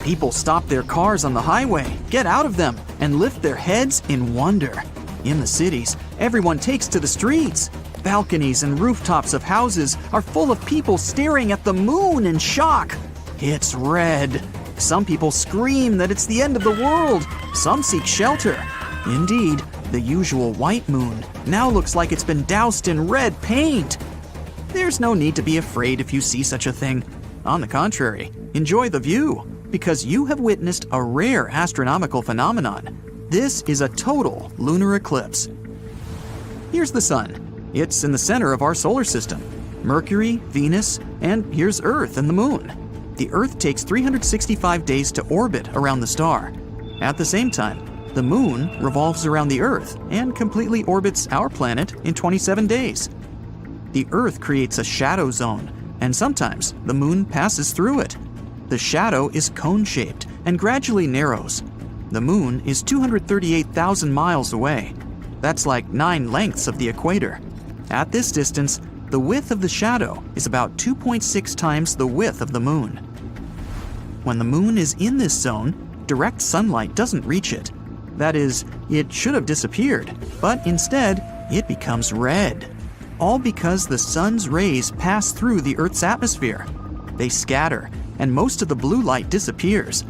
People stop their cars on the highway, get out of them, and lift their heads in wonder. In the cities, everyone takes to the streets. Balconies and rooftops of houses are full of people staring at the moon in shock. It's red. Some people scream that it's the end of the world. Some seek shelter. Indeed, the usual white moon now looks like it's been doused in red paint. There's no need to be afraid if you see such a thing. On the contrary, enjoy the view, because you have witnessed a rare astronomical phenomenon. This is a total lunar eclipse. Here's the sun. It's in the center of our solar system. Mercury, Venus, and here's Earth and the moon. The Earth takes 365 days to orbit around the star. At the same time, the moon revolves around the Earth and completely orbits our planet in 27 days. The Earth creates a shadow zone, and sometimes the moon passes through it. The shadow is cone-shaped and gradually narrows. The moon is 238,000 miles away. That's like 9 lengths of the equator. At this distance, the width of the shadow is about 2.6 times the width of the moon. When the moon is in this zone, direct sunlight doesn't reach it. That is, it should have disappeared, but instead, it becomes red. All because the sun's rays pass through the Earth's atmosphere. They scatter, and most of the blue light disappears.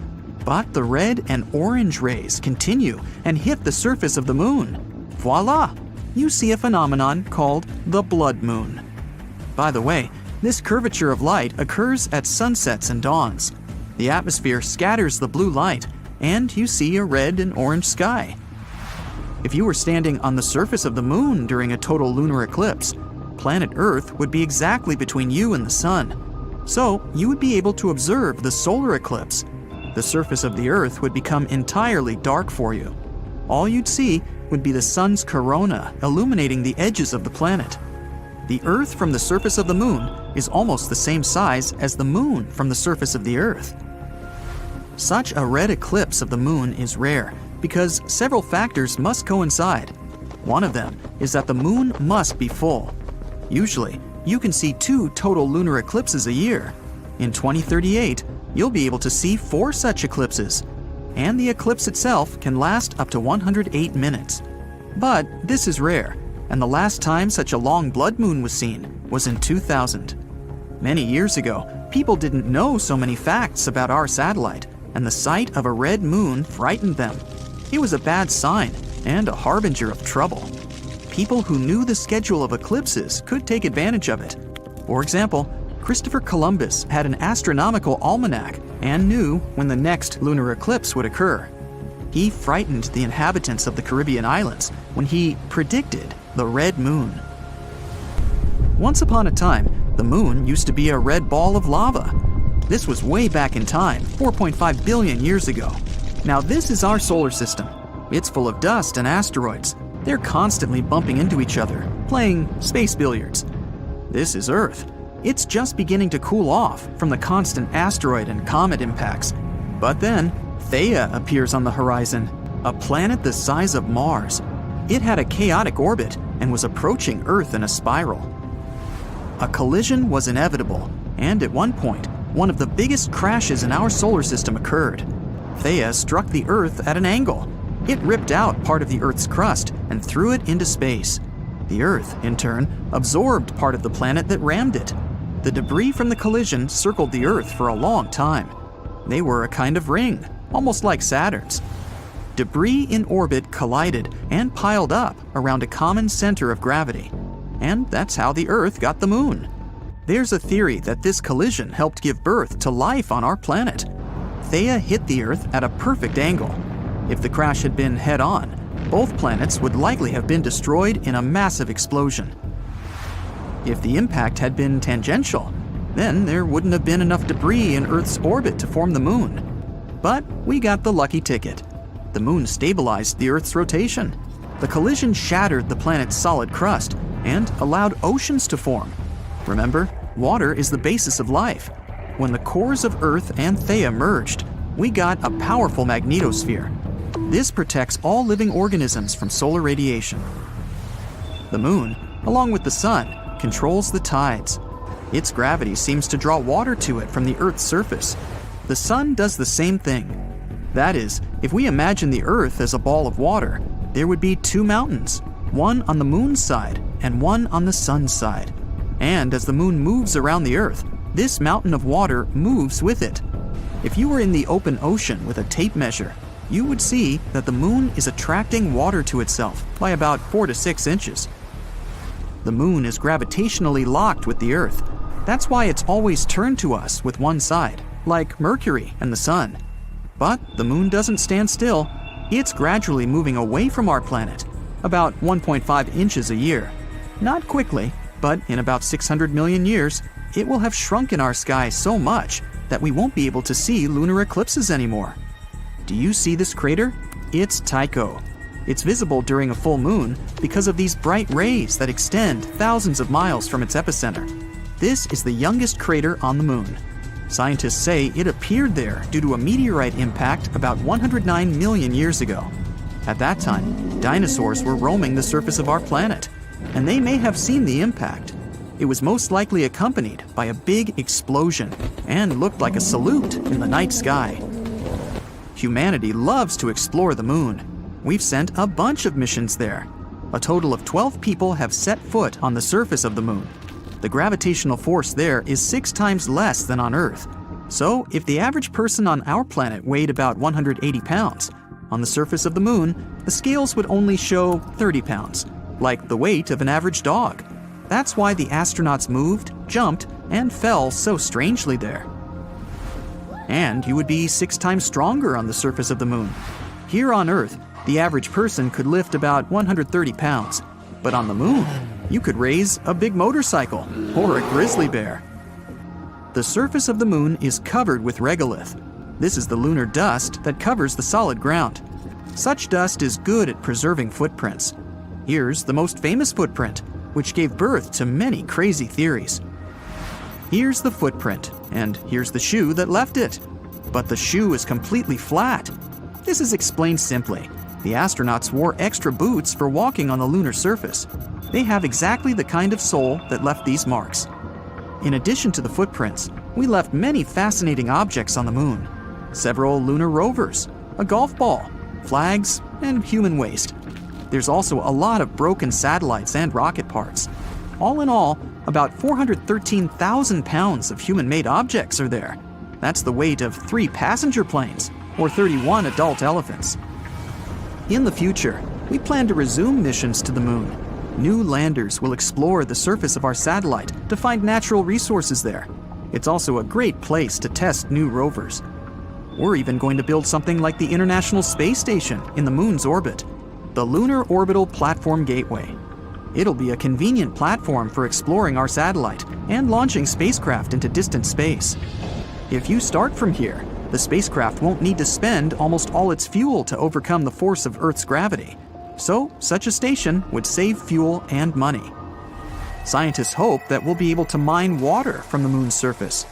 But the red and orange rays continue and hit the surface of the moon. Voila! You see a phenomenon called the blood moon. By the way, this curvature of light occurs at sunsets and dawns. The atmosphere scatters the blue light, and you see a red and orange sky. If you were standing on the surface of the moon during a total lunar eclipse, planet Earth would be exactly between you and the sun. So you would be able to observe the solar eclipse. The surface of the Earth would become entirely dark for you. All you'd see would be the sun's corona illuminating the edges of the planet. The Earth from the surface of the moon is almost the same size as the moon from the surface of the Earth. Such a red eclipse of the moon is rare because several factors must coincide. One of them is that the moon must be full. Usually, you can see 2 total lunar eclipses a year. In 2038, you'll be able to see 4 such eclipses, and the eclipse itself can last up to 108 minutes. But this is rare, and the last time such a long blood moon was seen was in 2000. Many years ago, people didn't know so many facts about our satellite, and the sight of a red moon frightened them. It was a bad sign and a harbinger of trouble. People who knew the schedule of eclipses could take advantage of it. For example, Christopher Columbus had an astronomical almanac and knew when the next lunar eclipse would occur. He frightened the inhabitants of the Caribbean islands when he predicted the red moon. Once upon a time, the moon used to be a red ball of lava. This was way back in time, 4.5 billion years ago. Now this is our solar system. It's full of dust and asteroids. They're constantly bumping into each other, playing space billiards. This is Earth. It's just beginning to cool off from the constant asteroid and comet impacts. But then, Theia appears on the horizon, a planet the size of Mars. It had a chaotic orbit and was approaching Earth in a spiral. A collision was inevitable, and at one point, one of the biggest crashes in our solar system occurred. Theia struck the Earth at an angle. It ripped out part of the Earth's crust and threw it into space. The Earth, in turn, absorbed part of the planet that rammed it. The debris from the collision circled the Earth for a long time. They were a kind of ring, almost like Saturn's. Debris in orbit collided and piled up around a common center of gravity. And that's how the Earth got the moon. There's a theory that this collision helped give birth to life on our planet. Theia hit the Earth at a perfect angle. If the crash had been head-on, both planets would likely have been destroyed in a massive explosion. If the impact had been tangential, then there wouldn't have been enough debris in Earth's orbit to form the moon. But we got the lucky ticket. The moon stabilized the Earth's rotation. The collision shattered the planet's solid crust and allowed oceans to form. Remember, water is the basis of life. When the cores of Earth and Theia merged, we got a powerful magnetosphere. This protects all living organisms from solar radiation. The moon, along with the sun, controls the tides. Its gravity seems to draw water to it from the Earth's surface. The sun does the same thing. That is, if we imagine the Earth as a ball of water, there would be two mountains, one on the moon's side and one on the sun's side. And as the moon moves around the Earth, this mountain of water moves with it. If you were in the open ocean with a tape measure, you would see that the moon is attracting water to itself by about 4 to 6 inches. The moon is gravitationally locked with the Earth. That's why it's always turned to us with one side, like Mercury and the sun. But the moon doesn't stand still. It's gradually moving away from our planet, about 1.5 inches a year. Not quickly, but in about 600 million years, it will have shrunken our sky so much that we won't be able to see lunar eclipses anymore. Do you see this crater? It's Tycho. It's visible during a full moon because of these bright rays that extend thousands of miles from its epicenter. This is the youngest crater on the moon. Scientists say it appeared there due to a meteorite impact about 109 million years ago. At that time, dinosaurs were roaming the surface of our planet, and they may have seen the impact. It was most likely accompanied by a big explosion and looked like a salute in the night sky. Humanity loves to explore the moon. We've sent a bunch of missions there. A total of 12 people have set foot on the surface of the moon. The gravitational force there is 6 times less than on Earth. So if the average person on our planet weighed about 180 pounds, on the surface of the moon, the scales would only show 30 pounds, like the weight of an average dog. That's why the astronauts moved, jumped, and fell so strangely there. And you would be 6 times stronger on the surface of the moon. Here on Earth, the average person could lift about 130 pounds, but on the moon, you could raise a big motorcycle or a grizzly bear. The surface of the moon is covered with regolith. This is the lunar dust that covers the solid ground. Such dust is good at preserving footprints. Here's the most famous footprint, which gave birth to many crazy theories. Here's the footprint, and here's the shoe that left it. But the shoe is completely flat. This is explained simply. The astronauts wore extra boots for walking on the lunar surface. They have exactly the kind of sole that left these marks. In addition to the footprints, we left many fascinating objects on the moon. Several lunar rovers, a golf ball, flags, and human waste. There's also a lot of broken satellites and rocket parts. All in all, about 413,000 pounds of human-made objects are there. That's the weight of 3 passenger planes, or 31 adult elephants. In the future, we plan to resume missions to the moon. New landers will explore the surface of our satellite to find natural resources there. It's also a great place to test new rovers. We're even going to build something like the International Space Station in the moon's orbit, the Lunar Orbital Platform Gateway. It'll be a convenient platform for exploring our satellite and launching spacecraft into distant space. If you start from here, the spacecraft won't need to spend almost all its fuel to overcome the force of Earth's gravity. So, such a station would save fuel and money. Scientists hope that we'll be able to mine water from the moon's surface.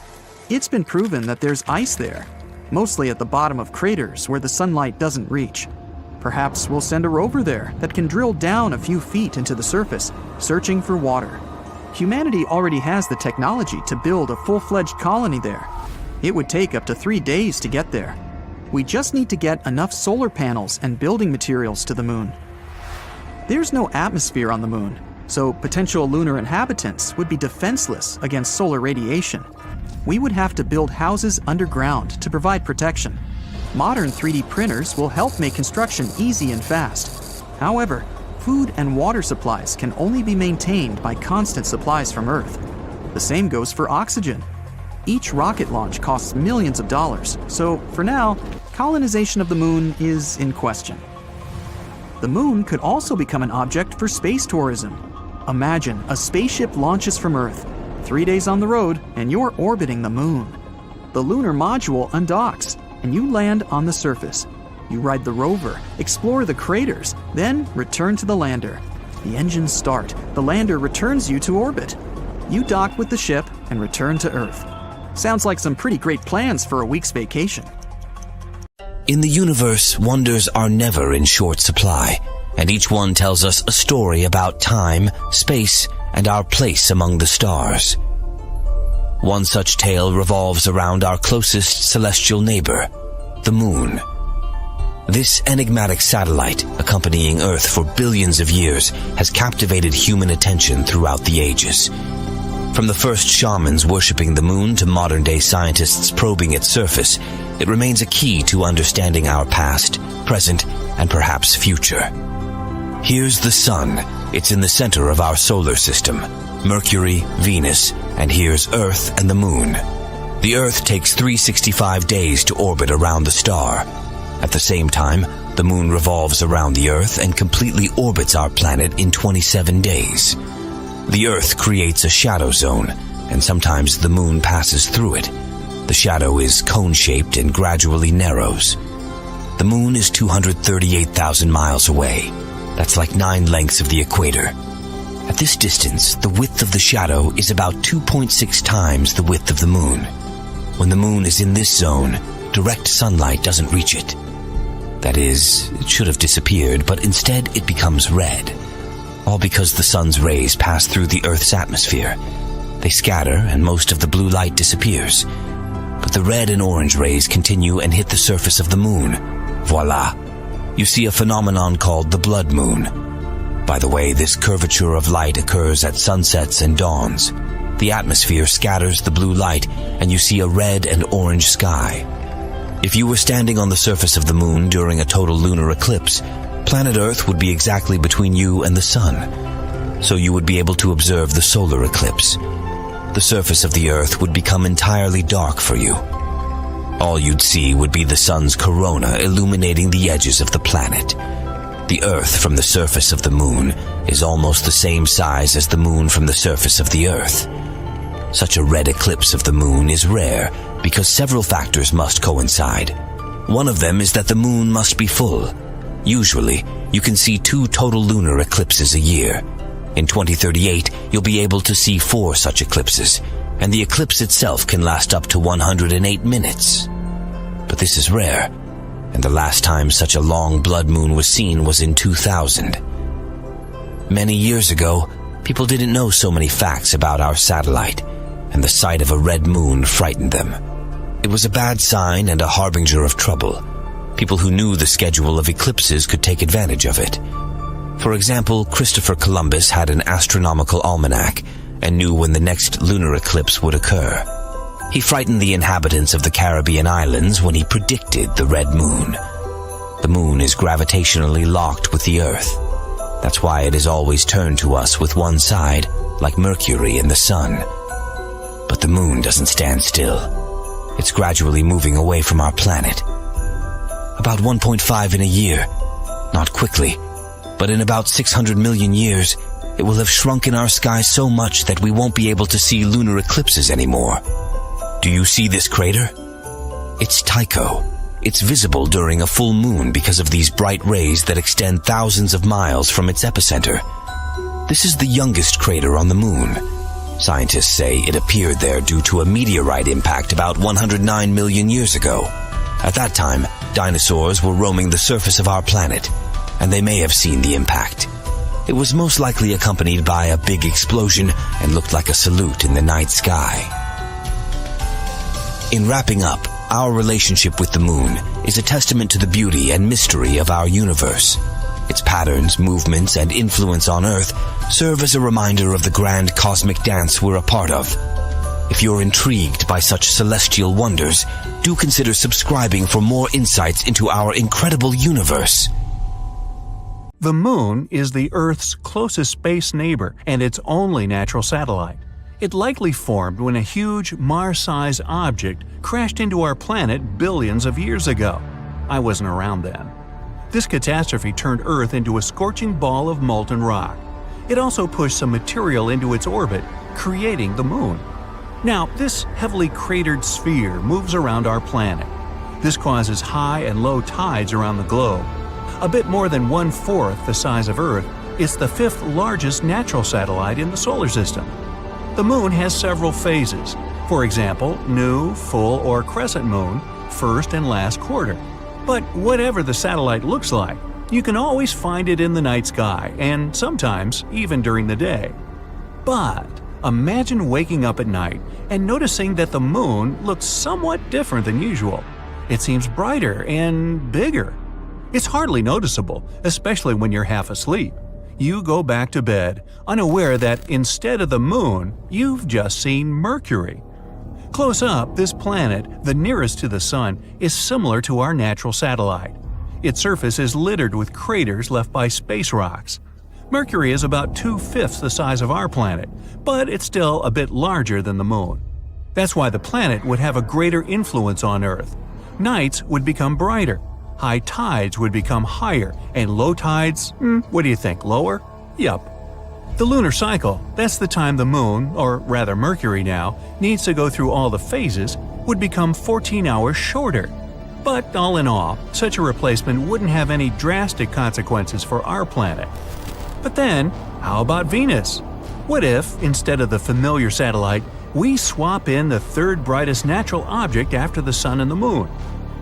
It's been proven that there's ice there, mostly at the bottom of craters where the sunlight doesn't reach. Perhaps we'll send a rover there that can drill down a few feet into the surface, searching for water. Humanity already has the technology to build a full-fledged colony there. It would take up to 3 days to get there. We just need to get enough solar panels and building materials to the moon. There's no atmosphere on the moon, so potential lunar inhabitants would be defenseless against solar radiation. We would have to build houses underground to provide protection. Modern 3D printers will help make construction easy and fast. However, food and water supplies can only be maintained by constant supplies from Earth. The same goes for oxygen. Each rocket launch costs millions of dollars, so for now, colonization of the moon is in question. The moon could also become an object for space tourism. Imagine a spaceship launches from Earth, 3 days on the road, and you're orbiting the moon. The lunar module undocks, and you land on the surface. You ride the rover, explore the craters, then return to the lander. The engines start, the lander returns you to orbit. You dock with the ship and return to Earth. Sounds like some pretty great plans for a week's vacation. In the universe, wonders are never in short supply, and each one tells us a story about time, space, and our place among the stars. One such tale revolves around our closest celestial neighbor, the Moon. This enigmatic satellite, accompanying Earth for billions of years, has captivated human attention throughout the ages. From the first shamans worshipping the Moon to modern-day scientists probing its surface, it remains a key to understanding our past, present, and perhaps future. Here's the Sun. It's in the center of our solar system. Mercury, Venus, and here's Earth and the Moon. The Earth takes 365 days to orbit around the star. At the same time, the Moon revolves around the Earth and completely orbits our planet in 27 days. The Earth creates a shadow zone, and sometimes the Moon passes through it. The shadow is cone-shaped and gradually narrows. The Moon is 238,000 miles away. That's like 9 lengths of the equator. At this distance, the width of the shadow is about 2.6 times the width of the Moon. When the Moon is in this zone, direct sunlight doesn't reach it. That is, it should have disappeared, but instead it becomes red. All because the sun's rays pass through the Earth's atmosphere. They scatter and most of the blue light disappears. But the red and orange rays continue and hit the surface of the Moon. Voila! You see a phenomenon called the blood moon. By the way, this curvature of light occurs at sunsets and dawns. The atmosphere scatters the blue light and you see a red and orange sky. If you were standing on the surface of the Moon during a total lunar eclipse, planet Earth would be exactly between you and the Sun, so you would be able to observe the solar eclipse. The surface of the Earth would become entirely dark for you. All you'd see would be the Sun's corona illuminating the edges of the planet. The Earth from the surface of the Moon is almost the same size as the Moon from the surface of the Earth. Such a red eclipse of the Moon is rare because several factors must coincide. One of them is that the Moon must be full. Usually, you can see 2 total lunar eclipses a year. In 2038, you'll be able to see 4 such eclipses, and the eclipse itself can last up to 108 minutes. But this is rare, and the last time such a long blood moon was seen was in 2000. Many years ago, people didn't know so many facts about our satellite, and the sight of a red moon frightened them. It was a bad sign and a harbinger of trouble. People who knew the schedule of eclipses could take advantage of it. For example, Christopher Columbus had an astronomical almanac and knew when the next lunar eclipse would occur. He frightened the inhabitants of the Caribbean islands when he predicted the red moon. The moon is gravitationally locked with the Earth. That's why it is always turned to us with one side, like Mercury and the Sun. But the moon doesn't stand still. It's gradually moving away from our planet. About 1.5 in a year. Not quickly, but in about 600 million years, it will have shrunk in our sky so much that we won't be able to see lunar eclipses anymore. Do you see this crater? It's Tycho. It's visible during a full moon because of these bright rays that extend thousands of miles from its epicenter. This is the youngest crater on the moon. Scientists say it appeared there due to a meteorite impact about 109 million years ago. At that time, dinosaurs were roaming the surface of our planet, and they may have seen the impact. It was most likely accompanied by a big explosion and looked like a salute in the night sky. In wrapping up, our relationship with the moon is a testament to the beauty and mystery of our universe. Its patterns, movements, and influence on Earth serve as a reminder of the grand cosmic dance we're a part of. If you're intrigued by such celestial wonders, do consider subscribing for more insights into our incredible universe. The Moon is the Earth's closest space neighbor and its only natural satellite. It likely formed when a huge Mars-sized object crashed into our planet billions of years ago. I wasn't around then. This catastrophe turned Earth into a scorching ball of molten rock. It also pushed some material into its orbit, creating the Moon. Now, this heavily cratered sphere moves around our planet. This causes high and low tides around the globe. A bit more than 1/4 the size of Earth, it's the 5th largest natural satellite in the solar system. The Moon has several phases. For example, new, full, or crescent moon, first and last quarter. But whatever the satellite looks like, you can always find it in the night sky, and sometimes even during the day. But Imagine waking up at night and noticing that the moon looks somewhat different than usual. It seems brighter and bigger. It's hardly noticeable, especially when you're half asleep. You go back to bed, unaware that instead of the moon, you've just seen Mercury. Close up, this planet, the nearest to the Sun, is similar to our natural satellite. Its surface is littered with craters left by space rocks. Mercury is about 2/5 the size of our planet, but it's still a bit larger than the moon. That's why the planet would have a greater influence on Earth. Nights would become brighter, high tides would become higher, and low tides, what do you think, lower? Yup. The lunar cycle, that's the time the moon, or rather Mercury now, needs to go through all the phases, would become 14 hours shorter. But all in all, such a replacement wouldn't have any drastic consequences for our planet. But then, how about Venus? What if, instead of the familiar satellite, we swap in the third brightest natural object after the Sun and the Moon?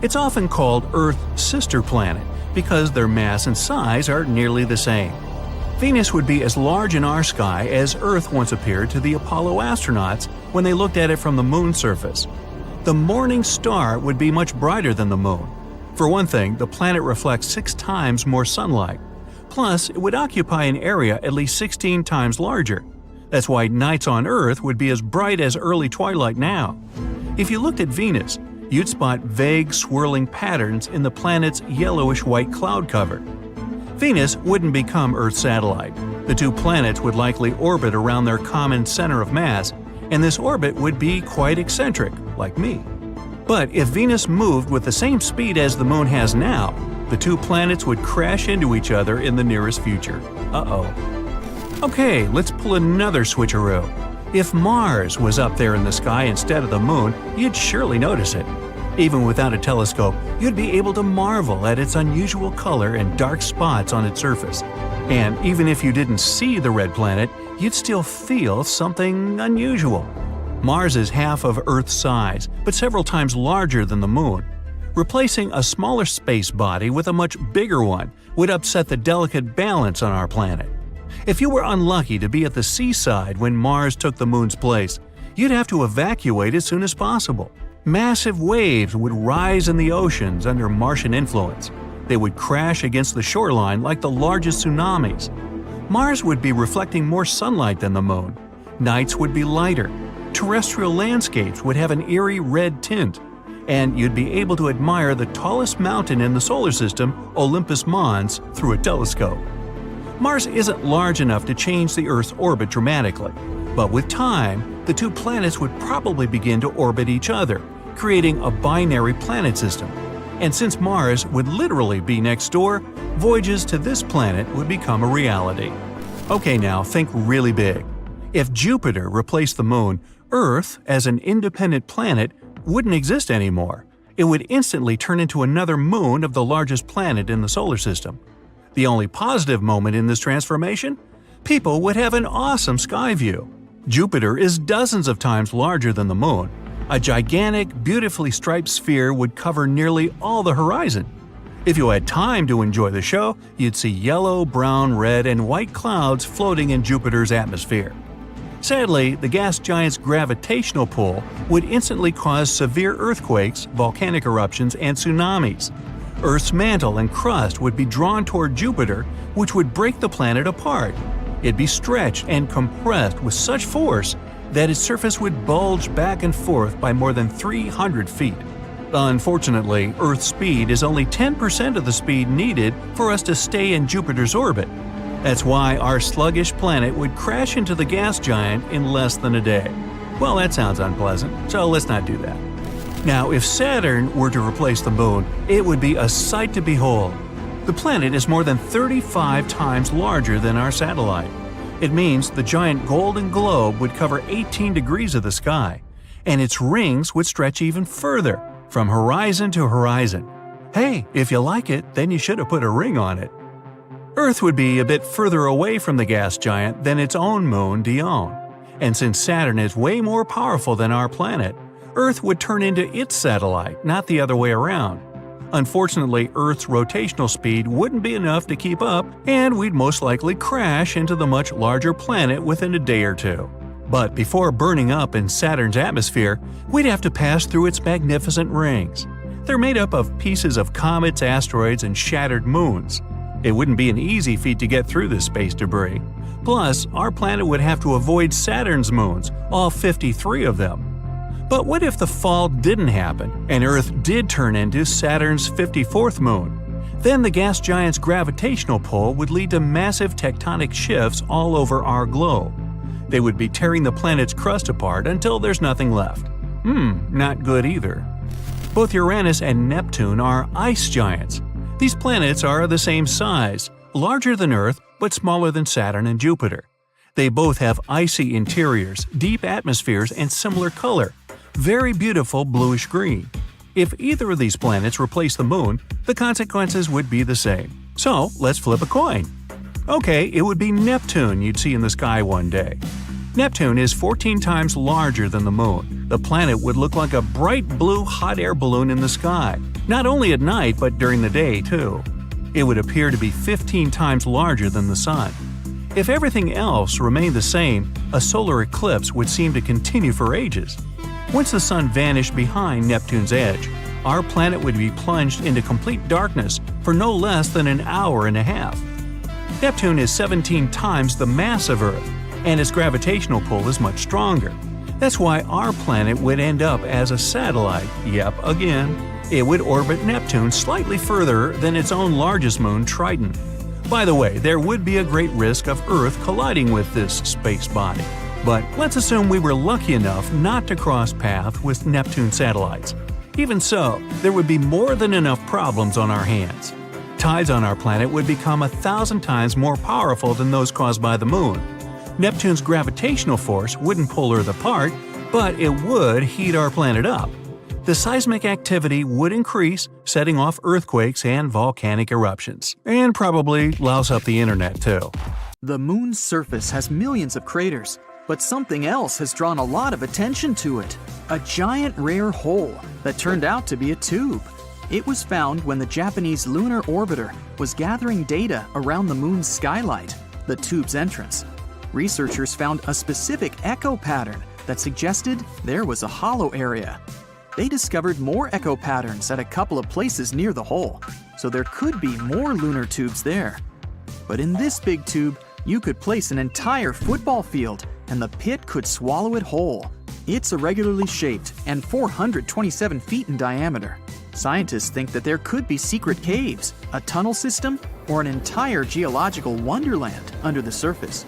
It's often called Earth's sister planet because their mass and size are nearly the same. Venus would be as large in our sky as Earth once appeared to the Apollo astronauts when they looked at it from the Moon's surface. The morning star would be much brighter than the Moon. For one thing, the planet reflects 6 times more sunlight. Plus, it would occupy an area at least 16 times larger. That's why nights on Earth would be as bright as early twilight now. If you looked at Venus, you'd spot vague swirling patterns in the planet's yellowish-white cloud cover. Venus wouldn't become Earth's satellite. The two planets would likely orbit around their common center of mass, and this orbit would be quite eccentric, like me. But if Venus moved with the same speed as the Moon has now, the two planets would crash into each other in the nearest future. Uh-oh. Okay, let's pull another switcheroo. If Mars was up there in the sky instead of the Moon, you'd surely notice it. Even without a telescope, you'd be able to marvel at its unusual color and dark spots on its surface. And even if you didn't see the red planet, you'd still feel something unusual. Mars is half of Earth's size, but several times larger than the Moon. Replacing a smaller space body with a much bigger one would upset the delicate balance on our planet. If you were unlucky to be at the seaside when Mars took the Moon's place, you'd have to evacuate as soon as possible. Massive waves would rise in the oceans under Martian influence. They would crash against the shoreline like the largest tsunamis. Mars would be reflecting more sunlight than the Moon. Nights would be lighter. Terrestrial landscapes would have an eerie red tint. And you'd be able to admire the tallest mountain in the solar system, Olympus Mons, through a telescope. Mars isn't large enough to change the Earth's orbit dramatically, but with time, the two planets would probably begin to orbit each other, creating a binary planet system. And since Mars would literally be next door, voyages to this planet would become a reality. Okay, now think really big. If Jupiter replaced the Moon, Earth, as an independent planet, wouldn't exist anymore. It would instantly turn into another moon of the largest planet in the solar system. The only positive moment in this transformation? People would have an awesome sky view. Jupiter is dozens of times larger than the Moon. A gigantic, beautifully striped sphere would cover nearly all the horizon. If you had time to enjoy the show, you'd see yellow, brown, red, and white clouds floating in Jupiter's atmosphere. Sadly, the gas giant's gravitational pull would instantly cause severe earthquakes, volcanic eruptions, and tsunamis. Earth's mantle and crust would be drawn toward Jupiter, which would break the planet apart. It'd be stretched and compressed with such force that its surface would bulge back and forth by more than 300 feet. Unfortunately, Earth's speed is only 10% of the speed needed for us to stay in Jupiter's orbit. That's why our sluggish planet would crash into the gas giant in less than a day. Well, that sounds unpleasant, so let's not do that. Now, if Saturn were to replace the Moon, it would be a sight to behold. The planet is more than 35 times larger than our satellite. It means the giant golden globe would cover 18 degrees of the sky, and its rings would stretch even further, from horizon to horizon. Hey, if you like it, then you should have put a ring on it. Earth would be a bit further away from the gas giant than its own moon, Dione. And since Saturn is way more powerful than our planet, Earth would turn into its satellite, not the other way around. Unfortunately, Earth's rotational speed wouldn't be enough to keep up, and we'd most likely crash into the much larger planet within a day or two. But before burning up in Saturn's atmosphere, we'd have to pass through its magnificent rings. They're made up of pieces of comets, asteroids, and shattered moons. It wouldn't be an easy feat to get through this space debris. Plus, our planet would have to avoid Saturn's moons, all 53 of them. But what if the fall didn't happen, and Earth did turn into Saturn's 54th moon? Then the gas giant's gravitational pull would lead to massive tectonic shifts all over our globe. They would be tearing the planet's crust apart until there's nothing left. Not good either. Both Uranus and Neptune are ice giants. These planets are the same size, larger than Earth but smaller than Saturn and Jupiter. They both have icy interiors, deep atmospheres, and similar color, very beautiful bluish-green. If either of these planets replace the Moon, the consequences would be the same. So let's flip a coin. Okay, it would be Neptune you'd see in the sky one day. Neptune is 14 times larger than the Moon. The planet would look like a bright blue hot air balloon in the sky, not only at night but during the day too. It would appear to be 15 times larger than the Sun. If everything else remained the same, a solar eclipse would seem to continue for ages. Once the Sun vanished behind Neptune's edge, our planet would be plunged into complete darkness for no less than an hour and a half. Neptune is 17 times the mass of Earth, and its gravitational pull is much stronger. That's why our planet would end up as a satellite. Yep, again. It would orbit Neptune slightly further than its own largest moon, Triton. By the way, there would be a great risk of Earth colliding with this space body. But let's assume we were lucky enough not to cross paths with Neptune satellites. Even so, there would be more than enough problems on our hands. Tides on our planet would become 1,000 times more powerful than those caused by the Moon. Neptune's gravitational force wouldn't pull Earth apart, but it would heat our planet up. The seismic activity would increase, setting off earthquakes and volcanic eruptions. And probably louse up the internet too. The Moon's surface has millions of craters, but something else has drawn a lot of attention to it. A giant rare hole that turned out to be a tube. It was found when the Japanese lunar orbiter was gathering data around the Moon's skylight, the tube's entrance. Researchers found a specific echo pattern that suggested there was a hollow area. They discovered more echo patterns at a couple of places near the hole, so there could be more lunar tubes there. But in this big tube, you could place an entire football field and the pit could swallow it whole. It's irregularly shaped and 427 feet in diameter. Scientists think that there could be secret caves, a tunnel system, or an entire geological wonderland under the surface.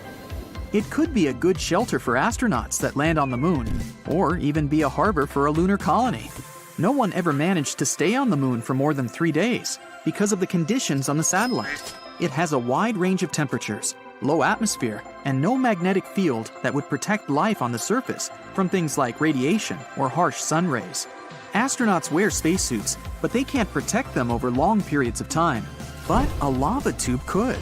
It could be a good shelter for astronauts that land on the Moon, or even be a harbor for a lunar colony. No one ever managed to stay on the Moon for more than 3 days because of the conditions on the satellite. It has a wide range of temperatures, low atmosphere, and no magnetic field that would protect life on the surface from things like radiation or harsh sun rays. Astronauts wear spacesuits, but they can't protect them over long periods of time. But a lava tube could.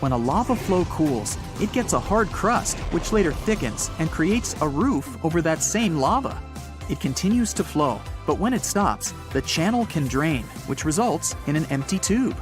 When a lava flow cools, it gets a hard crust, which later thickens and creates a roof over that same lava. It continues to flow, but when it stops, the channel can drain, which results in an empty tube.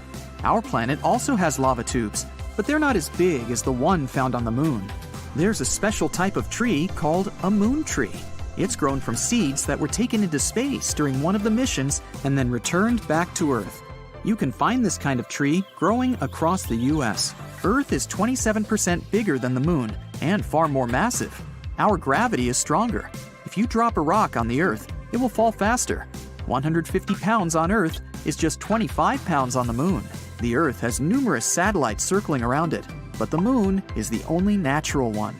Our planet also has lava tubes, but they're not as big as the one found on the Moon. There's a special type of tree called a moon tree. It's grown from seeds that were taken into space during one of the missions and then returned back to Earth. You can find this kind of tree growing across the US. Earth is 27% bigger than the Moon and far more massive. Our gravity is stronger. If you drop a rock on the Earth, it will fall faster. 150 pounds on Earth is just 25 pounds on the Moon. The Earth has numerous satellites circling around it, but the Moon is the only natural one.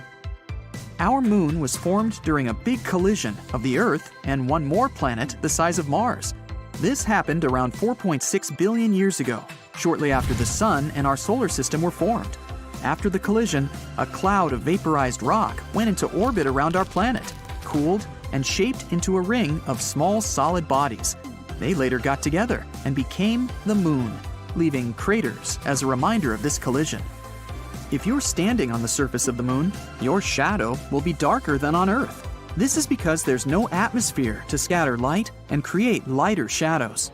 Our Moon was formed during a big collision of the Earth and one more planet the size of Mars. This happened around 4.6 billion years ago, shortly after the Sun and our solar system were formed. After the collision, a cloud of vaporized rock went into orbit around our planet, cooled, and shaped into a ring of small solid bodies. They later got together and became the Moon, leaving craters as a reminder of this collision. If you're standing on the surface of the Moon, your shadow will be darker than on Earth. This is because there's no atmosphere to scatter light and create lighter shadows.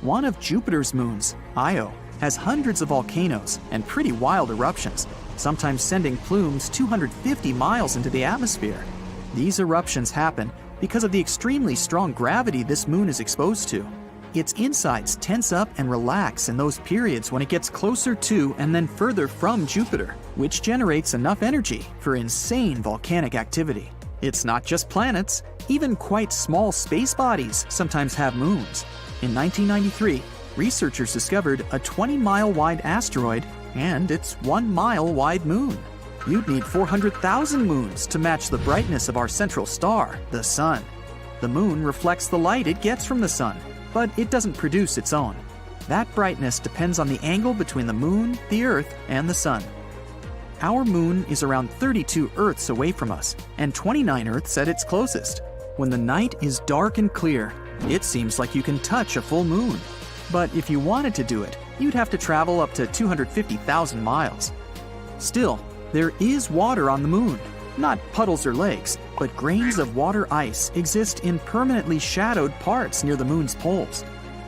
One of Jupiter's moons, Io, has hundreds of volcanoes and pretty wild eruptions, sometimes sending plumes 250 miles into the atmosphere. These eruptions happen because of the extremely strong gravity this moon is exposed to. Its insides tense up and relax in those periods when it gets closer to and then further from Jupiter, which generates enough energy for insane volcanic activity. It's not just planets, even quite small space bodies sometimes have moons. In 1993, researchers discovered a 20-mile wide asteroid and its 1-mile wide moon. You'd need 400,000 moons to match the brightness of our central star, the Sun. The moon reflects the light it gets from the Sun, but it doesn't produce its own. That brightness depends on the angle between the moon, the Earth, and the Sun. Our moon is around 32 Earths away from us, and 29 Earths at its closest. When the night is dark and clear, it seems like you can touch a full moon. But if you wanted to do it, you'd have to travel up to 250,000 miles. Still, there is water on the moon. Not puddles or lakes, but grains of water ice exist in permanently shadowed parts near the moon's poles.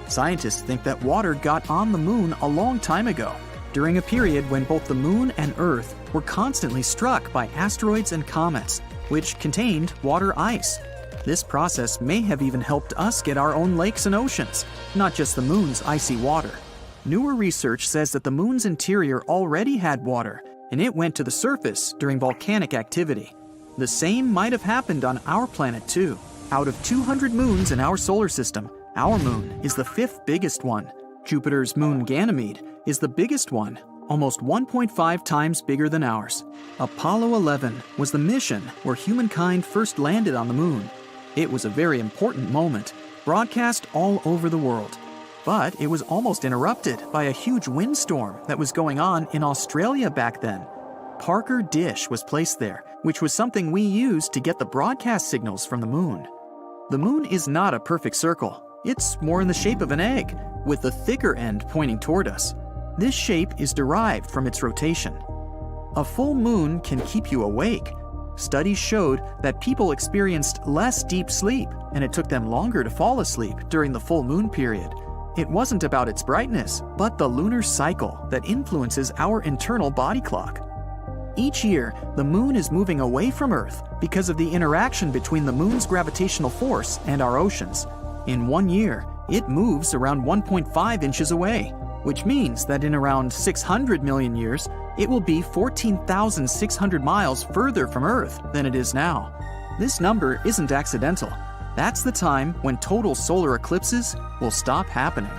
Scientists think that water got on the moon a long time ago, during a period when both the moon and Earth were constantly struck by asteroids and comets, which contained water ice. This process may have even helped us get our own lakes and oceans, not just the moon's icy water. Newer research says that the moon's interior already had water, and it went to the surface during volcanic activity. The same might have happened on our planet too. Out of 200 moons in our solar system, our moon is the 5th biggest one. Jupiter's moon Ganymede is the biggest one, almost 1.5 times bigger than ours. Apollo 11 was the mission where humankind first landed on the moon. It was a very important moment, broadcast all over the world. But it was almost interrupted by a huge windstorm that was going on in Australia back then. Parker Dish was placed there, which was something we used to get the broadcast signals from the moon. The moon is not a perfect circle. It's more in the shape of an egg, with the thicker end pointing toward us. This shape is derived from its rotation. A full moon can keep you awake. Studies showed that people experienced less deep sleep, and it took them longer to fall asleep during the full moon period. It wasn't about its brightness, but the lunar cycle that influences our internal body clock. Each year, the moon is moving away from Earth because of the interaction between the moon's gravitational force and our oceans. In 1 year, it moves around 1.5 inches away, which means that in around 600 million years, it will be 14,600 miles further from Earth than it is now. This number isn't accidental. That's the time when total solar eclipses will stop happening.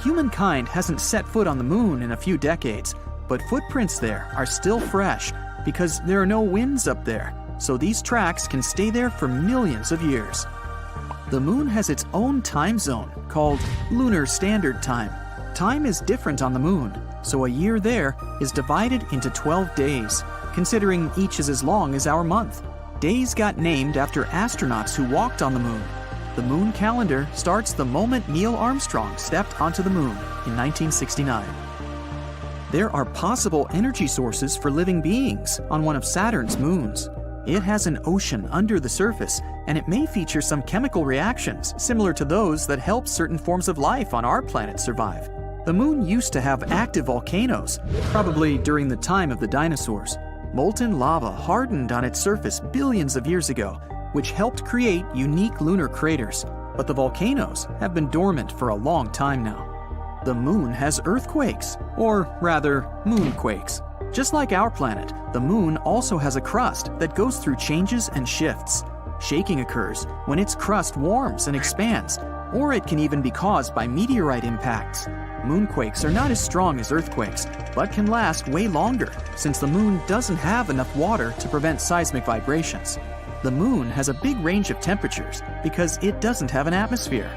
Humankind hasn't set foot on the moon in a few decades, but footprints there are still fresh because there are no winds up there, so these tracks can stay there for millions of years. The moon has its own time zone called Lunar Standard Time. Time is different on the moon, so a year there is divided into 12 days, considering each is as long as our month. Days got named after astronauts who walked on the moon. The moon calendar starts the moment Neil Armstrong stepped onto the moon in 1969. There are possible energy sources for living beings on one of Saturn's moons. It has an ocean under the surface, and it may feature some chemical reactions similar to those that help certain forms of life on our planet survive. The moon used to have active volcanoes, probably during the time of the dinosaurs. Molten lava hardened on its surface billions of years ago, which helped create unique lunar craters, but the volcanoes have been dormant for a long time now. The moon has earthquakes, or rather, moonquakes. Just like our planet, the moon also has a crust that goes through changes and shifts. Shaking occurs when its crust warms and expands, or it can even be caused by meteorite impacts. Moonquakes are not as strong as earthquakes, but can last way longer since the moon doesn't have enough water to prevent seismic vibrations. The moon has a big range of temperatures because it doesn't have an atmosphere.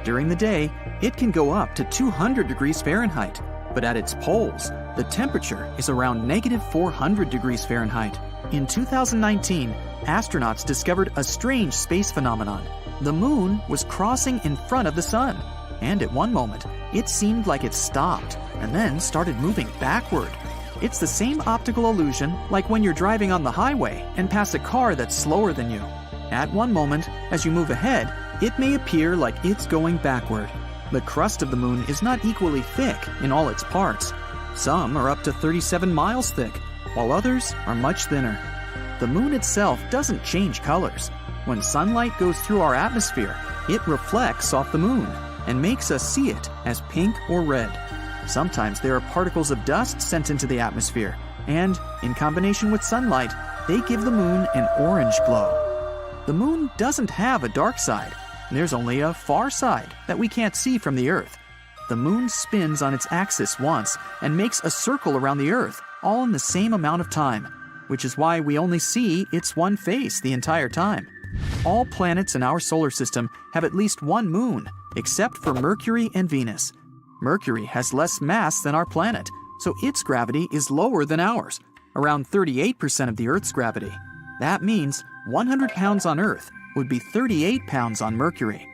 During the day, it can go up to 200 degrees Fahrenheit, but at its poles, the temperature is around -400 degrees Fahrenheit. In 2019, astronauts discovered a strange space phenomenon. The moon was crossing in front of the sun, and at one moment, it seemed like it stopped and then started moving backward. It's the same optical illusion like when you're driving on the highway and pass a car that's slower than you. At one moment, as you move ahead, it may appear like it's going backward. The crust of the moon is not equally thick in all its parts. Some are up to 37 miles thick, while others are much thinner. The moon itself doesn't change colors. When sunlight goes through our atmosphere, it reflects off the moon and makes us see it as pink or red. Sometimes there are particles of dust sent into the atmosphere, and, in combination with sunlight, they give the moon an orange glow. The moon doesn't have a dark side. There's only a far side that we can't see from the Earth. The moon spins on its axis once and makes a circle around the Earth, all in the same amount of time, which is why we only see its one face the entire time. All planets in our solar system have at least one moon, except for Mercury and Venus. Mercury has less mass than our planet, so its gravity is lower than ours, around 38% of the Earth's gravity. That means 100 pounds on Earth would be 38 pounds on Mercury.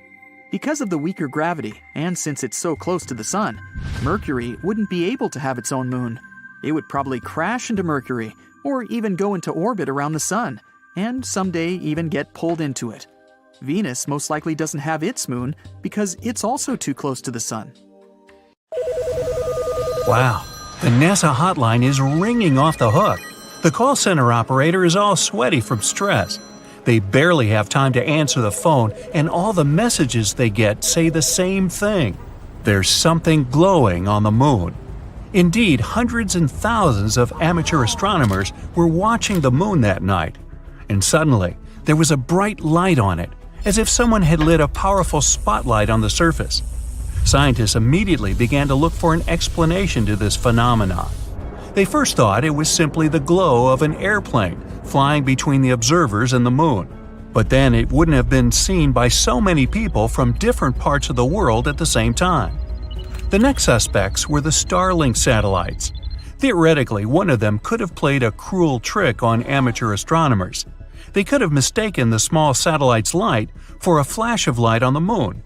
Because of the weaker gravity, and since it's so close to the Sun, Mercury wouldn't be able to have its own moon. It would probably crash into Mercury, or even go into orbit around the Sun, and someday even get pulled into it. Venus most likely doesn't have its moon because it's also too close to the Sun. Wow, the NASA hotline is ringing off the hook. The call center operator is all sweaty from stress. They barely have time to answer the phone, and all the messages they get say the same thing. There's something glowing on the moon. Indeed, hundreds and thousands of amateur astronomers were watching the moon that night. And suddenly, there was a bright light on it, as if someone had lit a powerful spotlight on the surface. Scientists immediately began to look for an explanation to this phenomenon. They first thought it was simply the glow of an airplane flying between the observers and the moon. But then it wouldn't have been seen by so many people from different parts of the world at the same time. The next suspects were the Starlink satellites. Theoretically, one of them could have played a cruel trick on amateur astronomers. They could have mistaken the small satellite's light for a flash of light on the moon.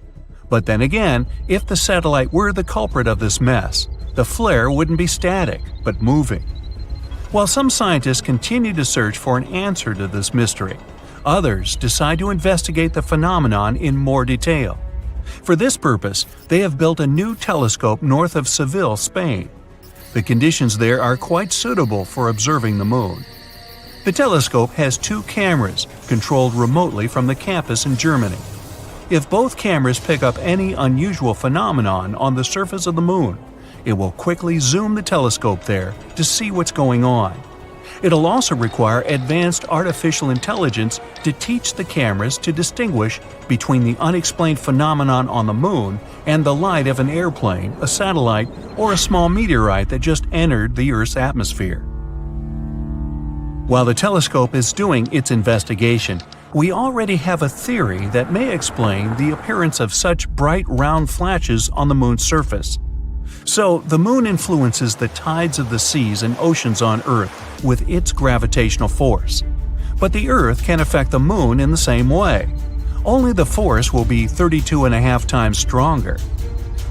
But then again, if the satellite were the culprit of this mess, the flare wouldn't be static, but moving. While some scientists continue to search for an answer to this mystery, others decide to investigate the phenomenon in more detail. For this purpose, they have built a new telescope north of Seville, Spain. The conditions there are quite suitable for observing the moon. The telescope has 2 cameras, controlled remotely from the campus in Germany. If both cameras pick up any unusual phenomenon on the surface of the moon, it will quickly zoom the telescope there to see what's going on. It'll also require advanced artificial intelligence to teach the cameras to distinguish between the unexplained phenomenon on the moon and the light of an airplane, a satellite, or a small meteorite that just entered the Earth's atmosphere. While the telescope is doing its investigation, we already have a theory that may explain the appearance of such bright round flashes on the moon's surface. So, the moon influences the tides of the seas and oceans on Earth with its gravitational force. But the Earth can affect the moon in the same way. Only the force will be 32.5 times stronger.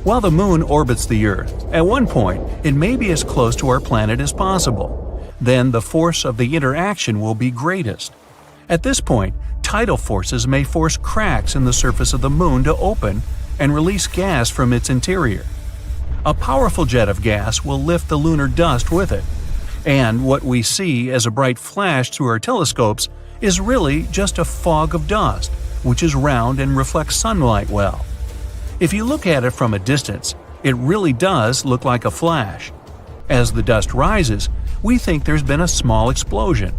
While the moon orbits the Earth, at one point it may be as close to our planet as possible. Then the force of the interaction will be greatest. At this point, tidal forces may force cracks in the surface of the moon to open and release gas from its interior. A powerful jet of gas will lift the lunar dust with it, and what we see as a bright flash through our telescopes is really just a fog of dust, which is round and reflects sunlight well. If you look at it from a distance, it really does look like a flash. As the dust rises, we think there's been a small explosion,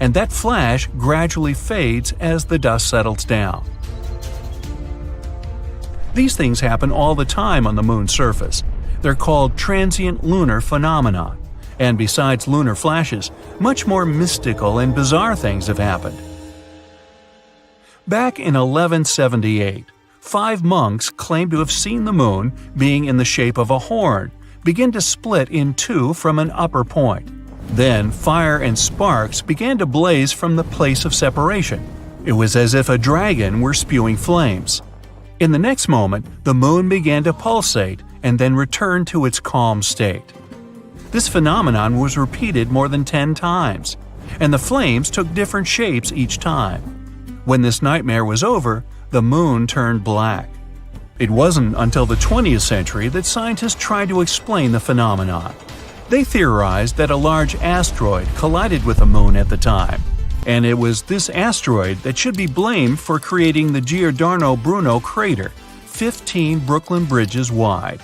and that flash gradually fades as the dust settles down. These things happen all the time on the moon's surface. They're called transient lunar phenomena, and besides lunar flashes, much more mystical and bizarre things have happened. Back in 1178, 5 monks claimed to have seen the moon, being in the shape of a horn, begin to split in 2 from an upper point. Then fire and sparks began to blaze from the place of separation. It was as if a dragon were spewing flames. In the next moment, the moon began to pulsate and then returned to its calm state. This phenomenon was repeated more than 10 times, and the flames took different shapes each time. When this nightmare was over, the moon turned black. It wasn't until the 20th century that scientists tried to explain the phenomenon. They theorized that a large asteroid collided with the Moon at the time, and it was this asteroid that should be blamed for creating the Giordano Bruno crater, 15 Brooklyn bridges wide.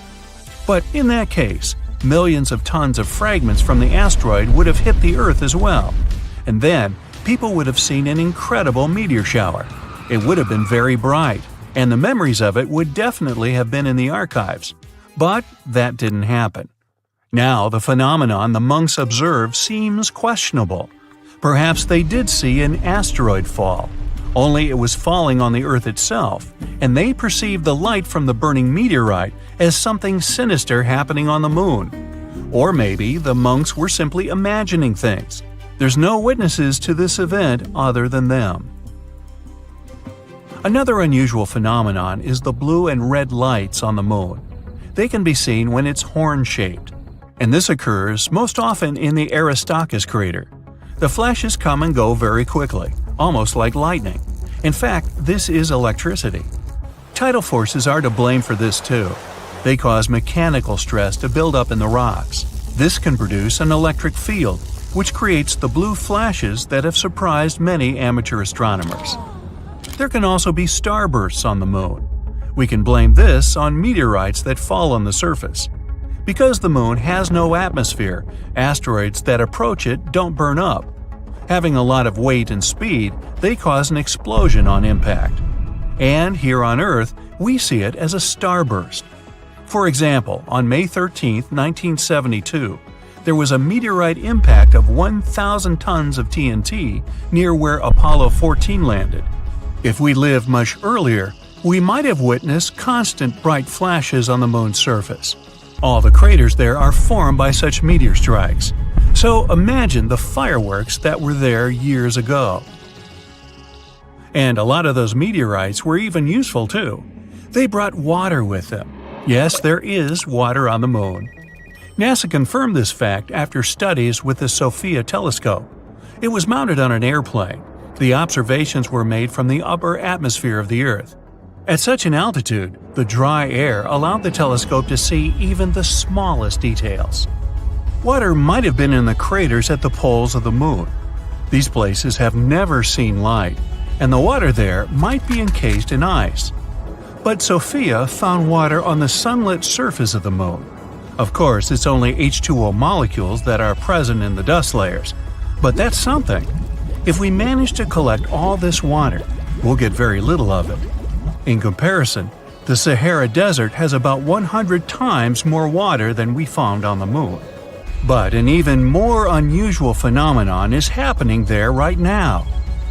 But in that case, millions of tons of fragments from the asteroid would have hit the Earth as well, and then people would have seen an incredible meteor shower. It would have been very bright, and the memories of it would definitely have been in the archives. But that didn't happen. Now the phenomenon the monks observed seems questionable. Perhaps they did see an asteroid fall, only it was falling on the Earth itself, and they perceived the light from the burning meteorite as something sinister happening on the Moon. Or maybe the monks were simply imagining things. There's no witnesses to this event other than them. Another unusual phenomenon is the blue and red lights on the Moon. They can be seen when it's horn-shaped, and this occurs most often in the Aristarchus crater. The flashes come and go very quickly, almost like lightning. In fact, this is electricity. Tidal forces are to blame for this too. They cause mechanical stress to build up in the rocks. This can produce an electric field, which creates the blue flashes that have surprised many amateur astronomers. There can also be starbursts on the Moon. We can blame this on meteorites that fall on the surface. Because the Moon has no atmosphere, asteroids that approach it don't burn up. Having a lot of weight and speed, they cause an explosion on impact. And here on Earth, we see it as a starburst. For example, on May 13, 1972, there was a meteorite impact of 1,000 tons of TNT near where Apollo 14 landed. If we lived much earlier, we might have witnessed constant bright flashes on the Moon's surface. All the craters there are formed by such meteor strikes. So imagine the fireworks that were there years ago. And a lot of those meteorites were even useful too. They brought water with them. Yes, there is water on the Moon. NASA confirmed this fact after studies with the SOFIA telescope. It was mounted on an airplane. The observations were made from the upper atmosphere of the Earth. At such an altitude, the dry air allowed the telescope to see even the smallest details. Water might have been in the craters at the poles of the Moon. These places have never seen light, and the water there might be encased in ice. But SOFIA found water on the sunlit surface of the Moon. Of course, it's only H2O molecules that are present in the dust layers, but that's something. If we manage to collect all this water, we'll get very little of it. In comparison, the Sahara Desert has about 100 times more water than we found on the Moon. But an even more unusual phenomenon is happening there right now.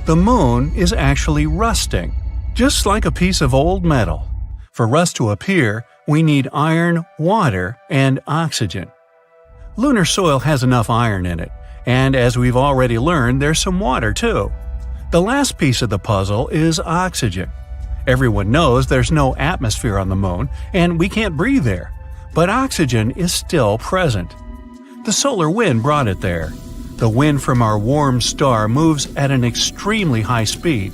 The Moon is actually rusting, just like a piece of old metal. For rust to appear, we need iron, water, and oxygen. Lunar soil has enough iron in it, and as we've already learned, there's some water too. The last piece of the puzzle is oxygen. Everyone knows there's no atmosphere on the Moon, and we can't breathe there, but oxygen is still present. The solar wind brought it there. The wind from our warm star moves at an extremely high speed.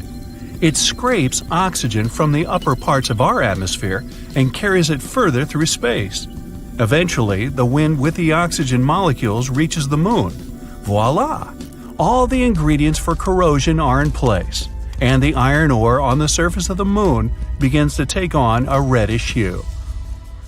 It scrapes oxygen from the upper parts of our atmosphere and carries it further through space. Eventually, the wind with the oxygen molecules reaches the Moon. Voila! All the ingredients for corrosion are in place, and the iron ore on the surface of the Moon begins to take on a reddish hue.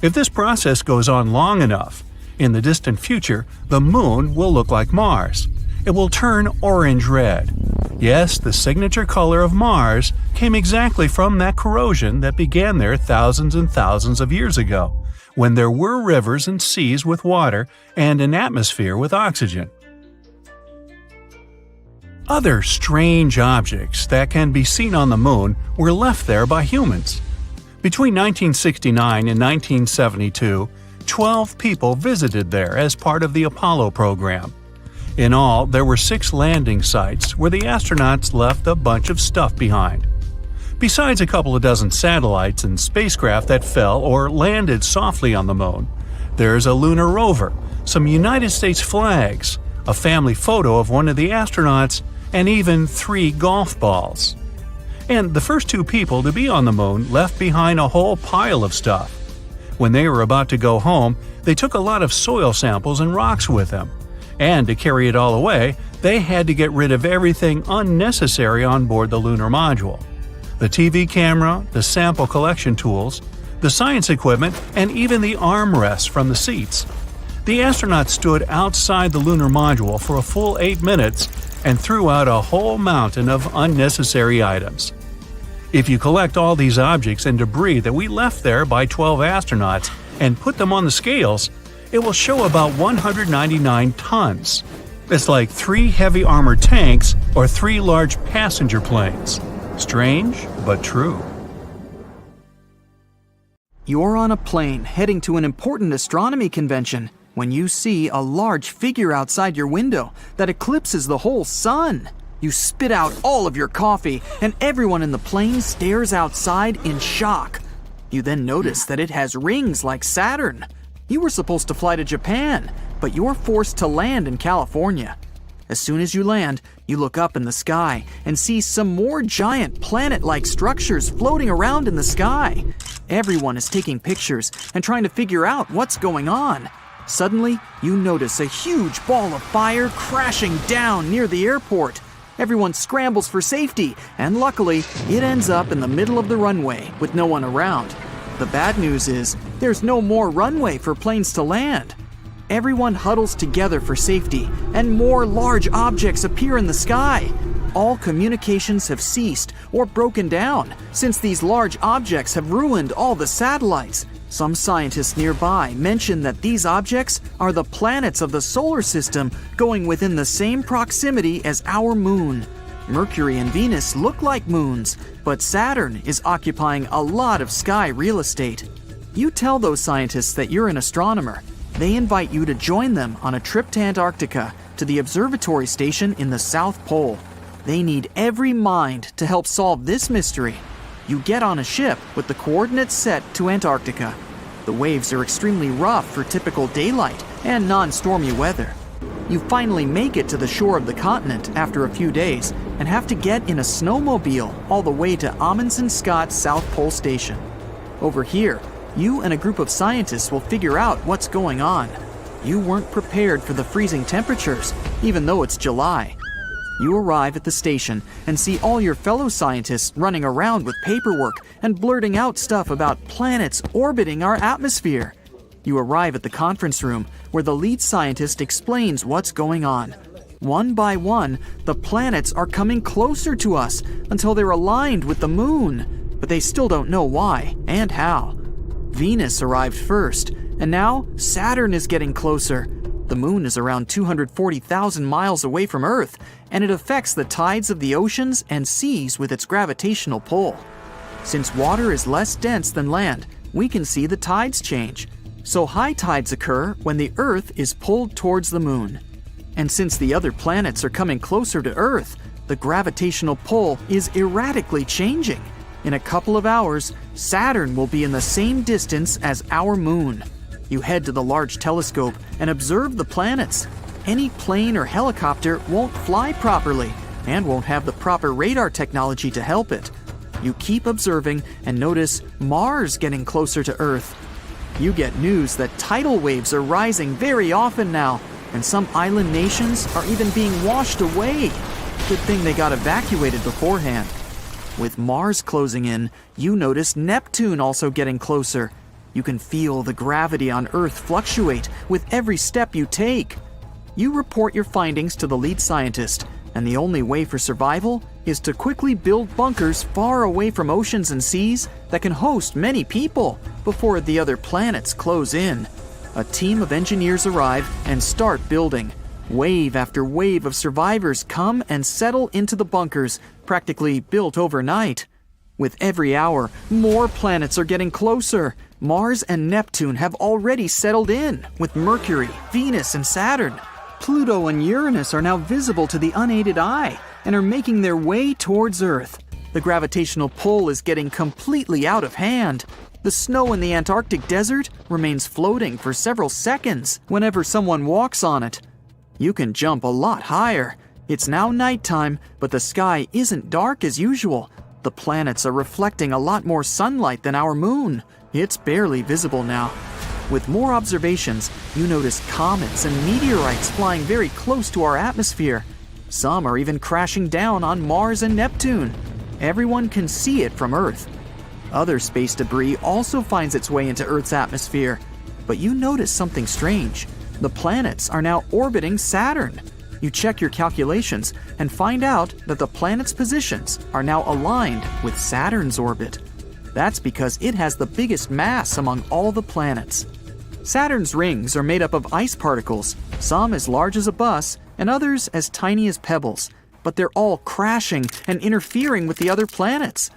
If this process goes on long enough, in the distant future, the Moon will look like Mars. It will turn orange-red. Yes, the signature color of Mars came exactly from that corrosion that began there thousands and thousands of years ago, when there were rivers and seas with water and an atmosphere with oxygen. Other strange objects that can be seen on the Moon were left there by humans. Between 1969 and 1972, 12 people visited there as part of the Apollo program. In all, there were 6 landing sites where the astronauts left a bunch of stuff behind. Besides a couple of dozen satellites and spacecraft that fell or landed softly on the Moon, there's a lunar rover, some United States flags, a family photo of one of the astronauts, and even 3 golf balls. And the first 2 people to be on the Moon left behind a whole pile of stuff. When they were about to go home, they took a lot of soil samples and rocks with them. And to carry it all away, they had to get rid of everything unnecessary on board the lunar module. The TV camera, the sample collection tools, the science equipment, and even the armrests from the seats. The astronauts stood outside the lunar module for a full 8 minutes and threw out a whole mountain of unnecessary items. If you collect all these objects and debris that we left there by 12 astronauts and put them on the scales, it will show about 199 tons. It's like 3 heavy armored tanks or 3 large passenger planes. Strange, but true. You're on a plane heading to an important astronomy convention when you see a large figure outside your window that eclipses the whole sun. You spit out all of your coffee, and everyone in the plane stares outside in shock. You then notice that it has rings like Saturn. You were supposed to fly to Japan, but you're forced to land in California. As soon as you land, you look up in the sky and see some more giant planet-like structures floating around in the sky. Everyone is taking pictures and trying to figure out what's going on. Suddenly, you notice a huge ball of fire crashing down near the airport. Everyone scrambles for safety, and luckily, it ends up in the middle of the runway with no one around. The bad news is, there's no more runway for planes to land. Everyone huddles together for safety, and more large objects appear in the sky. All communications have ceased or broken down, since these large objects have ruined all the satellites. Some scientists nearby mention that these objects are the planets of the solar system going within the same proximity as our moon. Mercury and Venus look like moons, but Saturn is occupying a lot of sky real estate. You tell those scientists that you're an astronomer. They invite you to join them on a trip to Antarctica, to the observatory station in the South Pole. They need every mind to help solve this mystery. You get on a ship with the coordinates set to Antarctica. The waves are extremely rough for typical daylight and non-stormy weather. You finally make it to the shore of the continent after a few days and have to get in a snowmobile all the way to Amundsen Scott's South Pole Station. Over here, you and a group of scientists will figure out what's going on. You weren't prepared for the freezing temperatures, even though it's July. You arrive at the station and see all your fellow scientists running around with paperwork and blurting out stuff about planets orbiting our atmosphere. You arrive at the conference room where the lead scientist explains what's going on. One by one, the planets are coming closer to us until they're aligned with the moon, but they still don't know why and how. Venus arrived first, and now Saturn is getting closer. The moon is around 240,000 miles away from Earth, and it affects the tides of the oceans and seas with its gravitational pull. Since water is less dense than land, we can see the tides change. So high tides occur when the Earth is pulled towards the moon. And since the other planets are coming closer to Earth, the gravitational pull is erratically changing. In a couple of hours, Saturn will be in the same distance as our moon. You head to the large telescope and observe the planets. Any plane or helicopter won't fly properly and won't have the proper radar technology to help it. You keep observing and notice Mars getting closer to Earth. You get news that tidal waves are rising very often now, and some island nations are even being washed away. Good thing they got evacuated beforehand. With Mars closing in, you notice Neptune also getting closer. You can feel the gravity on Earth fluctuate with every step you take. You report your findings to the lead scientist, and the only way for survival is to quickly build bunkers far away from oceans and seas that can host many people before the other planets close in. A team of engineers arrive and start building. Wave after wave of survivors come and settle into the bunkers, practically built overnight. With every hour, more planets are getting closer. Mars and Neptune have already settled in, with Mercury, Venus, and Saturn. Pluto and Uranus are now visible to the unaided eye and are making their way towards Earth. The gravitational pull is getting completely out of hand. The snow in the Antarctic desert remains floating for several seconds whenever someone walks on it. You can jump a lot higher. It's now nighttime, but the sky isn't dark as usual. The planets are reflecting a lot more sunlight than our moon. It's barely visible now. With more observations, you notice comets and meteorites flying very close to our atmosphere. Some are even crashing down on Mars and Neptune. Everyone can see it from Earth. Other space debris also finds its way into Earth's atmosphere. But you notice something strange. The planets are now orbiting Saturn. You check your calculations and find out that the planet's positions are now aligned with Saturn's orbit. That's because it has the biggest mass among all the planets. Saturn's rings are made up of ice particles, some as large as a bus and others as tiny as pebbles, but they're all crashing and interfering with the other planets.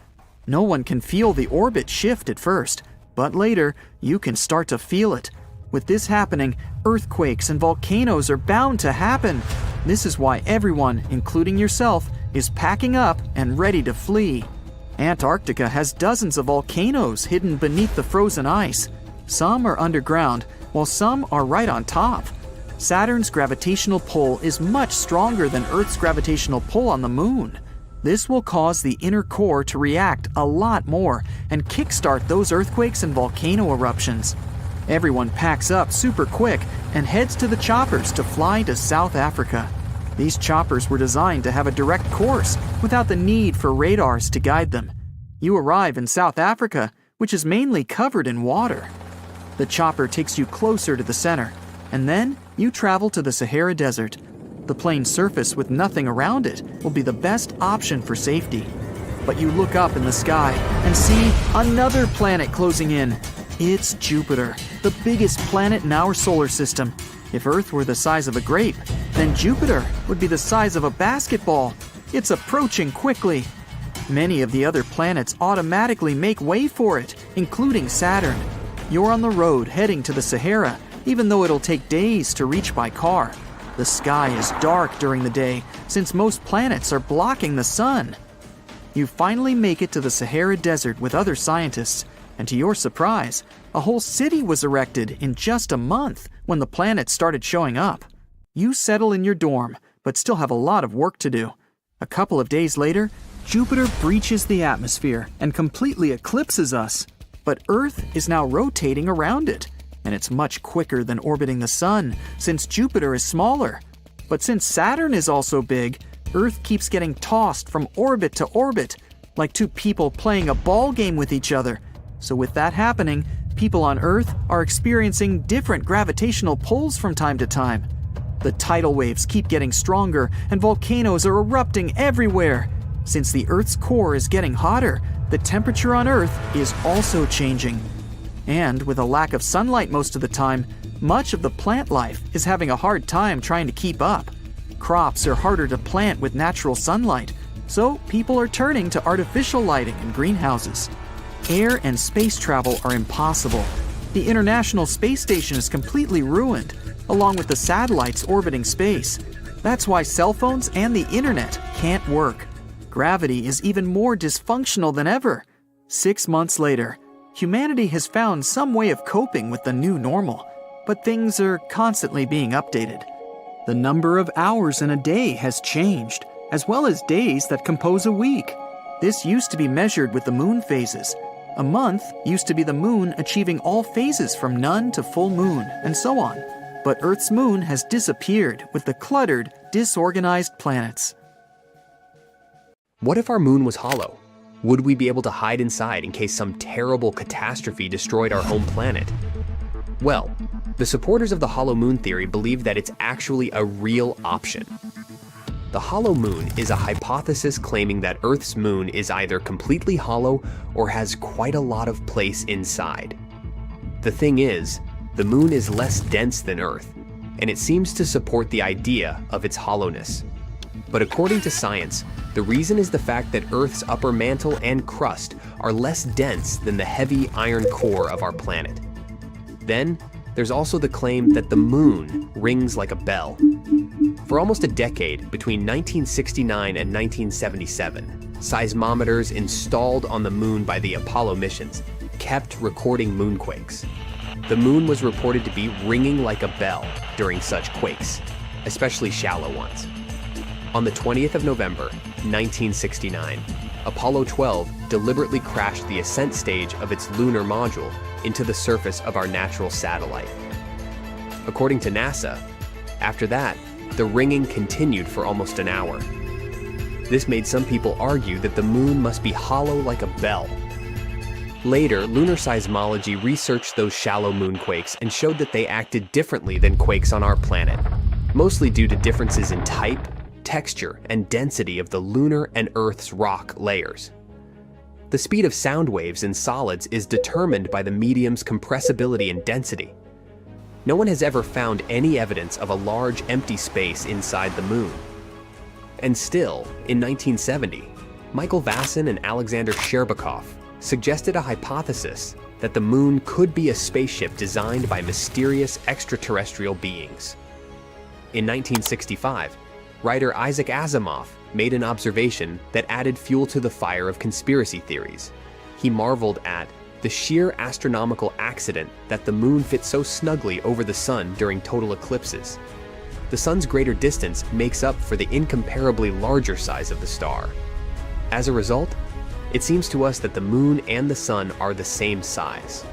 No one can feel the orbit shift at first, but later you can start to feel it. With this happening, earthquakes and volcanoes are bound to happen. This is why everyone, including yourself, is packing up and ready to flee. Antarctica has dozens of volcanoes hidden beneath the frozen ice. Some are underground, while some are right on top. Saturn's gravitational pull is much stronger than Earth's gravitational pull on the moon. This will cause the inner core to react a lot more and kickstart those earthquakes and volcano eruptions. Everyone packs up super quick and heads to the choppers to fly to South Africa. These choppers were designed to have a direct course without the need for radars to guide them. You arrive in South Africa, which is mainly covered in water. The chopper takes you closer to the center, and then you travel to the Sahara Desert. The plain surface with nothing around it will be the best option for safety. But you look up in the sky and see another planet closing in. It's Jupiter, the biggest planet in our solar system. If Earth were the size of a grape, then Jupiter would be the size of a basketball. It's approaching quickly. Many of the other planets automatically make way for it, including Saturn. You're on the road heading to the Sahara, even though it'll take days to reach by car. The sky is dark during the day, since most planets are blocking the sun. You finally make it to the Sahara Desert with other scientists, and to your surprise, a whole city was erected in just a month when the planets started showing up. You settle in your dorm, but still have a lot of work to do. A couple of days later, Jupiter breaches the atmosphere and completely eclipses us. But Earth is now rotating around it, and it's much quicker than orbiting the Sun, since Jupiter is smaller. But since Saturn is also big, Earth keeps getting tossed from orbit to orbit, like two people playing a ball game with each other. So with that happening, people on Earth are experiencing different gravitational pulls from time to time. The tidal waves keep getting stronger, and volcanoes are erupting everywhere. Since the Earth's core is getting hotter, the temperature on Earth is also changing. And with a lack of sunlight most of the time, much of the plant life is having a hard time trying to keep up. Crops are harder to plant with natural sunlight, so people are turning to artificial lighting and greenhouses. Air and space travel are impossible. The International Space Station is completely ruined, along with the satellites orbiting space. That's why cell phones and the internet can't work. Gravity is even more dysfunctional than ever. 6 months later, humanity has found some way of coping with the new normal, but things are constantly being updated. The number of hours in a day has changed, as well as days that compose a week. This used to be measured with the moon phases. A month used to be the moon achieving all phases from none to full moon, and so on. But Earth's moon has disappeared with the cluttered, disorganized planets. What if our moon was hollow? Would we be able to hide inside in case some terrible catastrophe destroyed our home planet? Well, the supporters of the hollow moon theory believe that it's actually a real option. The hollow moon is a hypothesis claiming that Earth's moon is either completely hollow or has quite a lot of place inside. The thing is, the moon is less dense than Earth, and it seems to support the idea of its hollowness. But according to science, the reason is the fact that Earth's upper mantle and crust are less dense than the heavy iron core of our planet. Then, there's also the claim that the moon rings like a bell. For almost a decade, between 1969 and 1977, seismometers installed on the moon by the Apollo missions kept recording moonquakes. The moon was reported to be ringing like a bell during such quakes, especially shallow ones. On the 20th of November, 1969, Apollo 12 deliberately crashed the ascent stage of its lunar module into the surface of our natural satellite. According to NASA, after that, the ringing continued for almost an hour. This made some people argue that the moon must be hollow like a bell. Later, lunar seismology researched those shallow moonquakes and showed that they acted differently than quakes on our planet, mostly due to differences in type, texture, and density of the lunar and Earth's rock layers. The speed of sound waves in solids is determined by the medium's compressibility and density. No one has ever found any evidence of a large empty space inside the moon. And still, in 1970, Michael Vasson and Alexander Sherbakov suggested a hypothesis that the moon could be a spaceship designed by mysterious extraterrestrial beings. In 1965, writer Isaac Asimov made an observation that added fuel to the fire of conspiracy theories. He marveled at the sheer astronomical accident that the moon fits so snugly over the sun during total eclipses. The sun's greater distance makes up for the incomparably larger size of the star. As a result, it seems to us that the moon and the sun are the same size.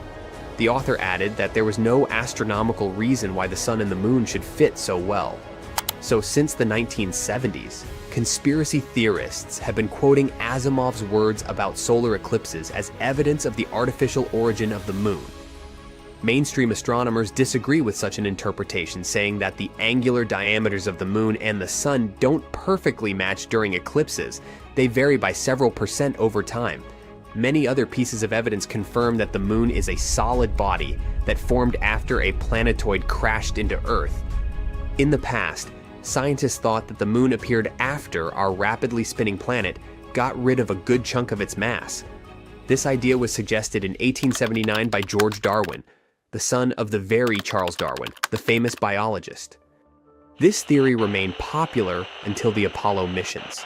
The author added that there was no astronomical reason why the sun and the moon should fit so well. So since the 1970s, conspiracy theorists have been quoting Asimov's words about solar eclipses as evidence of the artificial origin of the moon. Mainstream astronomers disagree with such an interpretation, saying that the angular diameters of the moon and the sun don't perfectly match during eclipses. They vary by several percent over time. Many other pieces of evidence confirm that the moon is a solid body that formed after a planetoid crashed into Earth. In the past, scientists thought that the moon appeared after our rapidly spinning planet got rid of a good chunk of its mass. This idea was suggested in 1879 by George Darwin, the son of the very Charles Darwin, the famous biologist. This theory remained popular until the Apollo missions.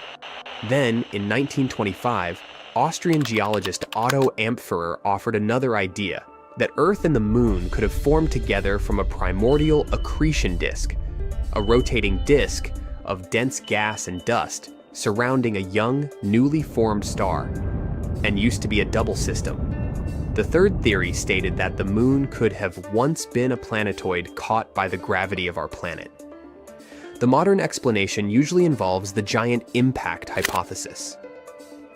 Then, in 1925, Austrian geologist Otto Ampferer offered another idea, that Earth and the moon could have formed together from a primordial accretion disk, a rotating disk of dense gas and dust surrounding a young, newly formed star, and used to be a double system. The third theory stated that the moon could have once been a planetoid caught by the gravity of our planet. The modern explanation usually involves the giant impact hypothesis.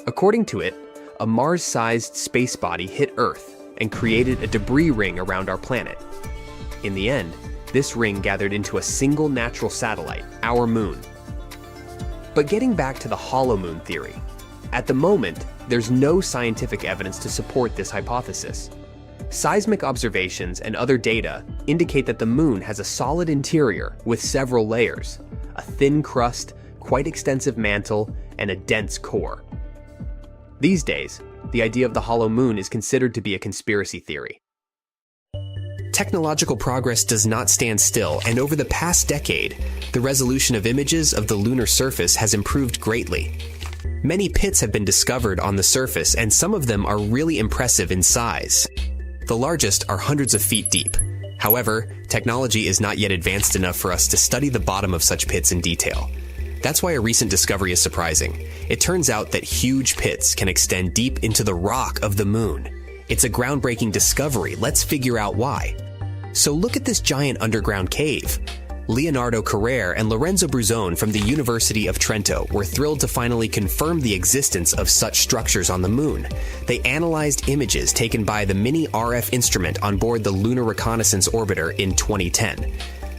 According to it, a Mars-sized space body hit Earth and created a debris ring around our planet. In the end, this ring gathered into a single natural satellite, our moon. But getting back to the hollow moon theory, at the moment, there's no scientific evidence to support this hypothesis. Seismic observations and other data indicate that the moon has a solid interior with several layers, a thin crust, quite extensive mantle, and a dense core. These days, the idea of the hollow moon is considered to be a conspiracy theory. Technological progress does not stand still, and over the past decade, the resolution of images of the lunar surface has improved greatly. Many pits have been discovered on the surface, and some of them are really impressive in size. The largest are hundreds of feet deep. However, technology is not yet advanced enough for us to study the bottom of such pits in detail. That's why a recent discovery is surprising. It turns out that huge pits can extend deep into the rock of the moon. It's a groundbreaking discovery. Let's figure out why. So look at this giant underground cave. Leonardo Carrere and Lorenzo Bruzone from the University of Trento were thrilled to finally confirm the existence of such structures on the moon. They analyzed images taken by the mini RF instrument on board the Lunar Reconnaissance Orbiter in 2010.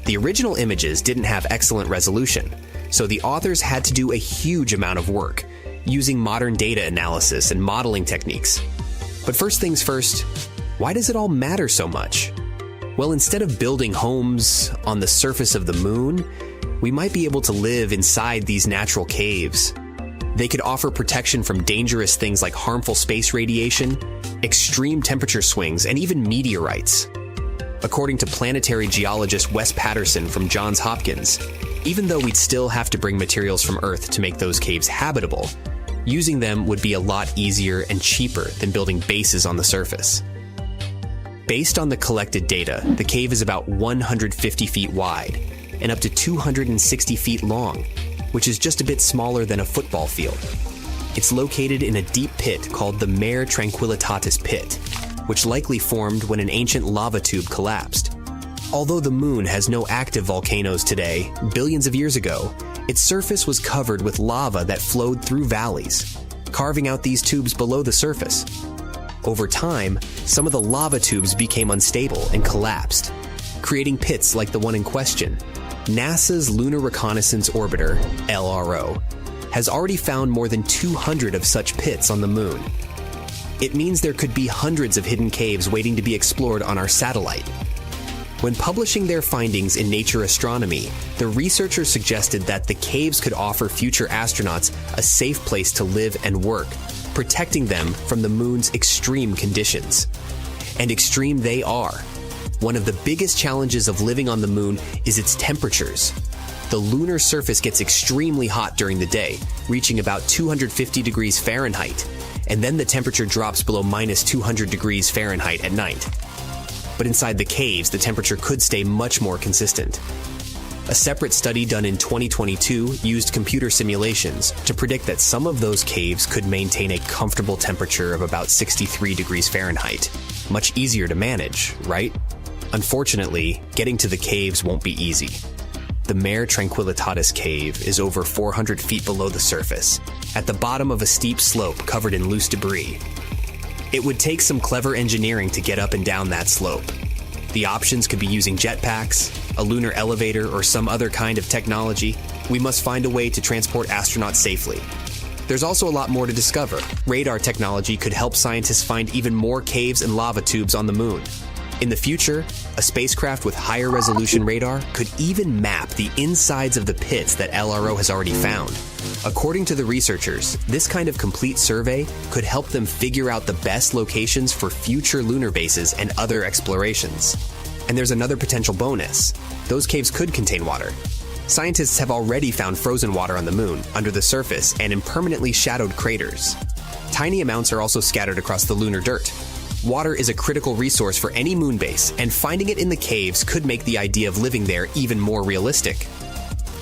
The original images didn't have excellent resolution, so the authors had to do a huge amount of work, using modern data analysis and modeling techniques. But first things first, why does it all matter so much? Well, instead of building homes on the surface of the moon, we might be able to live inside these natural caves. They could offer protection from dangerous things like harmful space radiation, extreme temperature swings, and even meteorites. According to planetary geologist Wes Patterson from Johns Hopkins, even though we'd still have to bring materials from Earth to make those caves habitable, using them would be a lot easier and cheaper than building bases on the surface. Based on the collected data, the cave is about 150 feet wide and up to 260 feet long, which is just a bit smaller than a football field. It's located in a deep pit called the Mare Tranquillitatis Pit, which likely formed when an ancient lava tube collapsed. Although the moon has no active volcanoes today, billions of years ago, its surface was covered with lava that flowed through valleys, carving out these tubes below the surface. Over time, some of the lava tubes became unstable and collapsed, creating pits like the one in question. NASA's Lunar Reconnaissance Orbiter, LRO, has already found more than 200 of such pits on the moon. It means there could be hundreds of hidden caves waiting to be explored on our satellite. When publishing their findings in Nature Astronomy, the researchers suggested that the caves could offer future astronauts a safe place to live and work, protecting them from the moon's extreme conditions. And extreme they are. One of the biggest challenges of living on the moon is its temperatures. The lunar surface gets extremely hot during the day, reaching about 250 degrees Fahrenheit, and then the temperature drops below minus 200 degrees Fahrenheit at night. But inside the caves, the temperature could stay much more consistent. A separate study done in 2022 used computer simulations to predict that some of those caves could maintain a comfortable temperature of about 63 degrees Fahrenheit. Much easier to manage, right? Unfortunately, getting to the caves won't be easy. The Mare Tranquillitatis cave is over 400 feet below the surface, at the bottom of a steep slope covered in loose debris. It would take some clever engineering to get up and down that slope. The options could be using jetpacks, a lunar elevator, or some other kind of technology. We must find a way to transport astronauts safely. There's also a lot more to discover. Radar technology could help scientists find even more caves and lava tubes on the moon. In the future, a spacecraft with higher resolution radar could even map the insides of the pits that LRO has already found. According to the researchers, this kind of complete survey could help them figure out the best locations for future lunar bases and other explorations. And there's another potential bonus. Those caves could contain water. Scientists have already found frozen water on the moon, under the surface, and in permanently shadowed craters. Tiny amounts are also scattered across the lunar dirt. Water is a critical resource for any moon base, and finding it in the caves could make the idea of living there even more realistic.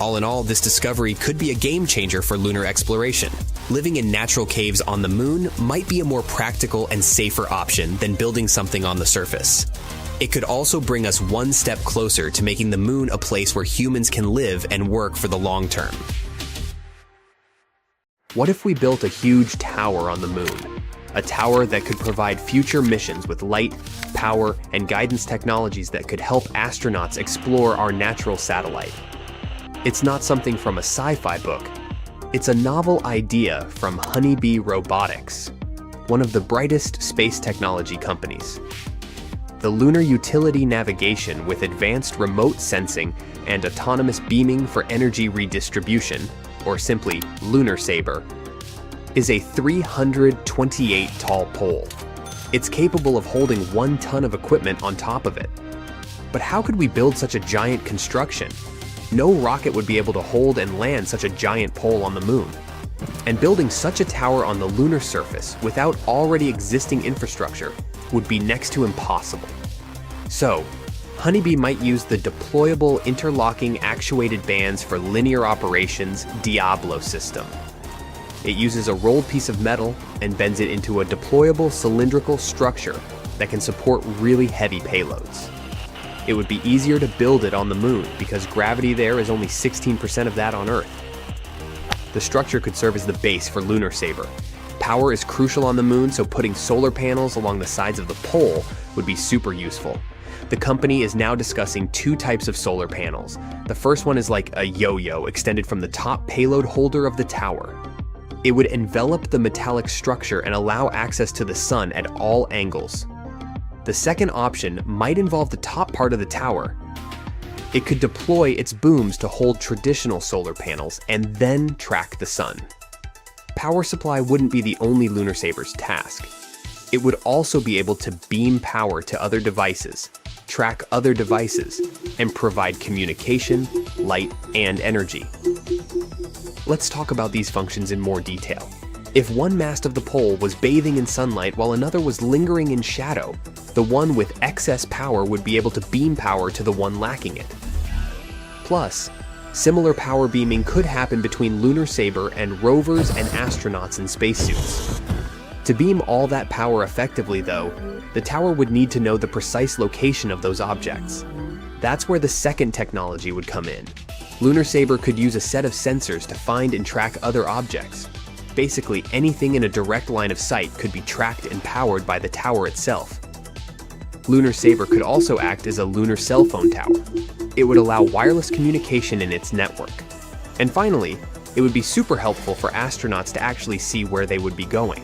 All in all, this discovery could be a game changer for lunar exploration. Living in natural caves on the moon might be a more practical and safer option than building something on the surface. It could also bring us one step closer to making the moon a place where humans can live and work for the long term. What if we built a huge tower on the moon? A tower that could provide future missions with light, power, and guidance technologies that could help astronauts explore our natural satellite. It's not something from a sci-fi book. It's a novel idea from Honeybee Robotics, one of the brightest space technology companies. The lunar utility navigation with advanced remote sensing and autonomous beaming for energy redistribution, or simply Lunar Saber, is a 328 tall pole. It's capable of holding 1 ton of equipment on top of it. But how could we build such a giant construction? No rocket would be able to hold and land such a giant pole on the moon. And building such a tower on the lunar surface without already existing infrastructure would be next to impossible. So, Honeybee might use the deployable interlocking actuated bands for linear operations Diablo system. It uses a rolled piece of metal and bends it into a deployable cylindrical structure that can support really heavy payloads. It would be easier to build it on the moon because gravity there is only 16% of that on Earth. The structure could serve as the base for Lunar Saber. Power is crucial on the moon, so putting solar panels along the sides of the pole would be super useful. The company is now discussing 2 types of solar panels. The first one is like a yo-yo extended from the top payload holder of the tower. It would envelop the metallic structure and allow access to the sun at all angles. The second option might involve the top part of the tower. It could deploy its booms to hold traditional solar panels and then track the sun. Power supply wouldn't be the only Lunar Saber's task. It would also be able to beam power to other devices, track other devices, and provide communication, light, and energy. Let's talk about these functions in more detail. If one mast of the pole was bathing in sunlight while another was lingering in shadow, the one with excess power would be able to beam power to the one lacking it. Plus, Similar power beaming could happen between Lunar Saber and rovers and astronauts in spacesuits. To beam all that power effectively, though, the tower would need to know the precise location of those objects. That's where the second technology would come in. Lunar Saber could use a set of sensors to find and track other objects. Basically, anything in a direct line of sight could be tracked and powered by the tower itself. Lunar Saber could also act as a lunar cell phone tower. It would allow wireless communication in its network. And finally, it would be super helpful for astronauts to actually see where they would be going.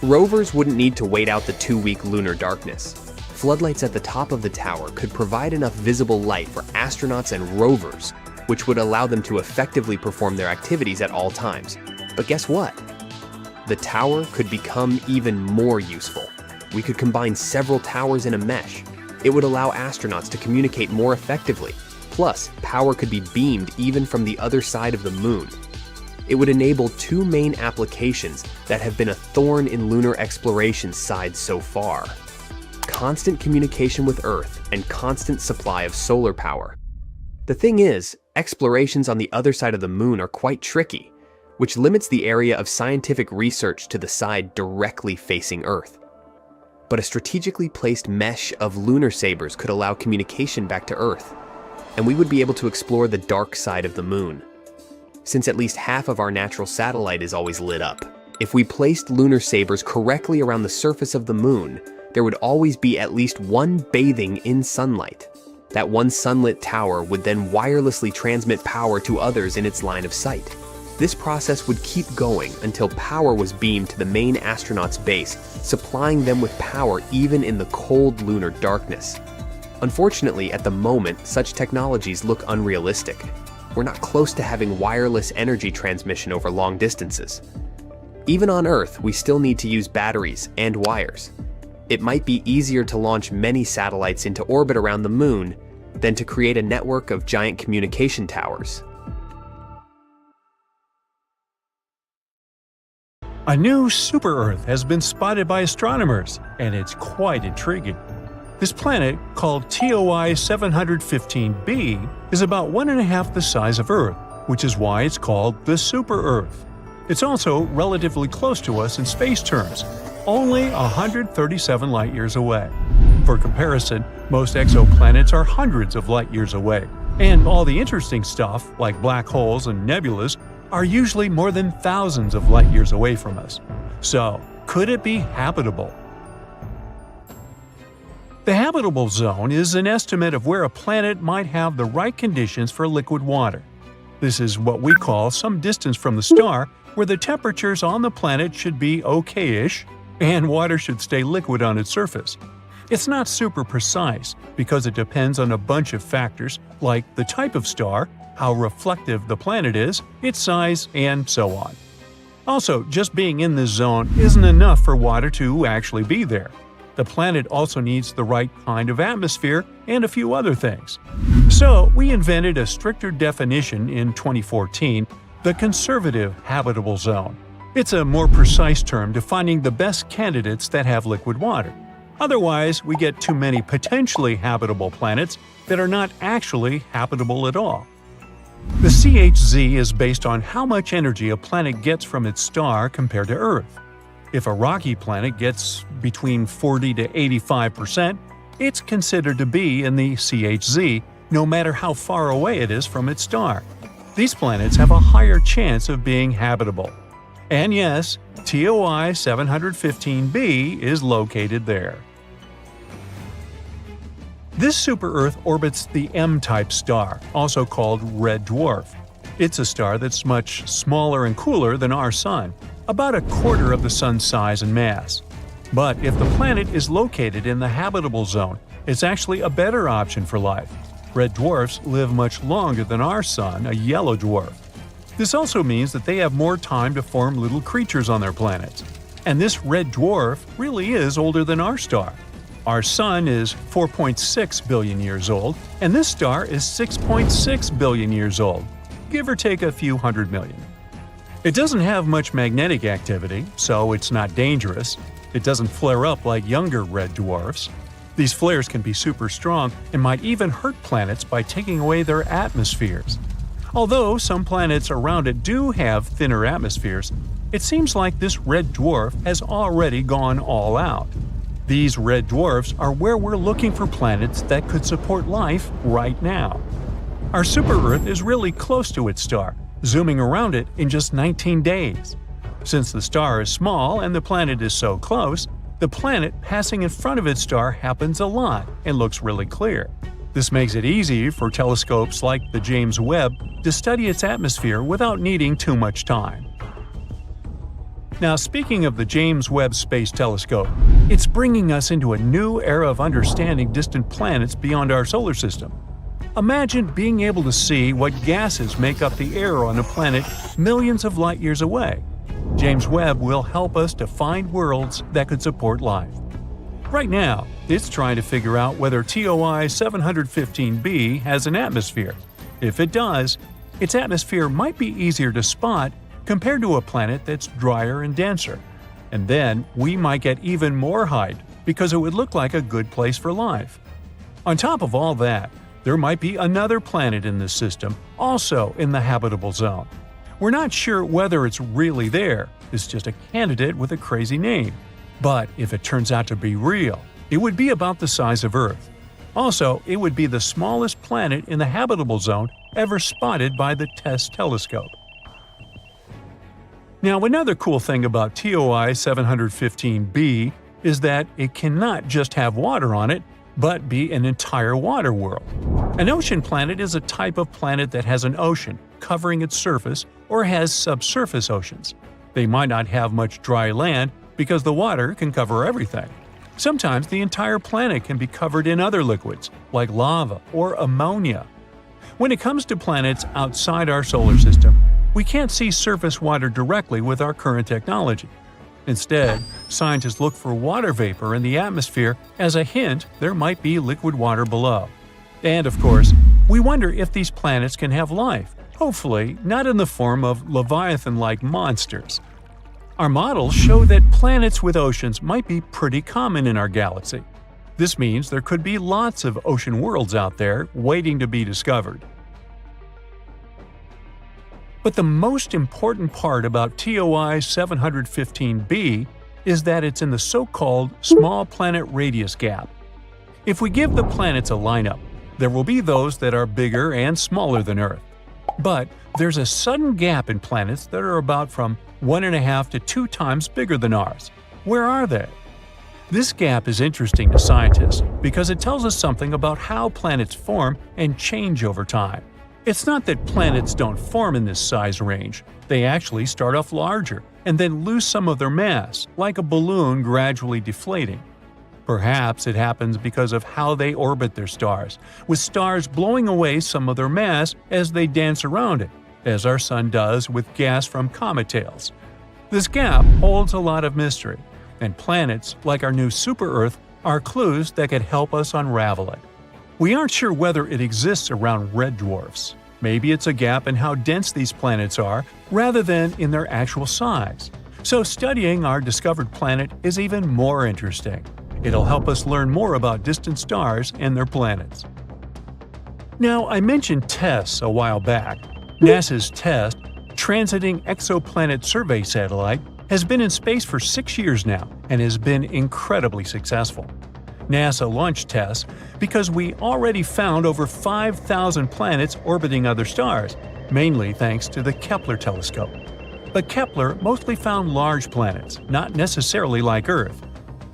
Rovers wouldn't need to wait out the 2-week lunar darkness. Floodlights at the top of the tower could provide enough visible light for astronauts and rovers, which would allow them to effectively perform their activities at all times. But guess what? The tower could become even more useful. We could combine several towers in a mesh. It would allow astronauts to communicate more effectively. Plus, power could be beamed even from the other side of the moon. It would enable 2 main applications that have been a thorn in lunar exploration's side so far: constant communication with Earth and constant supply of solar power. The thing is, explorations on the other side of the moon are quite tricky, which limits the area of scientific research to the side directly facing Earth. But a strategically placed mesh of lunar sabers could allow communication back to Earth, and we would be able to explore the dark side of the moon. Since at least half of our natural satellite is always lit up, if we placed lunar sabers correctly around the surface of the moon, there would always be at least one bathing in sunlight. That one sunlit tower would then wirelessly transmit power to others in its line of sight. This process would keep going until power was beamed to the main astronauts' base, supplying them with power even in the cold lunar darkness. Unfortunately, at the moment, such technologies look unrealistic. We're not close to having wireless energy transmission over long distances. Even on Earth, we still need to use batteries and wires. It might be easier to launch many satellites into orbit around the moon than to create a network of giant communication towers. A new super-Earth has been spotted by astronomers, and it's quite intriguing. This planet, called TOI 715b, is about 1.5 the size of Earth, which is why it's called the super-Earth. It's also relatively close to us in space terms, only 137 light-years away. For comparison, most exoplanets are hundreds of light-years away, and all the interesting stuff, like black holes and nebulas, are usually more than thousands of light-years away from us. So, could it be habitable? The habitable zone is an estimate of where a planet might have the right conditions for liquid water. This is what we call some distance from the star, where the temperatures on the planet should be okay-ish, and water should stay liquid on its surface. It's not super precise, because it depends on a bunch of factors like the type of star, how reflective the planet is, its size, and so on. Also, just being in this zone isn't enough for water to actually be there. The planet also needs the right kind of atmosphere and a few other things. So, we invented a stricter definition in 2014, the conservative habitable zone. It's a more precise term defining the best candidates that have liquid water. Otherwise, we get too many potentially habitable planets that are not actually habitable at all. The CHZ is based on how much energy a planet gets from its star compared to Earth. If a rocky planet gets between 40 to 85%, it's considered to be in the CHZ, no matter how far away it is from its star. These planets have a higher chance of being habitable. And yes, TOI 715b is located there. This super-Earth orbits the M-type star, also called red dwarf. It's a star that's much smaller and cooler than our Sun, about 1/4 of the Sun's size and mass. But if the planet is located in the habitable zone, it's actually a better option for life. Red dwarfs live much longer than our Sun, a yellow dwarf. This also means that they have more time to form little creatures on their planets. And this red dwarf really is older than our star. Our Sun is 4.6 billion years old, and this star is 6.6 billion years old, give or take a few hundred million. It doesn't have much magnetic activity, so it's not dangerous. It doesn't flare up like younger red dwarfs. These flares can be super strong and might even hurt planets by taking away their atmospheres. Although some planets around it do have thinner atmospheres, it seems like this red dwarf has already gone all out. These red dwarfs are where we're looking for planets that could support life right now. Our super-Earth is really close to its star, zooming around it in just 19 days. Since the star is small and the planet is so close, the planet passing in front of its star happens a lot and looks really clear. This makes it easy for telescopes like the James Webb to study its atmosphere without needing too much time. Now, speaking of the James Webb Space Telescope, it's bringing us into a new era of understanding distant planets beyond our solar system. Imagine being able to see what gases make up the air on a planet millions of light years away. James Webb will help us to find worlds that could support life. Right now, it's trying to figure out whether TOI 715b has an atmosphere. If it does, its atmosphere might be easier to spot compared to a planet that's drier and denser. And then we might get even more height because it would look like a good place for life. On top of all that, there might be another planet in this system, also in the habitable zone. We're not sure whether it's really there, it's just a candidate with a crazy name. But if it turns out to be real, it would be about the size of Earth. Also, it would be the smallest planet in the habitable zone ever spotted by the TESS telescope. Now, another cool thing about TOI 715b is that it cannot just have water on it, but be an entire water world. An ocean planet is a type of planet that has an ocean covering its surface or has subsurface oceans. They might not have much dry land because the water can cover everything. Sometimes the entire planet can be covered in other liquids, like lava or ammonia. When it comes to planets outside our solar system, we can't see surface water directly with our current technology. Instead, scientists look for water vapor in the atmosphere as a hint there might be liquid water below. And of course, we wonder if these planets can have life, hopefully not in the form of Leviathan-like monsters. Our models show that planets with oceans might be pretty common in our galaxy. This means there could be lots of ocean worlds out there waiting to be discovered. But the most important part about TOI 715b is that it's in the so-called small planet radius gap. If we give the planets a lineup, there will be those that are bigger and smaller than Earth. But there's a sudden gap in planets that are about from 1.5 to 2 times bigger than ours. Where are they? This gap is interesting to scientists because it tells us something about how planets form and change over time. It's not that planets don't form in this size range. They actually start off larger and then lose some of their mass, like a balloon gradually deflating. Perhaps it happens because of how they orbit their stars, with stars blowing away some of their mass as they dance around it, as our Sun does with gas from comet tails. This gap holds a lot of mystery, and planets, like our new super-Earth, are clues that could help us unravel it. We aren't sure whether it exists around red dwarfs. Maybe it's a gap in how dense these planets are, rather than in their actual size. So studying our discovered planet is even more interesting. It'll help us learn more about distant stars and their planets. Now, I mentioned TESS a while back. NASA's TESS, Transiting Exoplanet Survey Satellite, has been in space for 6 years now and has been incredibly successful. NASA launched TESS because we already found over 5,000 planets orbiting other stars, mainly thanks to the Kepler telescope. But Kepler mostly found large planets, not necessarily like Earth.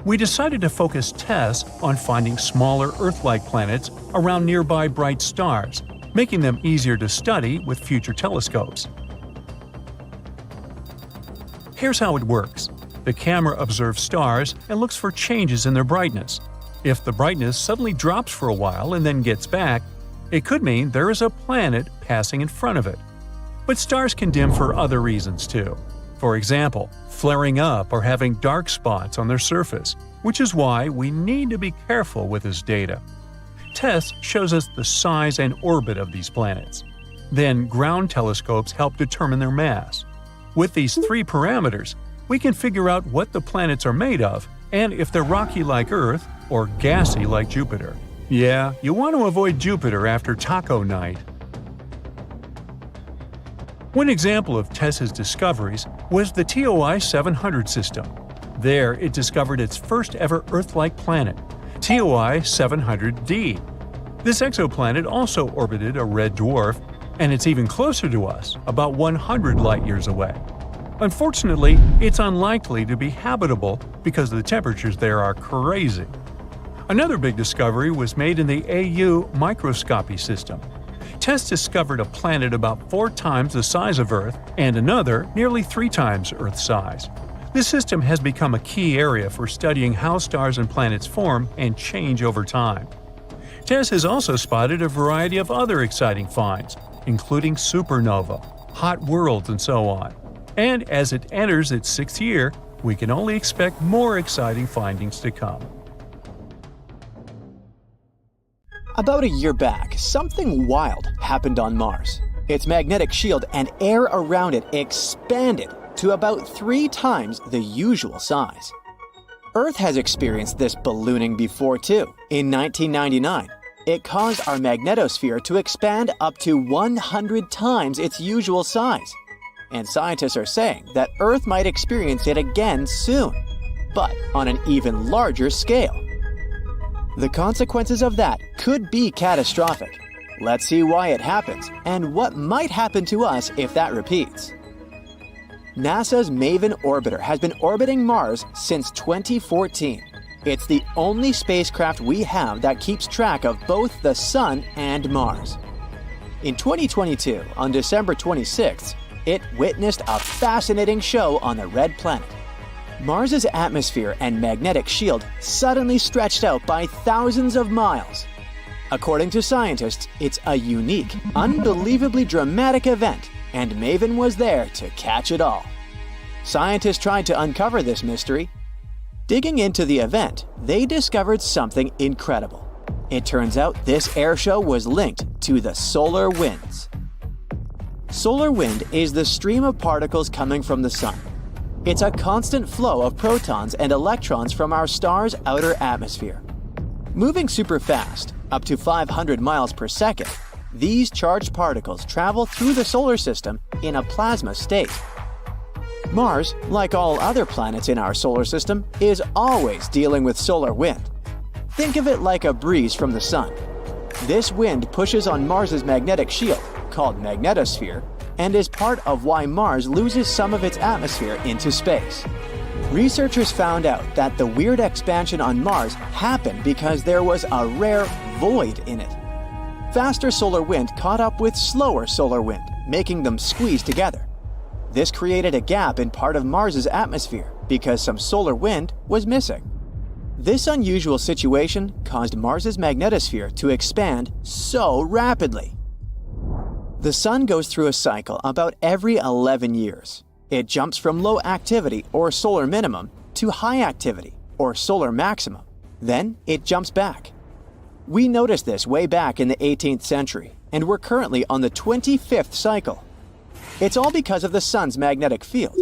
We decided to focus TESS on finding smaller Earth-like planets around nearby bright stars, making them easier to study with future telescopes. Here's how it works. The camera observes stars and looks for changes in their brightness. If the brightness suddenly drops for a while and then gets back, it could mean there is a planet passing in front of it. But stars can dim for other reasons too. For example, flaring up or having dark spots on their surface, which is why we need to be careful with this data. TESS shows us the size and orbit of these planets. Then ground telescopes help determine their mass. With these 3 parameters, we can figure out what the planets are made of and if they're rocky like Earth or gassy like Jupiter. Yeah, you want to avoid Jupiter after taco night. One example of TESS's discoveries was the TOI 700 system. There, it discovered its first ever Earth-like planet, TOI 700d. This exoplanet also orbited a red dwarf, and it's even closer to us, about 100 light-years away. Unfortunately, it's unlikely to be habitable because the temperatures there are crazy. Another big discovery was made in the AU microscopy system. TESS discovered a planet about 4 times the size of Earth and another nearly 3 times Earth's size. This system has become a key area for studying how stars and planets form and change over time. TESS has also spotted a variety of other exciting finds, including supernova, hot worlds, and so on. And as it enters its 6th year, we can only expect more exciting findings to come. About a year back, something wild happened on Mars. Its magnetic shield and air around it expanded to about 3 times the usual size. Earth has experienced this ballooning before too. In 1999, it caused our magnetosphere to expand up to 100 times its usual size. And scientists are saying that Earth might experience it again soon, but on an even larger scale. The consequences of that could be catastrophic. Let's see why it happens and what might happen to us if that repeats. NASA's MAVEN orbiter has been orbiting Mars since 2014. It's the only spacecraft we have that keeps track of both the Sun and Mars. In 2022, on December 26th, it witnessed a fascinating show on the red planet. Mars's atmosphere and magnetic shield suddenly stretched out by thousands of miles. According to scientists, it's a unique, unbelievably dramatic event, and MAVEN was there to catch it all. Scientists tried to uncover this mystery. Digging into the event, they discovered something incredible. It turns out this airshow was linked to the solar winds. Solar wind is the stream of particles coming from the sun. It's a constant flow of protons and electrons from our star's outer atmosphere. Moving super fast, up to 500 miles per second, these charged particles travel through the solar system in a plasma state. Mars, like all other planets in our solar system, is always dealing with solar wind. Think of it like a breeze from the sun. This wind pushes on Mars's magnetic shield, called magnetosphere, and is part of why Mars loses some of its atmosphere into space. Researchers found out that the weird expansion on Mars happened because there was a rare void in it. Faster solar wind caught up with slower solar wind, making them squeeze together. This created a gap in part of Mars's atmosphere because some solar wind was missing. This unusual situation caused Mars's magnetosphere to expand so rapidly. The Sun goes through a cycle about every 11 years. It jumps from low activity or solar minimum to high activity or solar maximum. Then it jumps back. We noticed this way back in the 18th century, and we're currently on the 25th cycle. It's all because of the Sun's magnetic field.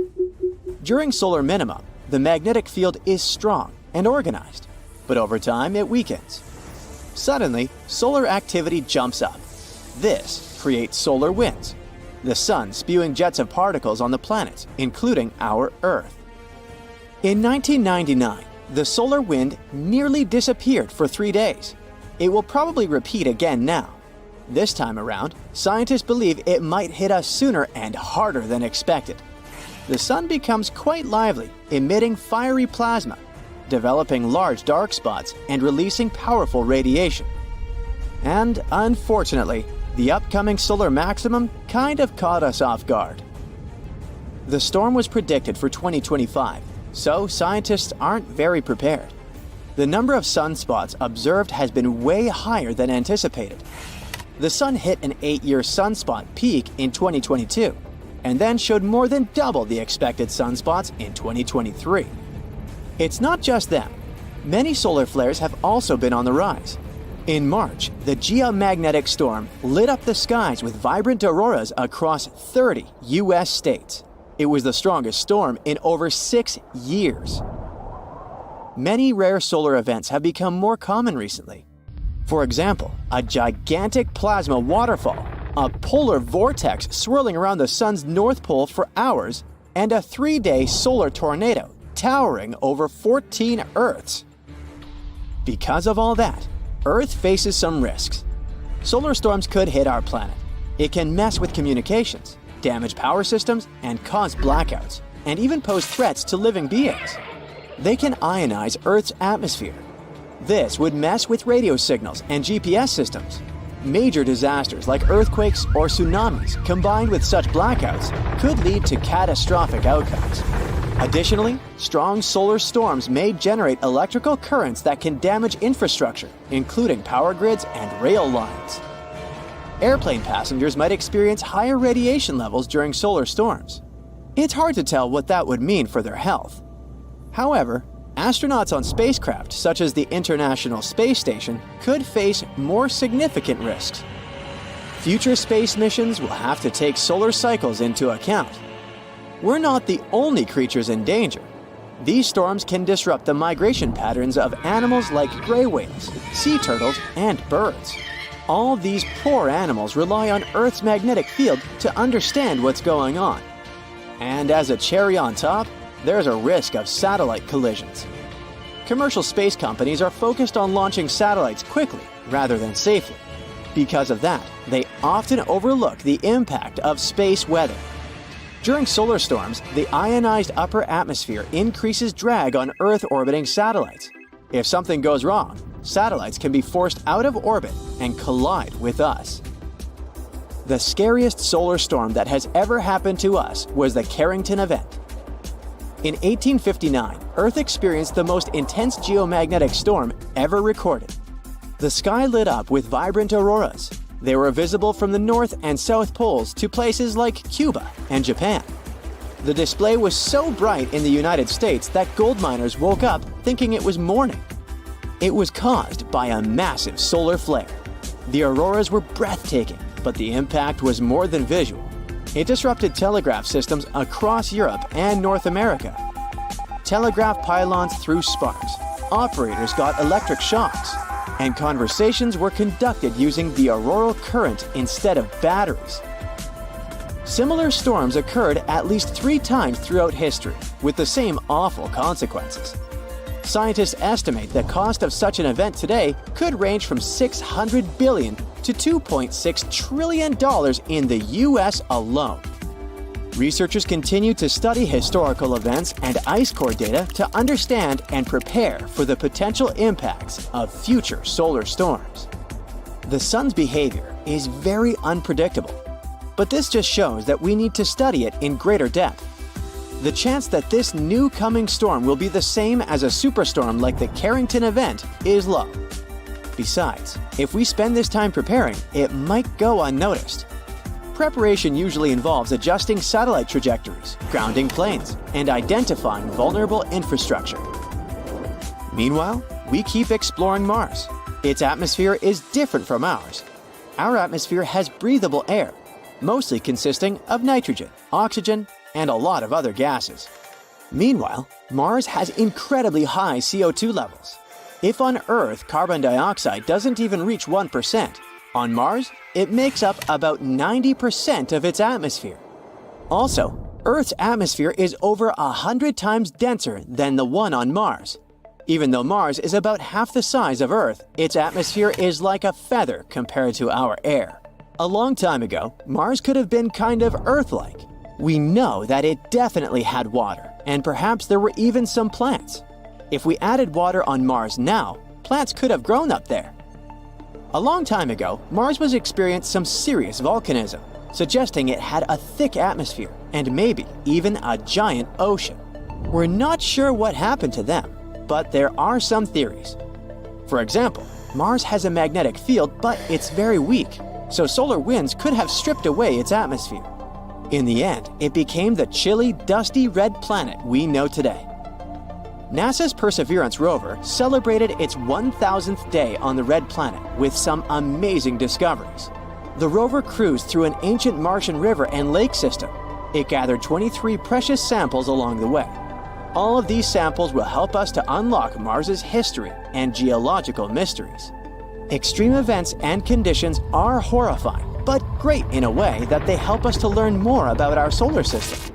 During solar minimum, the magnetic field is strong and organized, but over time it weakens. Suddenly, solar activity jumps up. This creates solar winds, the Sun spewing jets of particles on the planets, including our Earth. In 1999, the solar wind nearly disappeared for 3 days. It will probably repeat again now. This time around, scientists believe it might hit us sooner and harder than expected. The Sun becomes quite lively, emitting fiery plasma, developing large dark spots, and releasing powerful radiation. And unfortunately, the upcoming solar maximum kind of caught us off guard. The storm was predicted for 2025, so scientists aren't very prepared. The number of sunspots observed has been way higher than anticipated. The Sun hit an 8-year sunspot peak in 2022, and then showed more than double the expected sunspots in 2023. It's not just them. Many solar flares have also been on the rise. In March, the geomagnetic storm lit up the skies with vibrant auroras across 30 U.S. states. It was the strongest storm in over 6 years. Many rare solar events have become more common recently. For example, a gigantic plasma waterfall, a polar vortex swirling around the sun's north pole for hours, and a 3-day solar tornado towering over 14 Earths. Because of all that, Earth faces some risks. Solar storms could hit our planet. It can mess with communications, damage power systems, and cause blackouts, and even pose threats to living beings. They can ionize Earth's atmosphere. This would mess with radio signals and GPS systems. Major disasters like earthquakes or tsunamis combined with such blackouts could lead to catastrophic outcomes. Additionally, strong solar storms may generate electrical currents that can damage infrastructure, including power grids and rail lines. Airplane passengers might experience higher radiation levels during solar storms. It's hard to tell what that would mean for their health. However, astronauts on spacecraft such as the International Space Station could face more significant risks. Future space missions will have to take solar cycles into account. We're not the only creatures in danger. These storms can disrupt the migration patterns of animals like gray whales, sea turtles, and birds. All these poor animals rely on Earth's magnetic field to understand what's going on. And as a cherry on top, there's a risk of satellite collisions. Commercial space companies are focused on launching satellites quickly rather than safely. Because of that, they often overlook the impact of space weather. During solar storms, the ionized upper atmosphere increases drag on Earth-orbiting satellites. If something goes wrong, satellites can be forced out of orbit and collide with us. The scariest solar storm that has ever happened to us was the Carrington event. In 1859, Earth experienced the most intense geomagnetic storm ever recorded. The sky lit up with vibrant auroras. They were visible from the North and South Poles to places like Cuba and Japan. The display was so bright in the United States that gold miners woke up thinking it was morning. It was caused by a massive solar flare. The auroras were breathtaking, but the impact was more than visual. It disrupted telegraph systems across Europe and North America. Telegraph pylons threw sparks, operators got electric shocks, and conversations were conducted using the auroral current instead of batteries. Similar storms occurred at least 3 times throughout history, with the same awful consequences. Scientists estimate the cost of such an event today could range from $600 billion to $2.6 trillion in the US alone. Researchers continue to study historical events and ice core data to understand and prepare for the potential impacts of future solar storms. The sun's behavior is very unpredictable, but this just shows that we need to study it in greater depth. The chance that this new coming storm will be the same as a superstorm like the Carrington event is low. Besides, if we spend this time preparing, it might go unnoticed. Preparation usually involves adjusting satellite trajectories, grounding planes, and identifying vulnerable infrastructure. Meanwhile, we keep exploring Mars. Its atmosphere is different from ours. Our atmosphere has breathable air, mostly consisting of nitrogen, oxygen, and a lot of other gases. Meanwhile, Mars has incredibly high CO2 levels. If on Earth carbon dioxide doesn't even reach 1%, on Mars, it makes up about 90% of its atmosphere. Also, Earth's atmosphere is over 100 times denser than the one on Mars. Even though Mars is about half the size of Earth, its atmosphere is like a feather compared to our air. A long time ago, Mars could have been kind of Earth-like. We know that it definitely had water, and perhaps there were even some plants. If we added water on Mars now, plants could have grown up there. A long time ago, Mars was experiencing some serious volcanism, suggesting it had a thick atmosphere and maybe even a giant ocean. We're not sure what happened to them, but there are some theories. For example, Mars has a magnetic field, but it's very weak, so solar winds could have stripped away its atmosphere. In the end, it became the chilly, dusty red planet we know today. NASA's Perseverance rover celebrated its 1,000th day on the red planet with some amazing discoveries. The rover cruised through an ancient Martian river and lake system. It gathered 23 precious samples along the way. All of these samples will help us to unlock Mars's history and geological mysteries. Extreme events and conditions are horrifying, but great in a way that they help us to learn more about our solar system.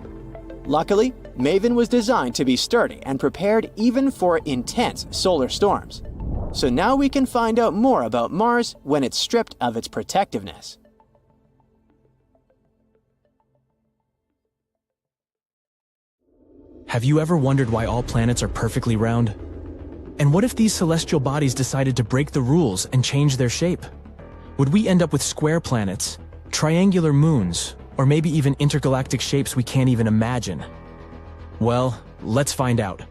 Luckily, MAVEN was designed to be sturdy and prepared even for intense solar storms. So now we can find out more about Mars when it's stripped of its protectiveness. Have you ever wondered why all planets are perfectly round? And what if these celestial bodies decided to break the rules and change their shape? Would we end up with square planets, triangular moons, or maybe even intergalactic shapes we can't even imagine? Well, let's find out.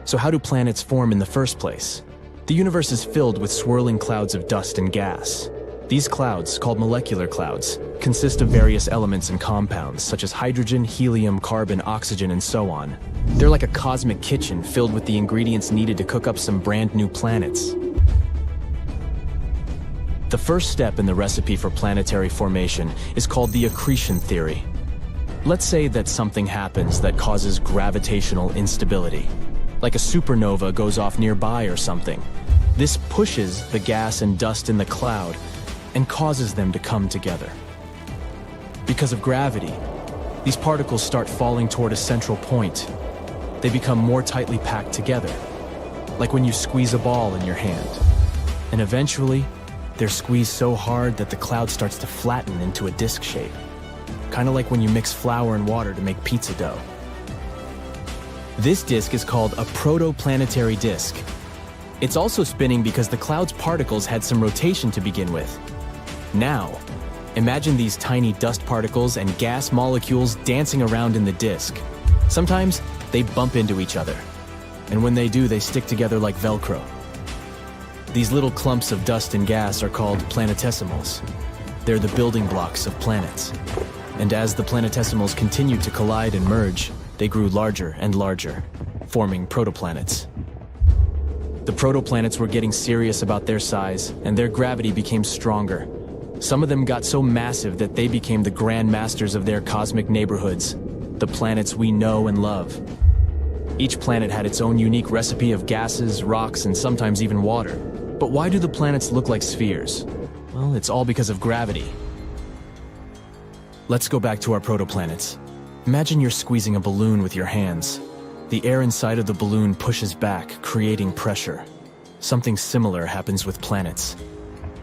So how do planets form in the first place? The universe is filled with swirling clouds of dust and gas. These clouds, called molecular clouds, consist of various elements and compounds, such as hydrogen, helium, carbon, oxygen, and so on. They're like a cosmic kitchen filled with the ingredients needed to cook up some brand new planets. The first step in the recipe for planetary formation is called the accretion theory. Let's say that something happens that causes gravitational instability, like a supernova goes off nearby or something. This pushes the gas and dust in the cloud and causes them to come together. Because of gravity, these particles start falling toward a central point. They become more tightly packed together, like when you squeeze a ball in your hand. And eventually, they're squeezed so hard that the cloud starts to flatten into a disc shape. Kind of like when you mix flour and water to make pizza dough. This disk is called a protoplanetary disk. It's also spinning because the cloud's particles had some rotation to begin with. Now, imagine these tiny dust particles and gas molecules dancing around in the disk. Sometimes they bump into each other, and when they do, they stick together like Velcro. These little clumps of dust and gas are called planetesimals. They're the building blocks of planets. And as the planetesimals continued to collide and merge, they grew larger and larger, forming protoplanets. The protoplanets were getting serious about their size, and their gravity became stronger. Some of them got so massive that they became the grand masters of their cosmic neighborhoods, the planets we know and love. Each planet had its own unique recipe of gases, rocks, and sometimes even water. But why do the planets look like spheres? Well, it's all because of gravity. Let's go back to our protoplanets. Imagine you're squeezing a balloon with your hands. The air inside of the balloon pushes back, creating pressure. Something similar happens with planets.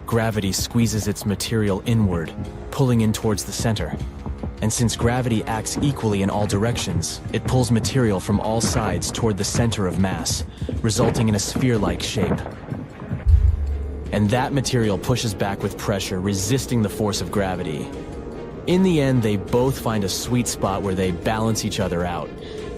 Gravity squeezes its material inward, pulling in towards the center. And since gravity acts equally in all directions, it pulls material from all sides toward the center of mass, resulting in a sphere-like shape. And that material pushes back with pressure, resisting the force of gravity. In the end, they both find a sweet spot where they balance each other out.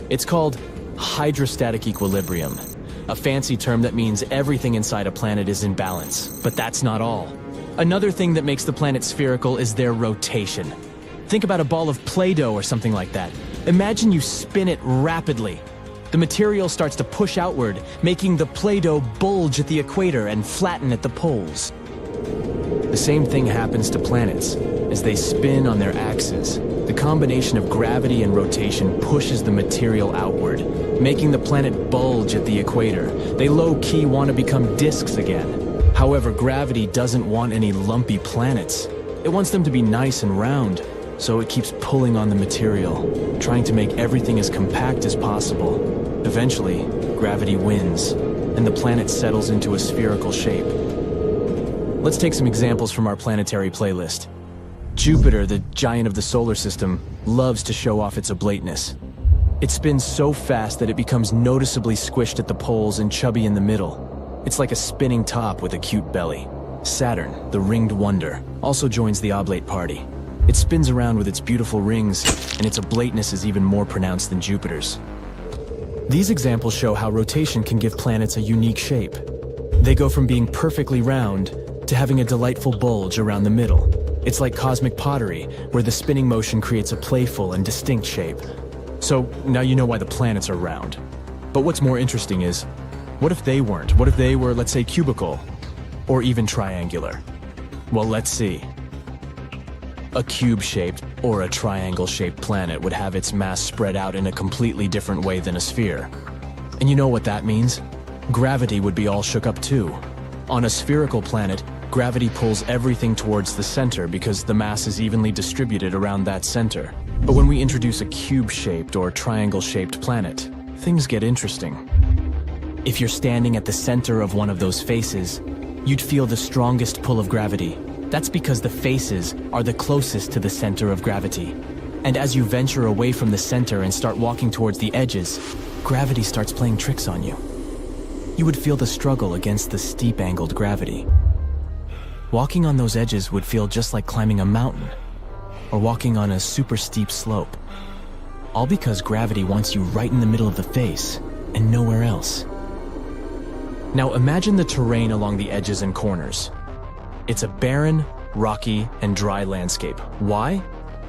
It's called hydrostatic equilibrium, a fancy term that means everything inside a planet is in balance. But that's not all. Another thing that makes the planet spherical is their rotation. Think about a ball of Play-Doh or something like that. Imagine you spin it rapidly. The material starts to push outward, making the Play-Doh bulge at the equator and flatten at the poles. The same thing happens to planets. As they spin on their axes, the combination of gravity and rotation pushes the material outward, making the planet bulge at the equator. They low-key want to become disks again. However, gravity doesn't want any lumpy planets. It wants them to be nice and round, so it keeps pulling on the material, trying to make everything as compact as possible. Eventually, gravity wins, and the planet settles into a spherical shape. Let's take some examples from our planetary playlist. Jupiter, the giant of the solar system, loves to show off its oblateness. It spins so fast that it becomes noticeably squished at the poles and chubby in the middle. It's like a spinning top with a cute belly. Saturn, the ringed wonder, also joins the oblate party. It spins around with its beautiful rings, and its oblateness is even more pronounced than Jupiter's. These examples show how rotation can give planets a unique shape. They go from being perfectly round to having a delightful bulge around the middle. It's like cosmic pottery, where the spinning motion creates a playful and distinct shape. So now you know why the planets are round. But what's more interesting is, what if they weren't? What if they were, let's say, cubical, or even triangular? Well, let's see. A cube-shaped or a triangle-shaped planet would have its mass spread out in a completely different way than a sphere. And you know what that means? Gravity would be all shook up too. On a spherical planet, Gravity pulls everything towards the center because the mass is evenly distributed around that center. But when we introduce a cube-shaped or triangle-shaped planet, things get interesting. If you're standing at the center of one of those faces, you'd feel the strongest pull of gravity. That's because the faces are the closest to the center of gravity. And as you venture away from the center and start walking towards the edges, gravity starts playing tricks on you. You would feel the struggle against the steep-angled gravity. Walking on those edges would feel just like climbing a mountain, or walking on a super steep slope. All because gravity wants you right in the middle of the face, and nowhere else. Now imagine the terrain along the edges and corners. It's a barren, rocky, and dry landscape. Why?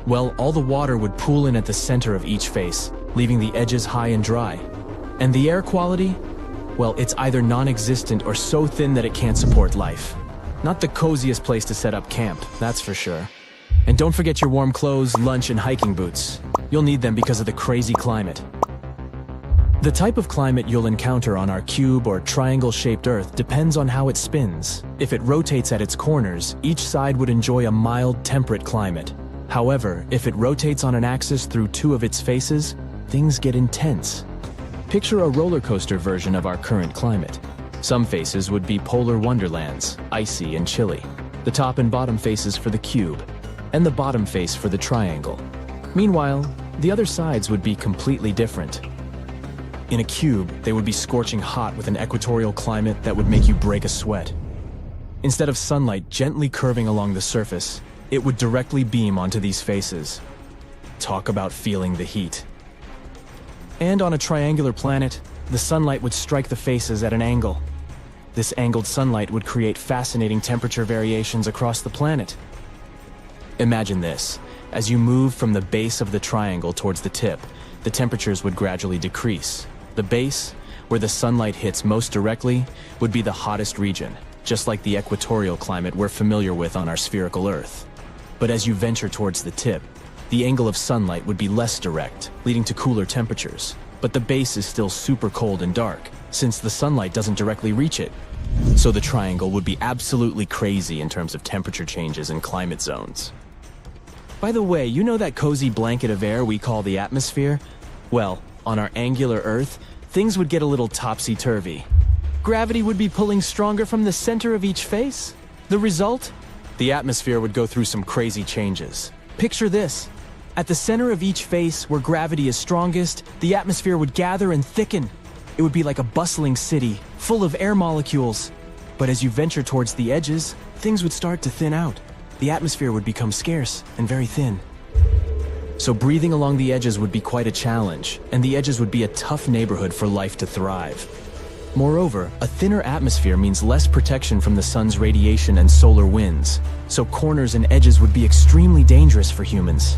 Well, all the water would pool in at the center of each face, leaving the edges high and dry. And the air quality? Well, it's either non-existent or so thin that it can't support life. Not the coziest place to set up camp, that's for sure. And don't forget your warm clothes, lunch, and hiking boots. You'll need them because of the crazy climate. The type of climate you'll encounter on our cube or triangle-shaped Earth depends on how it spins. If it rotates at its corners, each side would enjoy a mild, temperate climate. However, if it rotates on an axis through two of its faces, things get intense. Picture a roller coaster version of our current climate. Some faces would be polar wonderlands, icy and chilly. The top and bottom faces for the cube, and the bottom face for the triangle. Meanwhile, the other sides would be completely different. In a cube, they would be scorching hot with an equatorial climate that would make you break a sweat. Instead of sunlight gently curving along the surface, it would directly beam onto these faces. Talk about feeling the heat. And on a triangular planet, the sunlight would strike the faces at an angle. This angled sunlight would create fascinating temperature variations across the planet. Imagine this. As you move from the base of the triangle towards the tip, the temperatures would gradually decrease. The base, where the sunlight hits most directly, would be the hottest region, just like the equatorial climate we're familiar with on our spherical Earth. But as you venture towards the tip, the angle of sunlight would be less direct, leading to cooler temperatures. But the base is still super cold and dark, since the sunlight doesn't directly reach it. So the triangle would be absolutely crazy in terms of temperature changes and climate zones. By the way, you know that cozy blanket of air we call the atmosphere? Well, on our angular Earth, things would get a little topsy-turvy. Gravity would be pulling stronger from the center of each face. The result? The atmosphere would go through some crazy changes. Picture this. At the center of each face, where gravity is strongest, the atmosphere would gather and thicken. It would be like a bustling city, full of air molecules. But as you venture towards the edges, things would start to thin out. The atmosphere would become scarce and very thin. So breathing along the edges would be quite a challenge, and the edges would be a tough neighborhood for life to thrive. Moreover, a thinner atmosphere means less protection from the sun's radiation and solar winds, so corners and edges would be extremely dangerous for humans.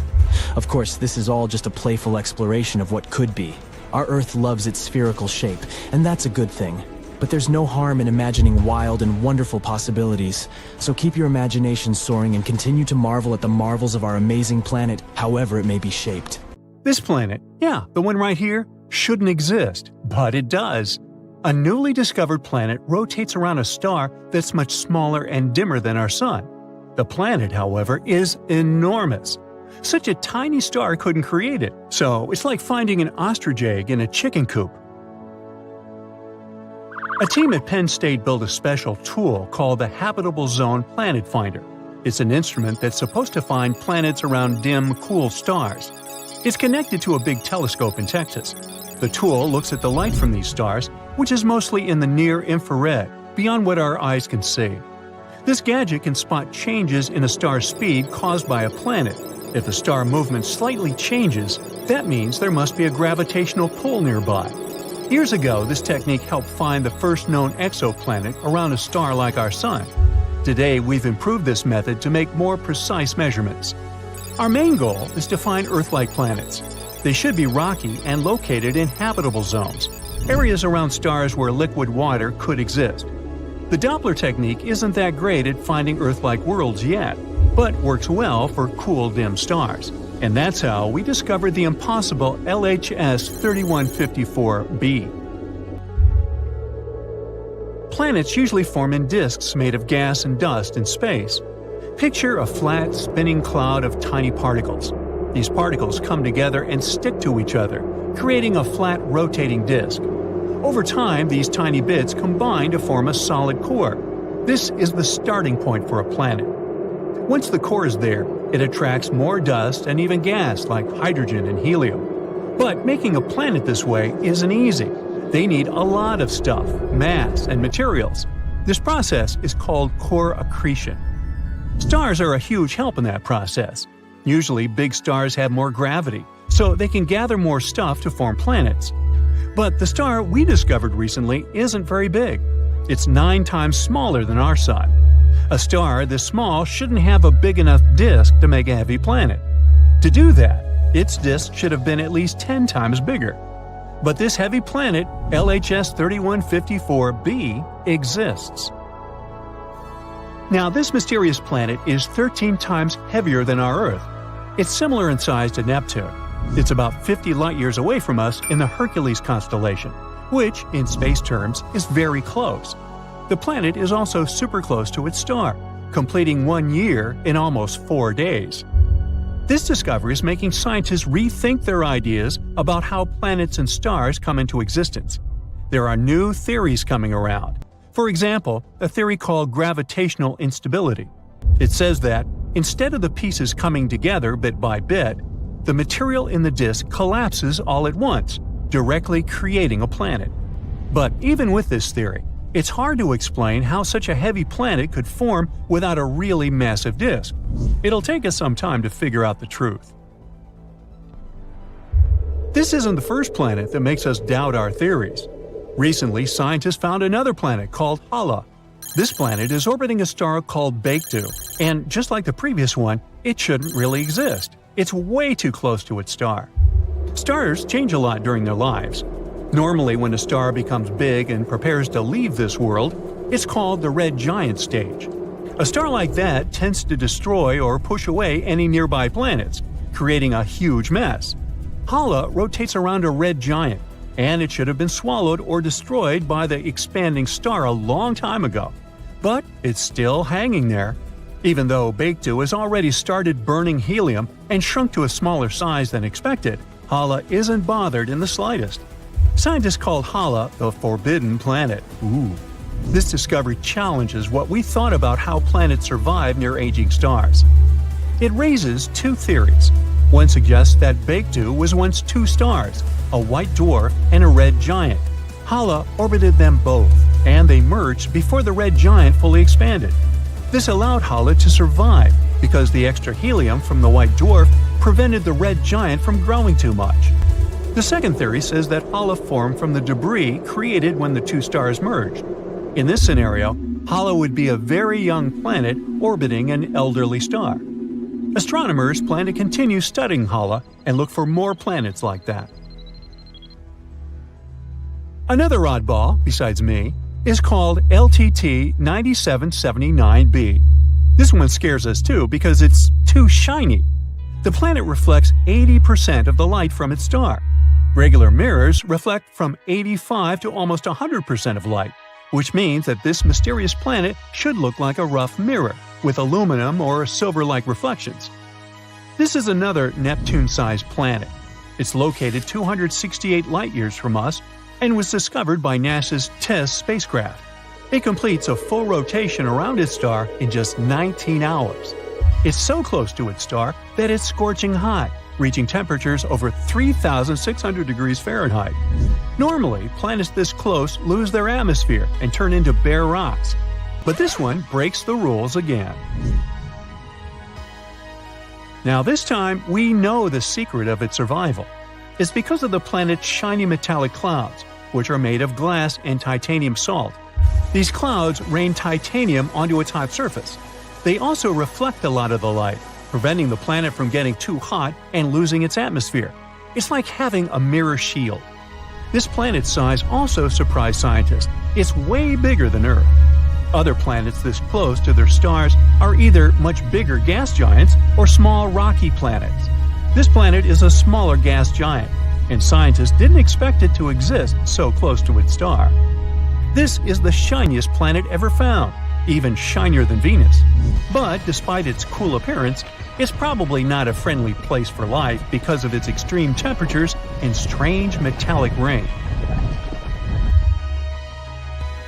Of course, this is all just a playful exploration of what could be. Our Earth loves its spherical shape, and that's a good thing. But there's no harm in imagining wild and wonderful possibilities, so keep your imagination soaring and continue to marvel at the marvels of our amazing planet, however it may be shaped. This planet, yeah, the one right here, shouldn't exist, but it does. A newly discovered planet rotates around a star that's much smaller and dimmer than our Sun. The planet, however, is enormous. Such a tiny star couldn't create it, so it's like finding an ostrich egg in a chicken coop. A team at Penn State built a special tool called the Habitable Zone Planet Finder. It's an instrument that's supposed to find planets around dim, cool stars. It's connected to a big telescope in Texas. The tool looks at the light from these stars, which is mostly in the near-infrared, beyond what our eyes can see. This gadget can spot changes in a star's speed caused by a planet. If the star movement slightly changes, that means there must be a gravitational pull nearby. Years ago, this technique helped find the first known exoplanet around a star like our Sun. Today, we've improved this method to make more precise measurements. Our main goal is to find Earth-like planets. They should be rocky and located in habitable zones, areas around stars where liquid water could exist. The Doppler technique isn't that great at finding Earth-like worlds yet, but works well for cool, dim stars. And that's how we discovered the impossible LHS 3154b. Planets usually form in disks made of gas and dust in space. Picture a flat, spinning cloud of tiny particles. These particles come together and stick to each other, creating a flat, rotating disk. Over time, these tiny bits combine to form a solid core. This is the starting point for a planet. Once the core is there, it attracts more dust and even gas like hydrogen and helium. But making a planet this way isn't easy. They need a lot of stuff, mass, and materials. This process is called core accretion. Stars are a huge help in that process. Usually, big stars have more gravity, so they can gather more stuff to form planets. But the star we discovered recently isn't very big. It's 9 times smaller than our Sun. A star this small shouldn't have a big enough disk to make a heavy planet. To do that, its disk should have been at least 10 times bigger. But this heavy planet, LHS 3154b, exists. Now, this mysterious planet is 13 times heavier than our Earth. It's similar in size to Neptune. It's about 50 light-years away from us in the Hercules constellation, which, in space terms, is very close. The planet is also super close to its star, completing 1 year in almost 4 days. This discovery is making scientists rethink their ideas about how planets and stars come into existence. There are new theories coming around. For example, a theory called gravitational instability. It says that, instead of the pieces coming together bit by bit, the material in the disk collapses all at once, directly creating a planet. But even with this theory, it's hard to explain how such a heavy planet could form without a really massive disk. It'll take us some time to figure out the truth. This isn't the first planet that makes us doubt our theories. Recently, scientists found another planet called Hala. This planet is orbiting a star called Baekdu, and just like the previous one, it shouldn't really exist. It's way too close to its star. Stars change a lot during their lives. Normally, when a star becomes big and prepares to leave this world, it's called the red giant stage. A star like that tends to destroy or push away any nearby planets, creating a huge mess. Hala rotates around a red giant, and it should have been swallowed or destroyed by the expanding star a long time ago. But it's still hanging there. Even though Baekdu has already started burning helium and shrunk to a smaller size than expected, Hala isn't bothered in the slightest. Scientists call Hala the Forbidden Planet. This discovery challenges what we thought about how planets survive near aging stars. It raises 2 theories. One suggests that Baekdu was once 2 stars, a white dwarf and a red giant. Hala orbited them both, and they merged before the red giant fully expanded. This allowed Hala to survive because the extra helium from the white dwarf prevented the red giant from growing too much. The second theory says that Hala formed from the debris created when the 2 stars merged. In this scenario, Hala would be a very young planet orbiting an elderly star. Astronomers plan to continue studying Hala and look for more planets like that. Another oddball, besides me, is called LTT 9779b. This one scares us too because it's too shiny. The planet reflects 80% of the light from its star. Regular mirrors reflect from 85 to almost 100% of light, which means that this mysterious planet should look like a rough mirror, with aluminum or silver-like reflections. This is another Neptune-sized planet. It's located 268 light-years from us and was discovered by NASA's TESS spacecraft. It completes a full rotation around its star in just 19 hours. It's so close to its star that it's scorching hot, reaching temperatures over 3,600 degrees Fahrenheit. Normally, planets this close lose their atmosphere and turn into bare rocks. But this one breaks the rules again. Now this time, we know the secret of its survival. It's because of the planet's shiny metallic clouds, which are made of glass and titanium salt. These clouds rain titanium onto its hot surface. They also reflect a lot of the light, preventing the planet from getting too hot and losing its atmosphere. It's like having a mirror shield. This planet's size also surprised scientists. It's way bigger than Earth. Other planets this close to their stars are either much bigger gas giants or small rocky planets. This planet is a smaller gas giant, and scientists didn't expect it to exist so close to its star. This is the shiniest planet ever found, even shinier than Venus. But despite its cool appearance, it's probably not a friendly place for life because of its extreme temperatures and strange metallic rain.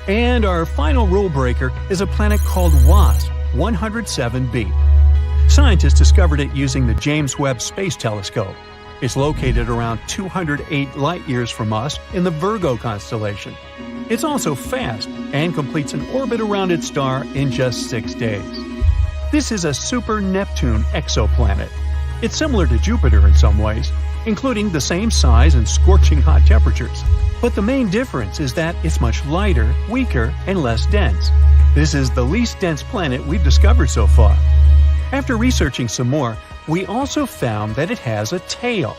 And our final rule breaker is a planet called WASP 107b. Scientists discovered it using the James Webb Space Telescope. It's located around 208 light-years from us in the Virgo constellation. It's also fast and completes an orbit around its star in just 6 days. This is a super-Neptune exoplanet. It's similar to Jupiter in some ways, including the same size and scorching hot temperatures. But the main difference is that it's much lighter, weaker, and less dense. This is the least dense planet we've discovered so far. After researching some more, we also found that it has a tail.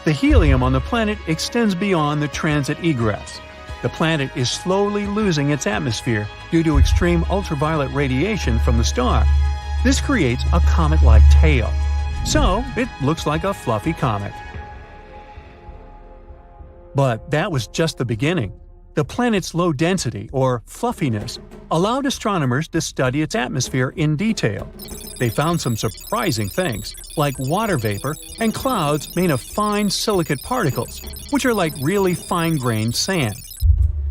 The helium on the planet extends beyond the transit egress. The planet is slowly losing its atmosphere due to extreme ultraviolet radiation from the star. This creates a comet-like tail. So, it looks like a fluffy comet. But that was just the beginning. The planet's low density, or fluffiness, allowed astronomers to study its atmosphere in detail. They found some surprising things, like water vapor and clouds made of fine silicate particles, which are like really fine-grained sand.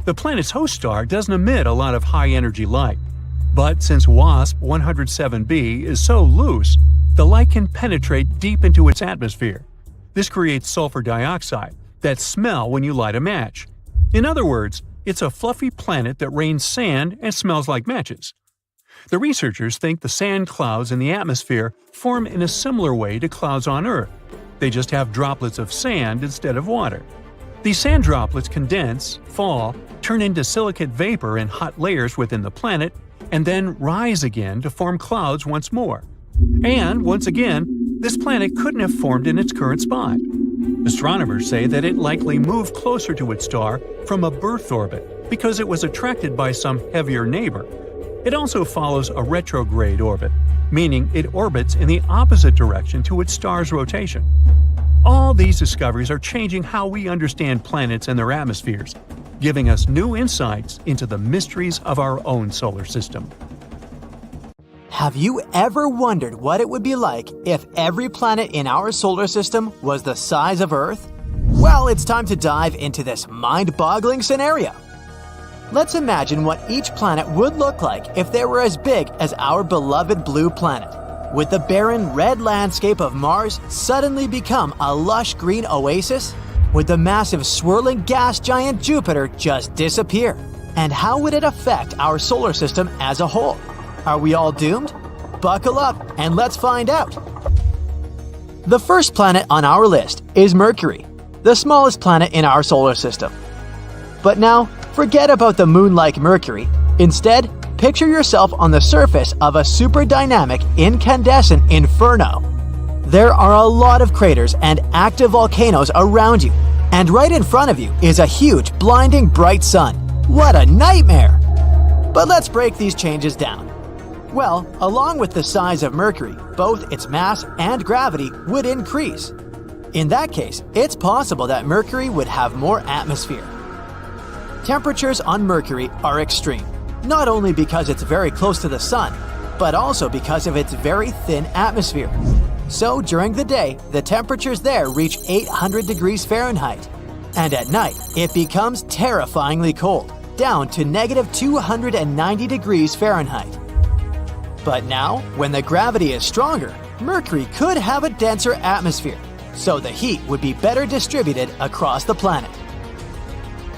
The planet's host star doesn't emit a lot of high-energy light. But since WASP 107b is so loose, the light can penetrate deep into its atmosphere. This creates sulfur dioxide that smell when you light a match. In other words, it's a fluffy planet that rains sand and smells like matches. The researchers think the sand clouds in the atmosphere form in a similar way to clouds on Earth. They just have droplets of sand instead of water. These sand droplets condense, fall, turn into silicate vapor in hot layers within the planet, and then rise again to form clouds once more. And, once again, this planet couldn't have formed in its current spot. Astronomers say that it likely moved closer to its star from a birth orbit because it was attracted by some heavier neighbor. It also follows a retrograde orbit, meaning it orbits in the opposite direction to its star's rotation. All these discoveries are changing how we understand planets and their atmospheres, giving us new insights into the mysteries of our own solar system. Have you ever wondered what it would be like if every planet in our solar system was the size of Earth? Well, it's time to dive into this mind-boggling scenario. Let's imagine what each planet would look like if they were as big as our beloved blue planet. Would the barren red landscape of Mars suddenly become a lush green oasis? Would the massive swirling gas giant Jupiter just disappear? And how would it affect our solar system as a whole? Are we all doomed? Buckle up and let's find out. The first planet on our list is Mercury, the smallest planet in our solar system. But now, forget about the moon-like Mercury. Instead, picture yourself on the surface of a super dynamic incandescent inferno. There are a lot of craters and active volcanoes around you, and right in front of you is a huge, blinding bright sun. What a nightmare! But let's break these changes down. Well, along with the size of Mercury, both its mass and gravity would increase. In that case, it's possible that Mercury would have more atmosphere. Temperatures on Mercury are extreme, not only because it's very close to the Sun, but also because of its very thin atmosphere. So during the day, the temperatures there reach 800 degrees Fahrenheit. And at night, it becomes terrifyingly cold, down to negative 290 degrees Fahrenheit. But now, when the gravity is stronger, Mercury could have a denser atmosphere, so the heat would be better distributed across the planet.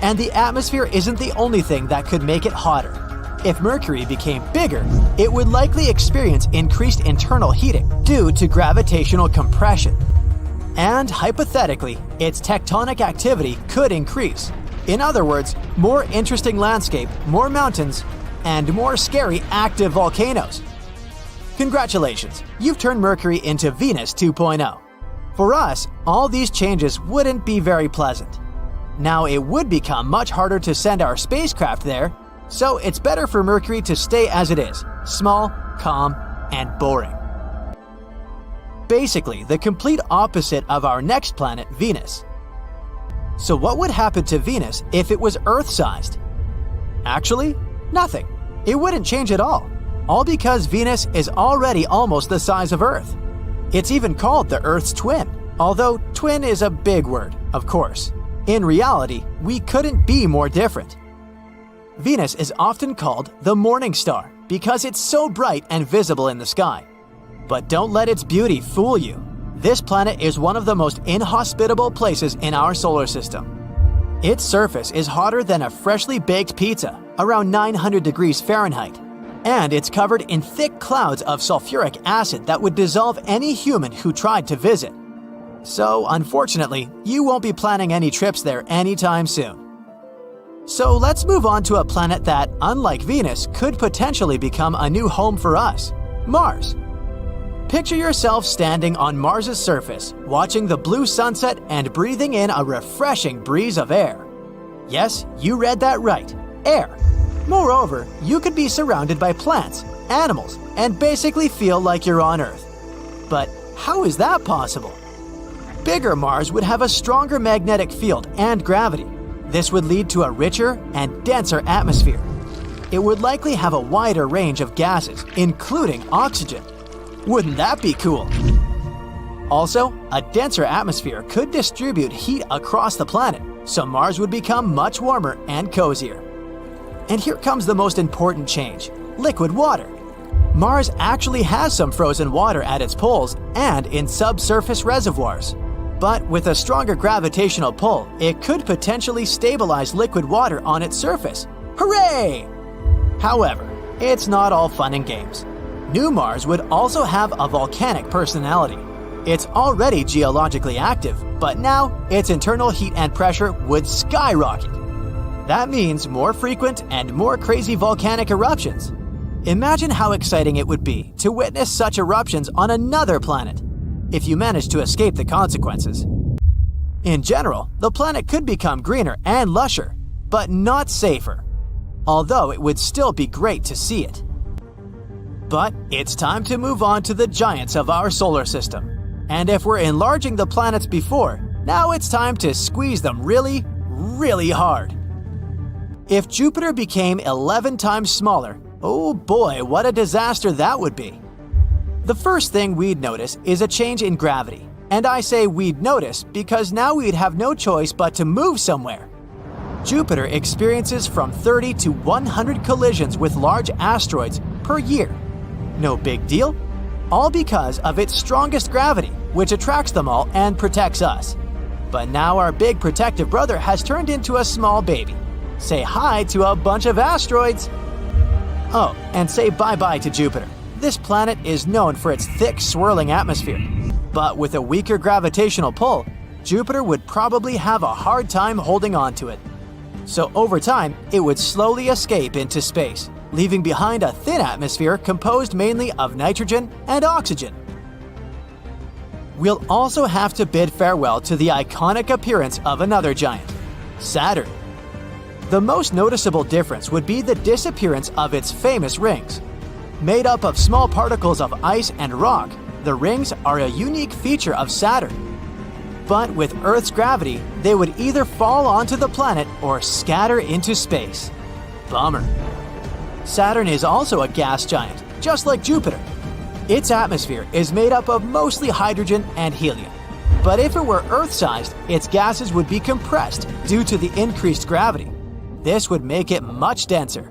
And the atmosphere isn't the only thing that could make it hotter. If Mercury became bigger, it would likely experience increased internal heating due to gravitational compression. And hypothetically, its tectonic activity could increase. In other words, more interesting landscape, more mountains, and more scary active volcanoes. Congratulations, you've turned Mercury into Venus 2.0. For us, all these changes wouldn't be very pleasant. Now it would become much harder to send our spacecraft there, so it's better for Mercury to stay as it is, small, calm, and boring. Basically, the complete opposite of our next planet, Venus. So what would happen to Venus if it was Earth-sized? Actually, nothing. It wouldn't change at all. All because Venus is already almost the size of Earth. It's even called the Earth's twin, although twin is a big word, of course. In reality, we couldn't be more different. Venus is often called the morning star because it's so bright and visible in the sky. But don't let its beauty fool you. This planet is one of the most inhospitable places in our solar system. Its surface is hotter than a freshly baked pizza, around 900 degrees Fahrenheit, and it's covered in thick clouds of sulfuric acid that would dissolve any human who tried to visit. So, unfortunately, you won't be planning any trips there anytime soon. So let's move on to a planet that, unlike Venus, could potentially become a new home for us, Mars. Picture yourself standing on Mars's surface, watching the blue sunset and breathing in a refreshing breeze of air. Yes, you read that right, air. Moreover, you could be surrounded by plants, animals, and basically feel like you're on Earth. But how is that possible? Bigger Mars would have a stronger magnetic field and gravity. This would lead to a richer and denser atmosphere. It would likely have a wider range of gases, including oxygen. Wouldn't that be cool? Also, a denser atmosphere could distribute heat across the planet, so Mars would become much warmer and cozier. And here comes the most important change: liquid water. Mars actually has some frozen water at its poles and in subsurface reservoirs. But with a stronger gravitational pull, it could potentially stabilize liquid water on its surface. Hooray! However, it's not all fun and games. New Mars would also have a volcanic personality. It's already geologically active, but now its internal heat and pressure would skyrocket. That means more frequent and more crazy volcanic eruptions. Imagine how exciting it would be to witness such eruptions on another planet, if you manage to escape the consequences. In general, the planet could become greener and lusher, but not safer, although it would still be great to see it. But it's time to move on to the giants of our solar system. And if we're enlarging the planets before, now it's time to squeeze them really, really hard. If Jupiter became 11 times smaller, oh boy, what a disaster that would be. The first thing we'd notice is a change in gravity. And I say we'd notice because now we'd have no choice but to move somewhere. Jupiter experiences from 30 to 100 collisions with large asteroids per year. No big deal, all because of its strongest gravity, which attracts them all and protects us. But now our big protective brother has turned into a small baby. Say hi to a bunch of asteroids. Oh, and say bye-bye to Jupiter. This planet is known for its thick, swirling atmosphere. But with a weaker gravitational pull, Jupiter would probably have a hard time holding on to it. So over time, it would slowly escape into space, leaving behind a thin atmosphere composed mainly of nitrogen and oxygen. We'll also have to bid farewell to the iconic appearance of another giant, Saturn. The most noticeable difference would be the disappearance of its famous rings. Made up of small particles of ice and rock, the rings are a unique feature of Saturn. But with Earth's gravity, they would either fall onto the planet or scatter into space. Bummer. Saturn is also a gas giant, just like Jupiter. Its atmosphere is made up of mostly hydrogen and helium. But if it were Earth-sized, its gases would be compressed due to the increased gravity. This would make it much denser.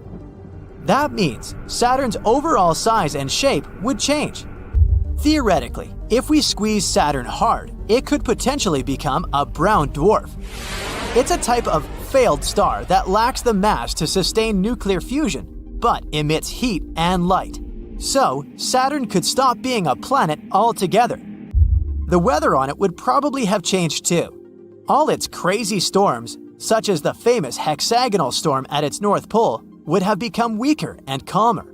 That means Saturn's overall size and shape would change. Theoretically, if we squeeze Saturn hard, it could potentially become a brown dwarf. It's a type of failed star that lacks the mass to sustain nuclear fusion, but emits heat and light. So, Saturn could stop being a planet altogether. The weather on it would probably have changed too. All its crazy storms, such as the famous hexagonal storm at its North Pole, would have become weaker and calmer.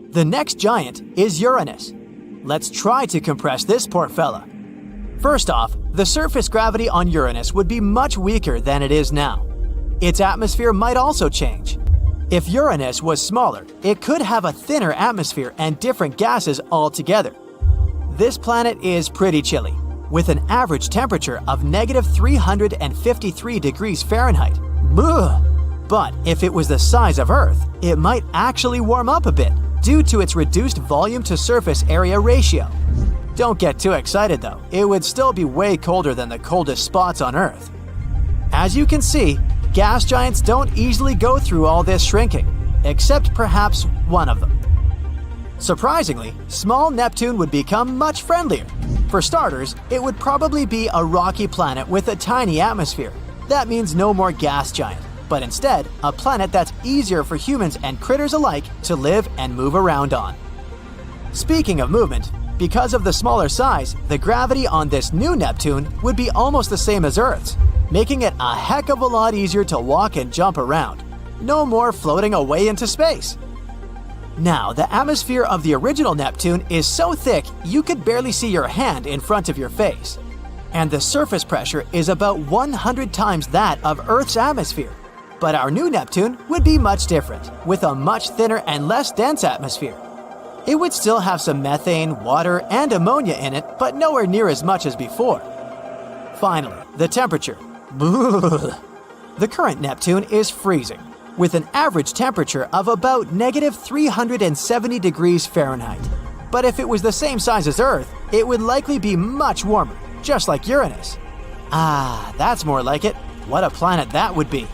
The next giant is Uranus. Let's try to compress this poor fella. First off, the surface gravity on Uranus would be much weaker than it is now. Its atmosphere might also change. If Uranus was smaller, it could have a thinner atmosphere and different gases altogether. This planet is pretty chilly, with an average temperature of -353 degrees Fahrenheit. Ugh. But if it was the size of Earth, it might actually warm up a bit due to its reduced volume to surface area ratio. Don't get too excited though, it would still be way colder than the coldest spots on Earth. As you can see, gas giants don't easily go through all this shrinking, except perhaps one of them. Surprisingly, small Neptune would become much friendlier. For starters, it would probably be a rocky planet with a tiny atmosphere. That means no more gas giant, but instead, a planet that's easier for humans and critters alike to live and move around on. Speaking of movement, because of the smaller size, the gravity on this new Neptune would be almost the same as Earth's, making it a heck of a lot easier to walk and jump around. No more floating away into space. Now, the atmosphere of the original Neptune is so thick you could barely see your hand in front of your face. And the surface pressure is about 100 times that of Earth's atmosphere. But our new Neptune would be much different, with a much thinner and less dense atmosphere. It would still have some methane, water, and ammonia in it, but nowhere near as much as before. Finally, the temperature. The current Neptune is freezing, with an average temperature of about negative 370 degrees Fahrenheit. But if it was the same size as Earth, it would likely be much warmer, just like Uranus. Ah, that's more like it. What a planet that would be.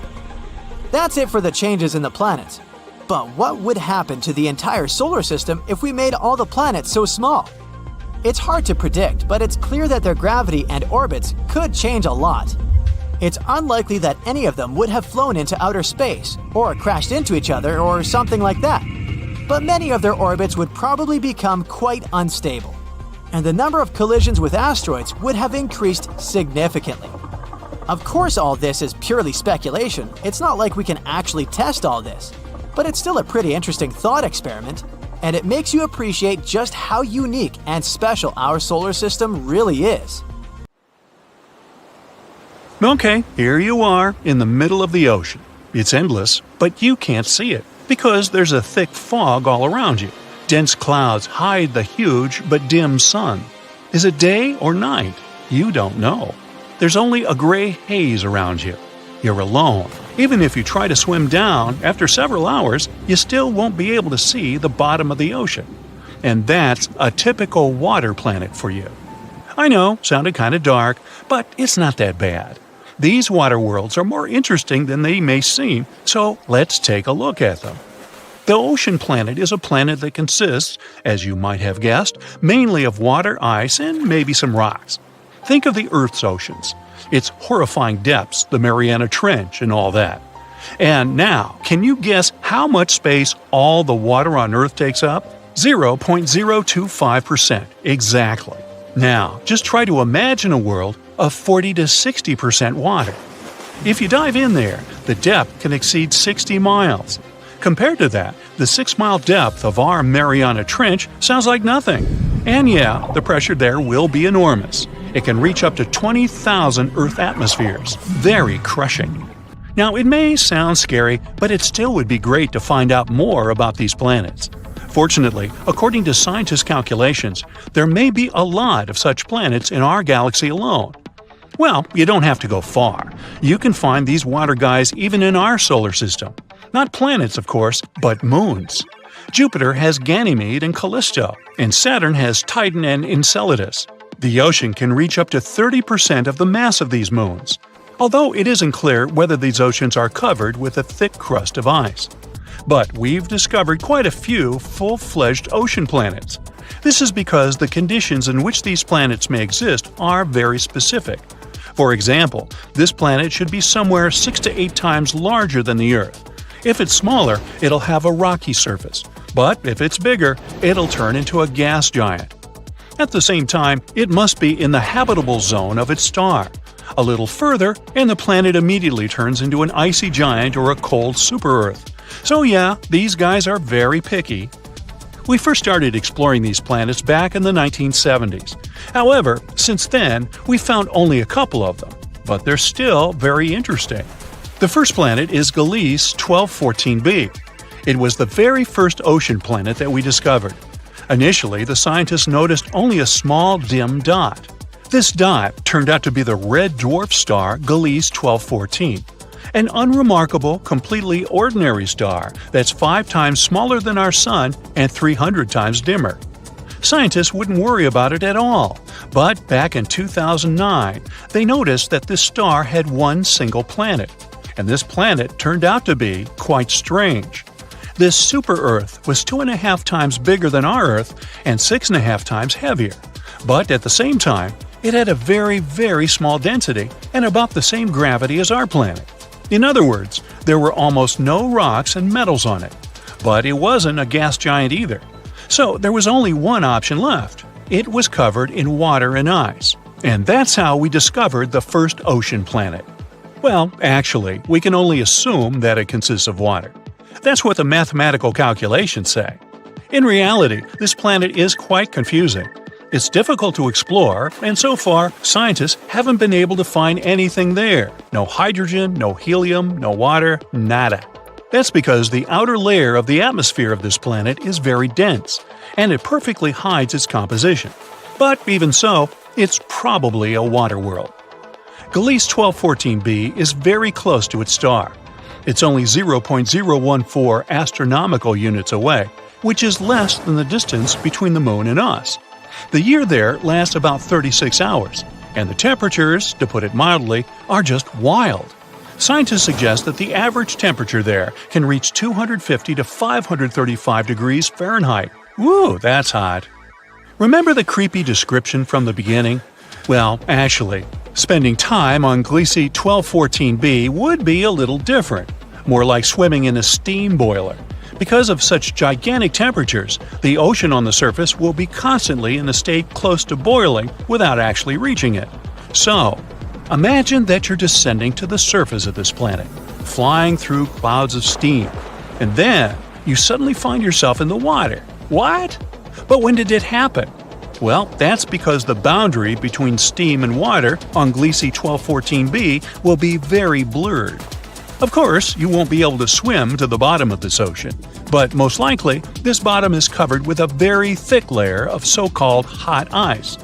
That's it for the changes in the planets. But what would happen to the entire solar system if we made all the planets so small? It's hard to predict, but it's clear that their gravity and orbits could change a lot. It's unlikely that any of them would have flown into outer space, or crashed into each other, or something like that. But many of their orbits would probably become quite unstable, and the number of collisions with asteroids would have increased significantly. Of course, all this is purely speculation. It's not like we can actually test all this. But it's still a pretty interesting thought experiment, and it makes you appreciate just how unique and special our solar system really is. Okay, here you are in the middle of the ocean. It's endless, but you can't see it because there's a thick fog all around you. Dense clouds hide the huge but dim sun. Is it day or night? You don't know. There's only a gray haze around you. You're alone. Even if you try to swim down, after several hours, you still won't be able to see the bottom of the ocean. And that's a typical water planet for you. I know, sounded kind of dark, but it's not that bad. These water worlds are more interesting than they may seem, so let's take a look at them. The ocean planet is a planet that consists, as you might have guessed, mainly of water, ice, and maybe some rocks. Think of the Earth's oceans. Its horrifying depths, the Mariana Trench, and all that. And now, can you guess how much space all the water on Earth takes up? 0.025%. Exactly. Now, just try to imagine a world of 40 to 60% water. If you dive in there, the depth can exceed 60 miles. Compared to that, the 6-mile depth of our Mariana Trench sounds like nothing. And yeah, the pressure there will be enormous. It can reach up to 20,000 Earth atmospheres. Very crushing. Now, it may sound scary, but it still would be great to find out more about these planets. Fortunately, according to scientists' calculations, there may be a lot of such planets in our galaxy alone. Well, you don't have to go far. You can find these water guys even in our solar system. Not planets, of course, but moons. Jupiter has Ganymede and Callisto, and Saturn has Titan and Enceladus. The ocean can reach up to 30% of the mass of these moons, although it isn't clear whether these oceans are covered with a thick crust of ice. But we've discovered quite a few full-fledged ocean planets. This is because the conditions in which these planets may exist are very specific. For example, this planet should be somewhere 6 to 8 times larger than the Earth. If it's smaller, it'll have a rocky surface. But if it's bigger, it'll turn into a gas giant. At the same time, it must be in the habitable zone of its star. A little further, and the planet immediately turns into an icy giant or a cold super-Earth. So yeah, these guys are very picky. We first started exploring these planets back in the 1970s. However, since then, we found only a couple of them, but they're still very interesting. The first planet is Gliese 1214b. It was the very first ocean planet that we discovered. Initially, the scientists noticed only a small dim dot. This dot turned out to be the red dwarf star Gliese 1214. An unremarkable, completely ordinary star that's 5 times smaller than our Sun and 300 times dimmer. Scientists wouldn't worry about it at all, but back in 2009, they noticed that this star had one single planet, and this planet turned out to be quite strange. This super-Earth was 2.5 times bigger than our Earth and 6.5 times heavier, but at the same time, it had a very, very small density and about the same gravity as our planet. In other words, there were almost no rocks and metals on it, but it wasn't a gas giant either. So there was only one option left. It was covered in water and ice. And that's how we discovered the first ocean planet. Well, actually, we can only assume that it consists of water. That's what the mathematical calculations say. In reality, this planet is quite confusing. It's difficult to explore, and so far, scientists haven't been able to find anything there. No hydrogen, no helium, no water, nada. That's because the outer layer of the atmosphere of this planet is very dense, and it perfectly hides its composition. But even so, it's probably a water world. Gliese 1214b is very close to its star. It's only 0.014 astronomical units away, which is less than the distance between the Moon and us. The year there lasts about 36 hours, and the temperatures, to put it mildly, are just wild. Scientists suggest that the average temperature there can reach 250 to 535 degrees Fahrenheit. Woo, that's hot. Remember the creepy description from the beginning? Well, actually, spending time on Gliese 1214b would be a little different, more like swimming in a steam boiler. Because of such gigantic temperatures, the ocean on the surface will be constantly in a state close to boiling without actually reaching it. So, imagine that you're descending to the surface of this planet, flying through clouds of steam, and then you suddenly find yourself in the water. What? But when did it happen? Well, that's because the boundary between steam and water on Gliese 1214b will be very blurred. Of course, you won't be able to swim to the bottom of this ocean, but most likely, this bottom is covered with a very thick layer of so-called hot ice.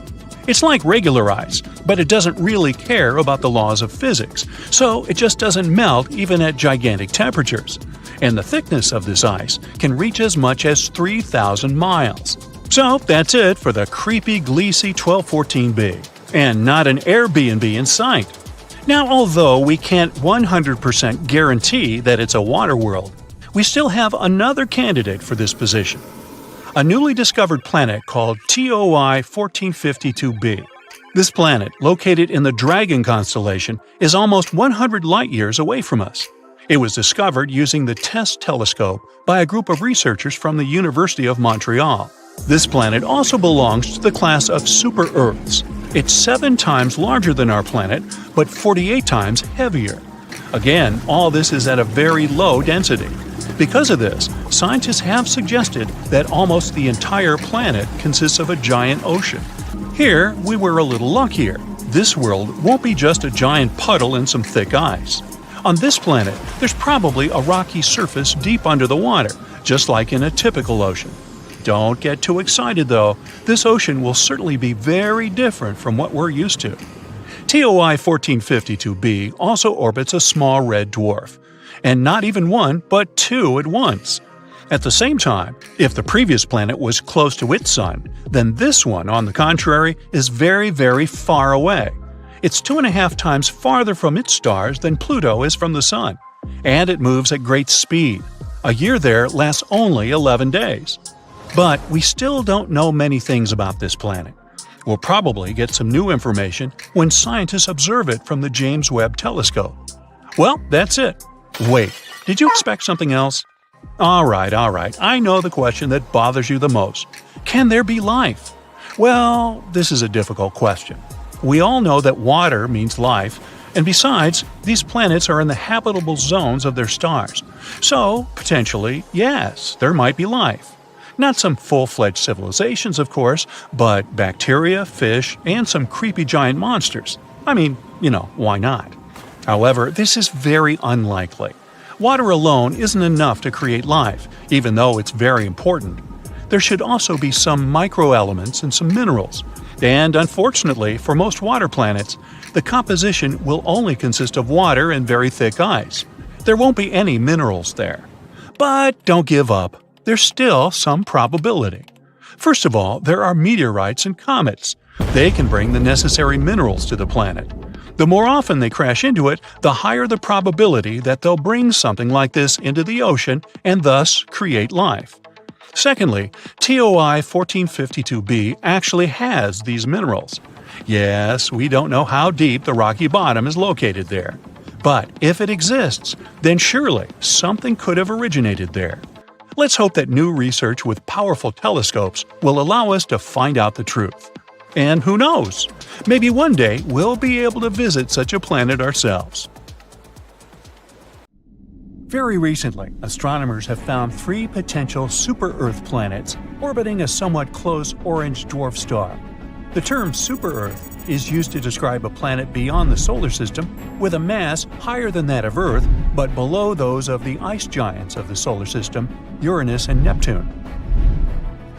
It's like regular ice, but it doesn't really care about the laws of physics, so it just doesn't melt even at gigantic temperatures. And the thickness of this ice can reach as much as 3,000 miles. So that's it for the creepy Gliese 1214b, and not an Airbnb in sight. Now, although we can't 100% guarantee that it's a water world, we still have another candidate for this position. A newly discovered planet called TOI 1452b. This planet, located in the Dragon constellation, is almost 100 light-years away from us. It was discovered using the TESS telescope by a group of researchers from the University of Montreal. This planet also belongs to the class of super-Earths. It's 7 times larger than our planet, but 48 times heavier. Again, all this is at a very low density. Because of this, scientists have suggested that almost the entire planet consists of a giant ocean. Here, we were a little luckier. This world won't be just a giant puddle and some thick ice. On this planet, there's probably a rocky surface deep under the water, just like in a typical ocean. Don't get too excited though, this ocean will certainly be very different from what we're used to. TOI 1452b also orbits a small red dwarf, and not even one, but 2 at once. At the same time, if the previous planet was close to its sun, then this one, on the contrary, is very, very far away. It's 2.5 times farther from its stars than Pluto is from the sun, and it moves at great speed. A year there lasts only 11 days. But we still don't know many things about this planet. We'll probably get some new information when scientists observe it from the James Webb Telescope. Well, that's it. Wait, did you expect something else? All right, I know the question that bothers you the most. Can there be life? Well, this is a difficult question. We all know that water means life, and besides, these planets are in the habitable zones of their stars. So, potentially, yes, there might be life. Not some full-fledged civilizations, of course, but bacteria, fish, and some creepy giant monsters. I mean, why not? However, this is very unlikely. Water alone isn't enough to create life, even though it's very important. There should also be some microelements and some minerals. And unfortunately, for most water planets, the composition will only consist of water and very thick ice. There won't be any minerals there. But don't give up. There's still some probability. First of all, there are meteorites and comets. They can bring the necessary minerals to the planet. The more often they crash into it, the higher the probability that they'll bring something like this into the ocean and thus create life. Secondly, TOI 1452b actually has these minerals. Yes, we don't know how deep the rocky bottom is located there. But if it exists, then surely something could have originated there. Let's hope that new research with powerful telescopes will allow us to find out the truth. And who knows? Maybe one day we'll be able to visit such a planet ourselves. Very recently, astronomers have found 3 potential super-Earth planets orbiting a somewhat close orange dwarf star. The term super-Earth is used to describe a planet beyond the solar system with a mass higher than that of Earth but below those of the ice giants of the solar system, Uranus and Neptune.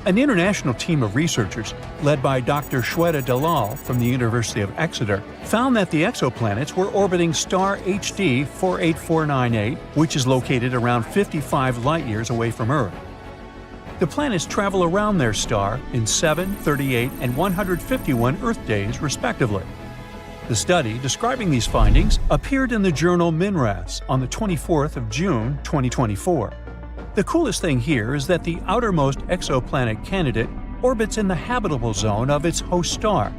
An international team of researchers, led by Dr. Shweta Dalal from the University of Exeter, found that the exoplanets were orbiting star HD 48498, which is located around 55 light-years away from Earth. The planets travel around their star in 7, 38, and 151 Earth days, respectively. The study describing these findings appeared in the journal MinRes on the 24th of June, 2024. The coolest thing here is that the outermost exoplanet candidate orbits in the habitable zone of its host star,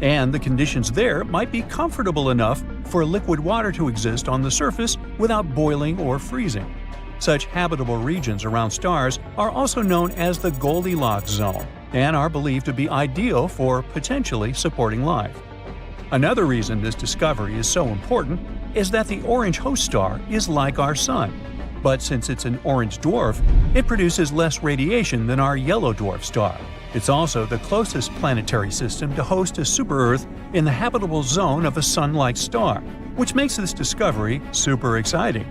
and the conditions there might be comfortable enough for liquid water to exist on the surface without boiling or freezing. Such habitable regions around stars are also known as the Goldilocks zone and are believed to be ideal for potentially supporting life. Another reason this discovery is so important is that the orange host star is like our Sun. But since it's an orange dwarf, it produces less radiation than our yellow dwarf star. It's also the closest planetary system to host a super-Earth in the habitable zone of a Sun-like star, which makes this discovery super exciting.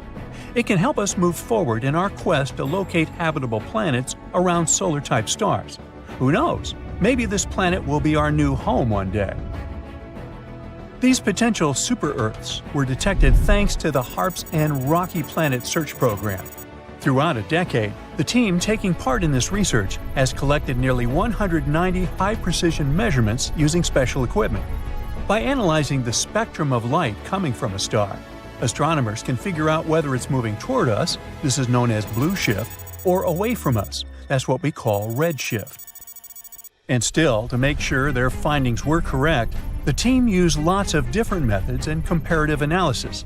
It can help us move forward in our quest to locate habitable planets around solar-type stars. Who knows? Maybe this planet will be our new home one day. These potential super-Earths were detected thanks to the HARPS and Rocky Planet Search Program. Throughout a decade, the team taking part in this research has collected nearly 190 high-precision measurements using special equipment. By analyzing the spectrum of light coming from a star, astronomers can figure out whether it's moving toward us, this is known as blue shift, or away from us, that's what we call red shift. And still, to make sure their findings were correct, the team used lots of different methods and comparative analysis.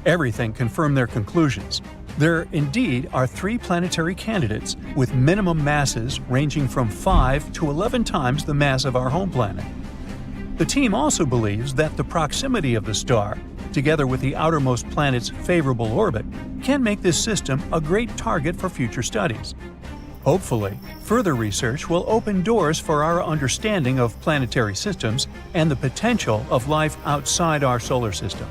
Everything confirmed their conclusions. There indeed are 3 planetary candidates with minimum masses ranging from 5 to 11 times the mass of our home planet. The team also believes that the proximity of the star, together with the outermost planet's favorable orbit, can make this system a great target for future studies. Hopefully, further research will open doors for our understanding of planetary systems and the potential of life outside our solar system.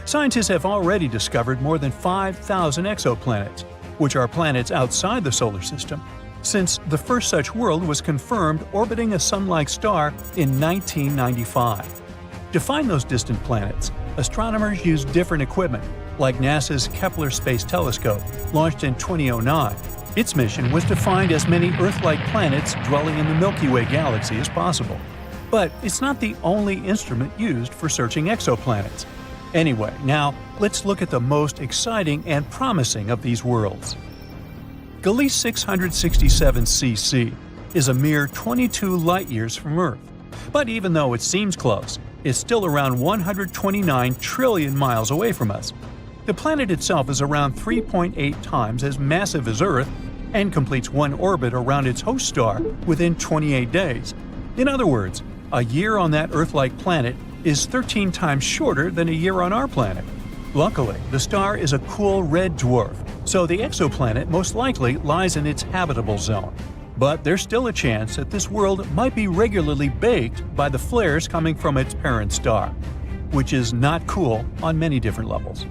Scientists have already discovered more than 5,000 exoplanets, which are planets outside the solar system, since the first such world was confirmed orbiting a Sun-like star in 1995. To find those distant planets, astronomers used different equipment, like NASA's Kepler Space Telescope, launched in 2009. Its mission was to find as many Earth-like planets dwelling in the Milky Way galaxy as possible. But it's not the only instrument used for searching exoplanets. Anyway, now let's look at the most exciting and promising of these worlds. Gliese 667 cc is a mere 22 light-years from Earth. But even though it seems close, it's still around 129 trillion miles away from us. The planet itself is around 3.8 times as massive as Earth and completes one orbit around its host star within 28 days. In other words, a year on that Earth-like planet is 13 times shorter than a year on our planet. Luckily, the star is a cool red dwarf, so the exoplanet most likely lies in its habitable zone. But there's still a chance that this world might be regularly baked by the flares coming from its parent star, which is not cool on many different levels.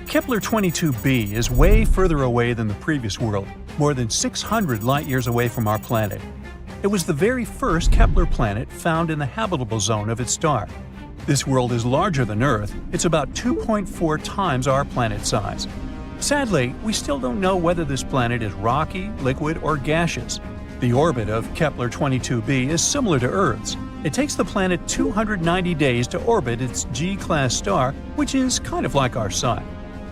Kepler 22b is way further away than the previous world, more than 600 light-years away from our planet. It was the very first Kepler planet found in the habitable zone of its star. This world is larger than Earth. It's about 2.4 times our planet size. Sadly, we still don't know whether this planet is rocky, liquid, or gaseous. The orbit of Kepler 22b is similar to Earth's. It takes the planet 290 days to orbit its G-class star, which is kind of like our Sun.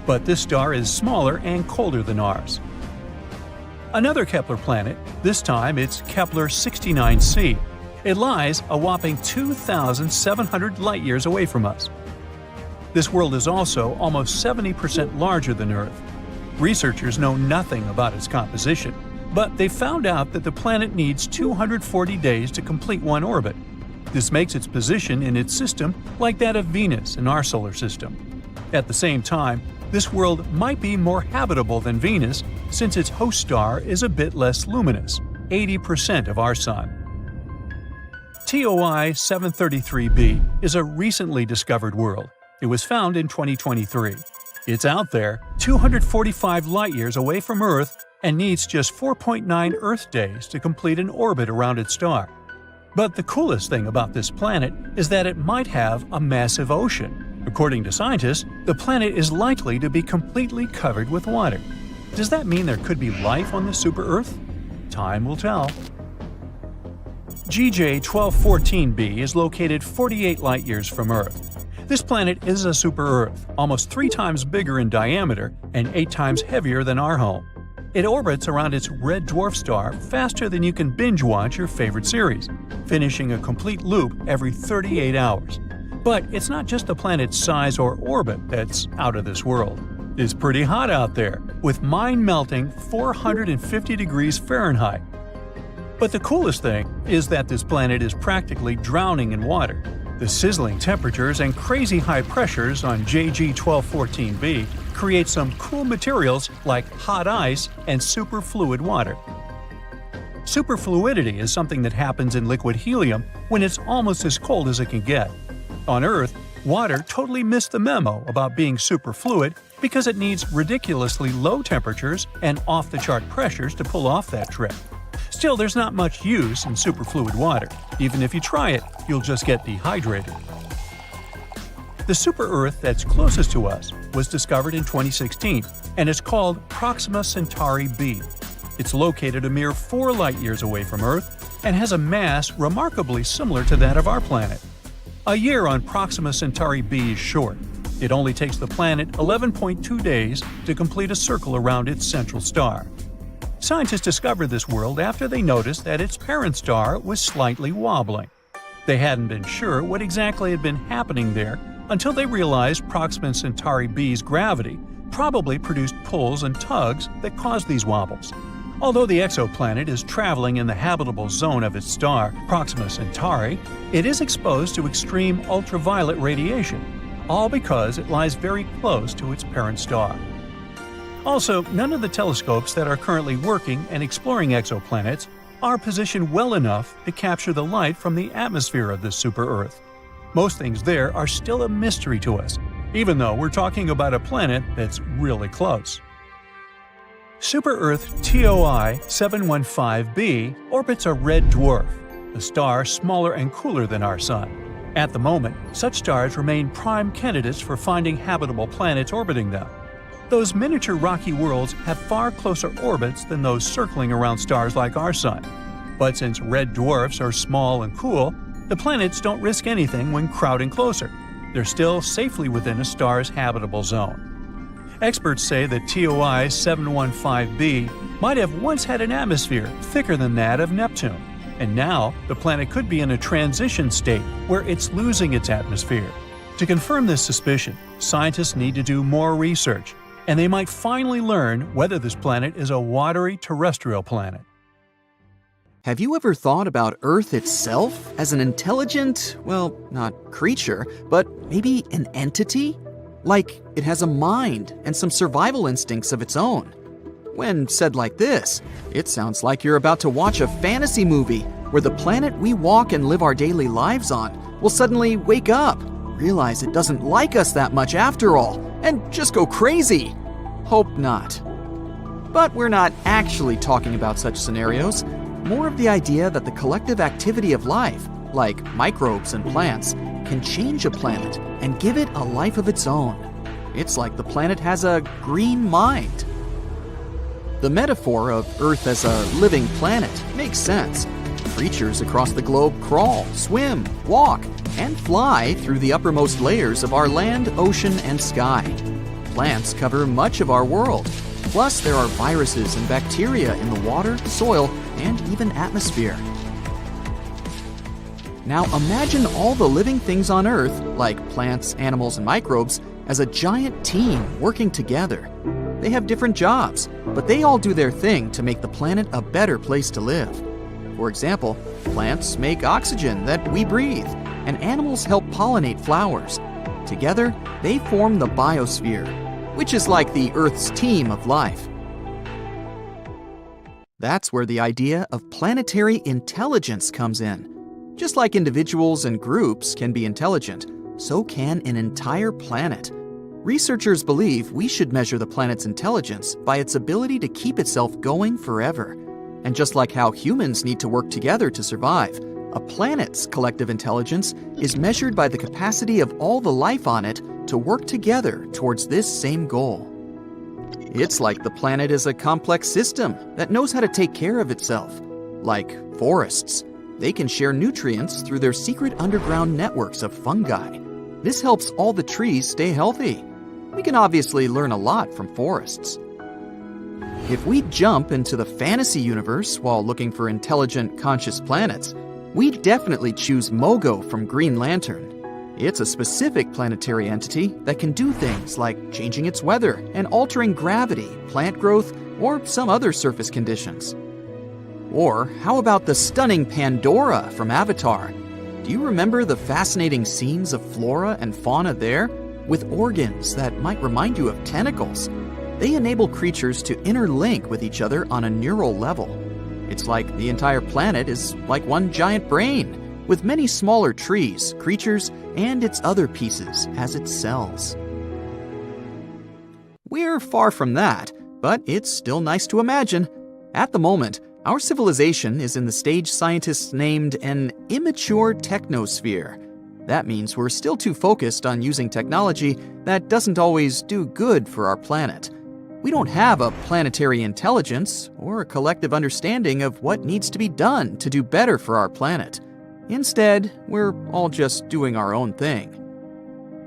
But this star is smaller and colder than ours. Another Kepler planet, this time it's Kepler 69c. It lies a whopping 2,700 light-years away from us. This world is also almost 70% larger than Earth. Researchers know nothing about its composition, but they found out that the planet needs 240 days to complete one orbit. This makes its position in its system like that of Venus in our solar system. At the same time, this world might be more habitable than Venus since its host star is a bit less luminous, 80% of our Sun. TOI 733b is a recently discovered world. It was found in 2023. It's out there, 245 light-years away from Earth, and needs just 4.9 Earth days to complete an orbit around its star. But the coolest thing about this planet is that it might have a massive ocean. According to scientists, the planet is likely to be completely covered with water. Does that mean there could be life on this super-Earth? Time will tell. GJ 1214b is located 48 light-years from Earth. This planet is a super-Earth, almost 3 times bigger in diameter and 8 times heavier than our home. It orbits around its red dwarf star faster than you can binge-watch your favorite series, finishing a complete loop every 38 hours. But it's not just the planet's size or orbit that's out of this world. It's pretty hot out there, with mind-melting 450 degrees Fahrenheit. But the coolest thing is that this planet is practically drowning in water. The sizzling temperatures and crazy high pressures on JG 1214b create some cool materials like hot ice and superfluid water. Superfluidity is something that happens in liquid helium when it's almost as cold as it can get. On Earth, water totally missed the memo about being superfluid because it needs ridiculously low temperatures and off-the-chart pressures to pull off that trick. Still, there's not much use in superfluid water. Even if you try it, you'll just get dehydrated. The super-Earth that's closest to us was discovered in 2016, and it's called Proxima Centauri b. It's located a mere 4 light-years away from Earth and has a mass remarkably similar to that of our planet. A year on Proxima Centauri b is short. It only takes the planet 11.2 days to complete a circle around its central star. Scientists discovered this world after they noticed that its parent star was slightly wobbling. They hadn't been sure what exactly had been happening there until they realized Proxima Centauri b's gravity probably produced pulls and tugs that caused these wobbles. Although the exoplanet is traveling in the habitable zone of its star, Proxima Centauri, it is exposed to extreme ultraviolet radiation, all because it lies very close to its parent star. Also, none of the telescopes that are currently working and exploring exoplanets are positioned well enough to capture the light from the atmosphere of this super-Earth. Most things there are still a mystery to us, even though we're talking about a planet that's really close. Super-Earth TOI 715b orbits a red dwarf, a star smaller and cooler than our Sun. At the moment, such stars remain prime candidates for finding habitable planets orbiting them. Those miniature rocky worlds have far closer orbits than those circling around stars like our Sun. But since red dwarfs are small and cool, the planets don't risk anything when crowding closer. They're still safely within a star's habitable zone. Experts say that TOI 715b might have once had an atmosphere thicker than that of Neptune, and now the planet could be in a transition state where it's losing its atmosphere. To confirm this suspicion, scientists need to do more research, and they might finally learn whether this planet is a watery terrestrial planet. Have you ever thought about Earth itself as an intelligent, well, not creature, but maybe an entity? Like it has a mind and some survival instincts of its own. When said like this, it sounds like you're about to watch a fantasy movie where the planet we walk and live our daily lives on will suddenly wake up, realize it doesn't like us that much after all, and just go crazy. Hope not. But we're not actually talking about such scenarios. more of the idea that the collective activity of life, like microbes and plants, can change a planet and give it a life of its own. It's like the planet has a green mind. The metaphor of Earth as a living planet makes sense. Creatures across the globe crawl, swim, walk, and fly through the uppermost layers of our land, ocean, and sky. Plants cover much of our world. Plus, there are viruses and bacteria in the water, soil, and even atmosphere. Now imagine all the living things on Earth, like plants, animals, and microbes, as a giant team working together. They have different jobs, but they all do their thing to make the planet a better place to live. For example, plants make oxygen that we breathe, and animals help pollinate flowers. Together, they form the biosphere, which is like the Earth's team of life. That's where the idea of planetary intelligence comes in. Just like individuals and groups can be intelligent, so can an entire planet. Researchers believe we should measure the planet's intelligence by its ability to keep itself going forever. And just like how humans need to work together to survive, a planet's collective intelligence is measured by the capacity of all the life on it to work together towards this same goal. It's like the planet is a complex system that knows how to take care of itself. Like forests. They can share nutrients through their secret underground networks of fungi. This helps all the trees stay healthy. We can obviously learn a lot from forests. If we jump into the fantasy universe while looking for intelligent, conscious planets, we'd definitely choose Mogo from Green Lantern. It's a specific planetary entity that can do things like changing its weather and altering gravity, plant growth, or some other surface conditions. Or how about the stunning Pandora from Avatar? Do you remember the fascinating scenes of flora and fauna there? With organs that might remind you of tentacles. They enable creatures to interlink with each other on a neural level. It's like the entire planet is like one giant brain, with many smaller trees, creatures, and its other pieces as its cells. We're far from that, but it's still nice to imagine. At the moment, our civilization is in the stage scientists named an immature technosphere. That means we're still too focused on using technology that doesn't always do good for our planet. We don't have a planetary intelligence or a collective understanding of what needs to be done to do better for our planet. Instead, we're all just doing our own thing.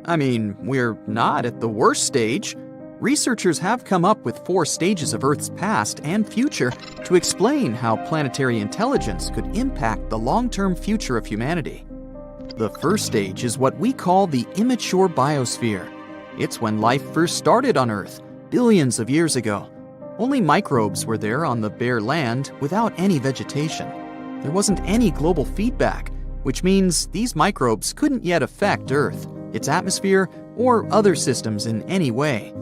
I mean, we're not at the worst stage. Researchers have come up with 4 stages of Earth's past and future to explain how planetary intelligence could impact the long-term future of humanity. The first stage is what we call the immature biosphere. It's when life first started on Earth, billions of years ago. Only microbes were there on the bare land without any vegetation. There wasn't any global feedback, which means these microbes couldn't yet affect Earth, its atmosphere, or other systems in any way.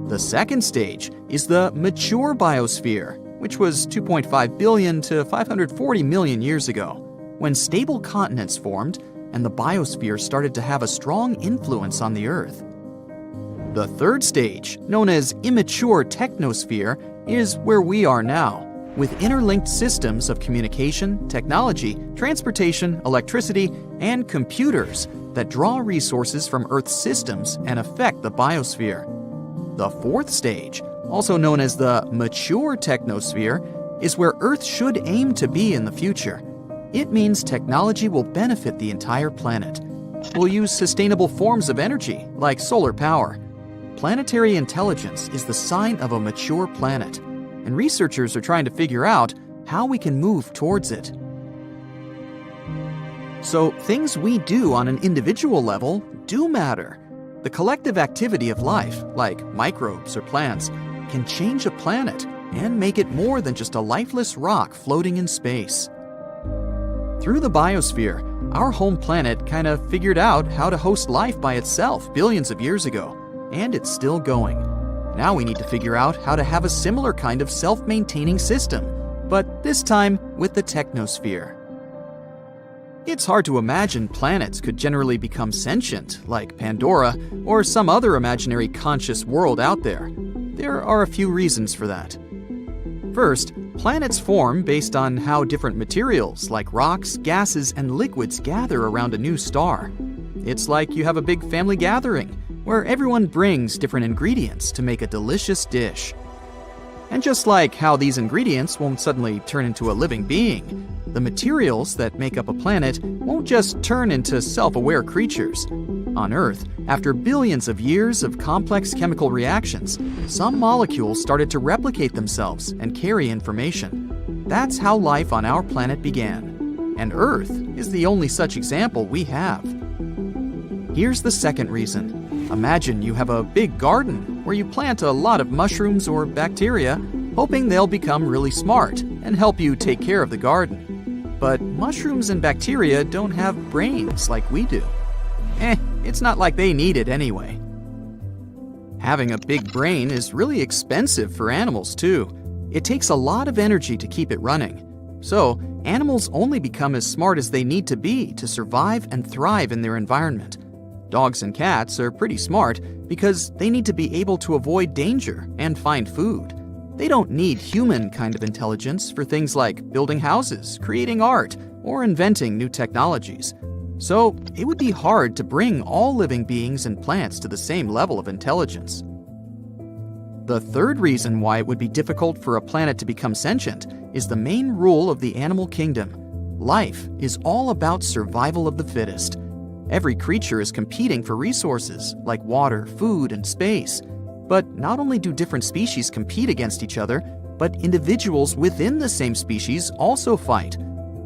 The second stage is the mature biosphere, which was 2.5 billion to 540 million years ago, when stable continents formed and the biosphere started to have a strong influence on the Earth. The third stage, known as immature technosphere, is where we are now, with interlinked systems of communication, technology, transportation, electricity, and computers that draw resources from Earth's systems and affect the biosphere. The fourth stage, also known as the mature technosphere, is where Earth should aim to be in the future. It means technology will benefit the entire planet. We'll use sustainable forms of energy, like solar power. Planetary intelligence is the sign of a mature planet, and researchers are trying to figure out how we can move towards it. So, things we do on an individual level do matter. The collective activity of life, like microbes or plants, can change a planet and make it more than just a lifeless rock floating in space. Through the biosphere, our home planet kind of figured out how to host life by itself billions of years ago, and it's still going. Now we need to figure out how to have a similar kind of self-maintaining system, but this time with the technosphere. It's hard to imagine planets could generally become sentient, like Pandora, or some other imaginary conscious world out there. There are a few reasons for that. First, Planets form based on how different materials like rocks, gases, and liquids gather around a new star. It's like you have a big family gathering where everyone brings different ingredients to make a delicious dish. And just like how these ingredients won't suddenly turn into a living being, the materials that make up a planet won't just turn into self-aware creatures. On Earth, after billions of years of complex chemical reactions, some molecules started to replicate themselves and carry information. That's how life on our planet began. And Earth is the only such example we have. Here's the second reason. Imagine you have a big garden where you plant a lot of mushrooms or bacteria, hoping they'll become really smart and help you take care of the garden. But mushrooms and bacteria don't have brains like we do. It's not like they need it anyway. Having a big brain is really expensive for animals too. It takes a lot of energy to keep it running. So, animals only become as smart as they need to be to survive and thrive in their environment. Dogs and cats are pretty smart because they need to be able to avoid danger and find food. They don't need human kind of intelligence for things like building houses, creating art, or inventing new technologies. So, it would be hard to bring all living beings and plants to the same level of intelligence. The third reason why it would be difficult for a planet to become sentient is the main rule of the animal kingdom. Life is all about survival of the fittest. Every creature is competing for resources like water, food, and space. But not only do different species compete against each other, but individuals within the same species also fight.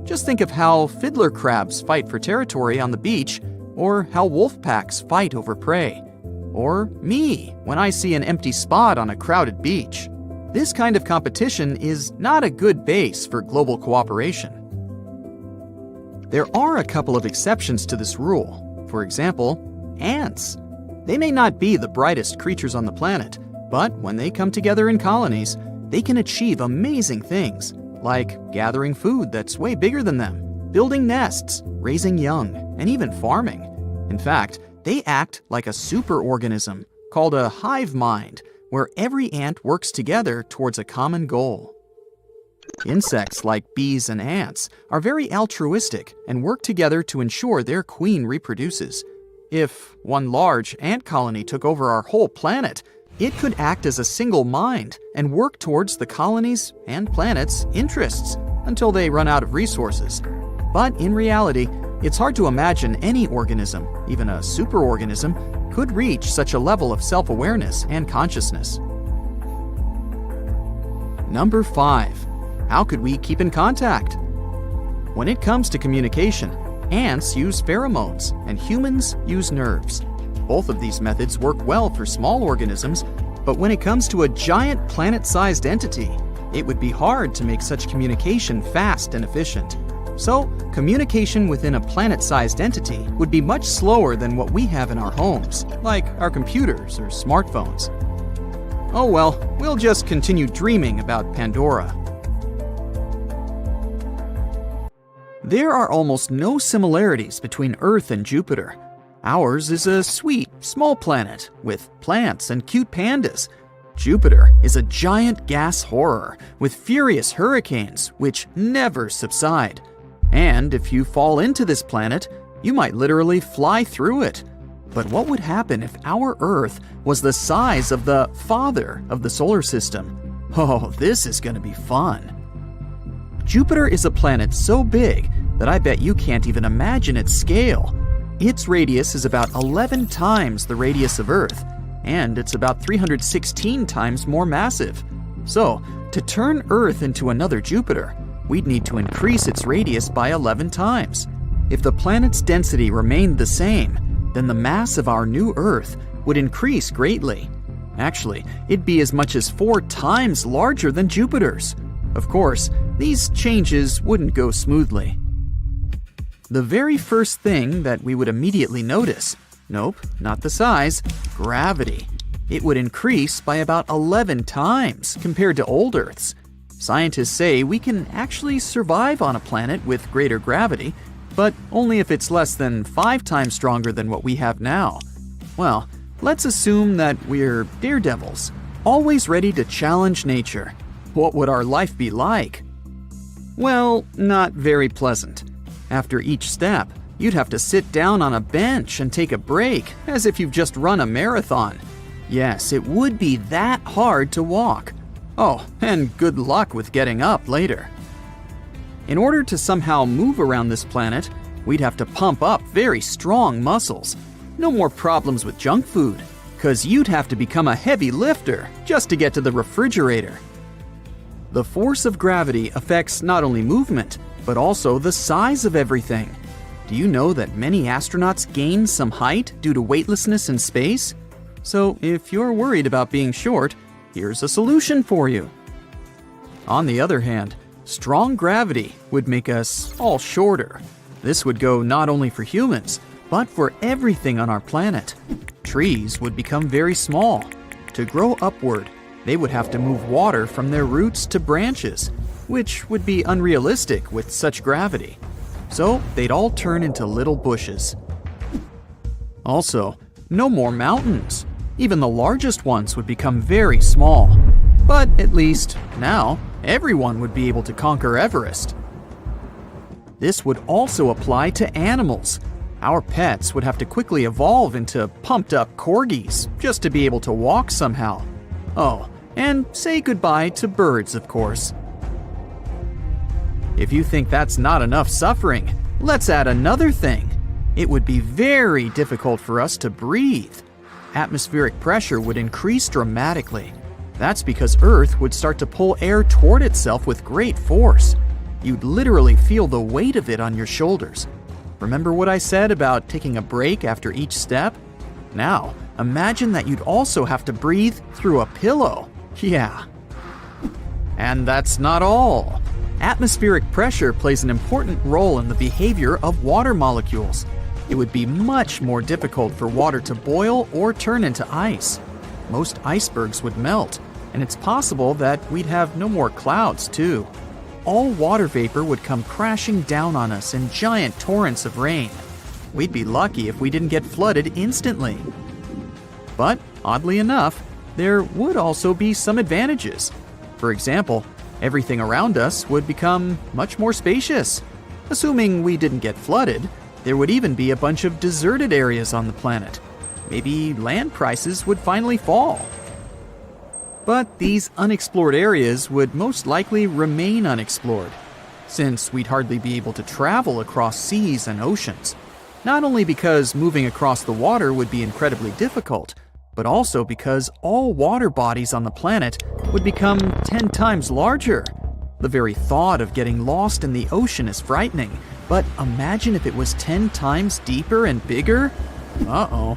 Just think of how fiddler crabs fight for territory on the beach, or how wolf packs fight over prey. Or me, when I see an empty spot on a crowded beach. This kind of competition is not a good base for global cooperation. There are a couple of exceptions to this rule. For example, ants. They may not be the brightest creatures on the planet, but when they come together in colonies, they can achieve amazing things, like gathering food that's way bigger than them, building nests, raising young, and even farming. In fact, they act like a superorganism called a hive mind, where every ant works together towards a common goal. Insects like bees and ants are very altruistic and work together to ensure their queen reproduces. If one large ant colony took over our whole planet, it could act as a single mind and work towards the colony's and planet's interests until they run out of resources. But in reality, it's hard to imagine any organism, even a superorganism, could reach such a level of self-awareness and consciousness. Number 5. How could we keep in contact? When it comes to communication, ants use pheromones and humans use nerves. Both of these methods work well for small organisms, but when it comes to a giant planet-sized entity, it would be hard to make such communication fast and efficient. So, communication within a planet-sized entity would be much slower than what we have in our homes, like our computers or smartphones. Oh well, we'll just continue dreaming about Pandora. There are almost no similarities between Earth and Jupiter. Ours is a sweet, small planet with plants and cute pandas. Jupiter is a giant gas horror with furious hurricanes which never subside. And if you fall into this planet, you might literally fly through it. But what would happen if our Earth was the size of the father of the solar system? Oh, this is going to be fun. Jupiter is a planet so big that I bet you can't even imagine its scale. Its radius is about 11 times the radius of Earth, and it's about 316 times more massive. So, to turn Earth into another Jupiter, we'd need to increase its radius by 11 times. If the planet's density remained the same, then the mass of our new Earth would increase greatly. Actually, it'd be as much as 4 times larger than Jupiter's. Of course, these changes wouldn't go smoothly. The very first thing that we would immediately notice, nope, not the size, gravity. It would increase by about 11 times compared to old Earth's. Scientists say we can actually survive on a planet with greater gravity, but only if it's less than 5 times stronger than what we have now. Well, let's assume that we're daredevils, always ready to challenge nature. what would our life be like? Well, not very pleasant. After each step, you'd have to sit down on a bench and take a break, as if you've just run a marathon. Yes, it would be that hard to walk. Oh, and good luck with getting up later. In order to somehow move around this planet, we'd have to pump up very strong muscles. No more problems with junk food, 'cause you'd have to become a heavy lifter just to get to the refrigerator. The force of gravity affects not only movement, but also the size of everything. Do you know that many astronauts gain some height due to weightlessness in space? So if you're worried about being short, here's a solution for you. On the other hand, strong gravity would make us all shorter. This would go not only for humans, but for everything on our planet. Trees would become very small. To grow upward, they would have to move water from their roots to branches, which would be unrealistic with such gravity. So they'd all turn into little bushes. Also, no more mountains. Even the largest ones would become very small. But at least, now, everyone would be able to conquer Everest. This would also apply to animals. Our pets would have to quickly evolve into pumped-up corgis just to be able to walk somehow. Oh, and say goodbye to birds, of course. If you think that's not enough suffering, let's add another thing. It would be very difficult for us to breathe. Atmospheric pressure would increase dramatically. That's because Earth would start to pull air toward itself with great force. You'd literally feel the weight of it on your shoulders. Remember what I said about taking a break after each step? Now, imagine that you'd also have to breathe through a pillow. Yeah. And that's not all. Atmospheric pressure plays an important role in the behavior of water molecules. It would be much more difficult for water to boil or turn into ice. Most icebergs would melt, and it's possible that we'd have no more clouds too. All water vapor would come crashing down on us in giant torrents of rain. We'd be lucky if we didn't get flooded instantly. But, oddly enough, there would also be some advantages. For example, everything around us would become much more spacious. Assuming we didn't get flooded, there would even be a bunch of deserted areas on the planet. Maybe land prices would finally fall. But these unexplored areas would most likely remain unexplored, since we'd hardly be able to travel across seas and oceans. Not only because moving across the water would be incredibly difficult, but also because all water bodies on the planet would become 10 times larger. The very thought of getting lost in the ocean is frightening, but imagine if it was 10 times deeper and bigger? Uh-oh.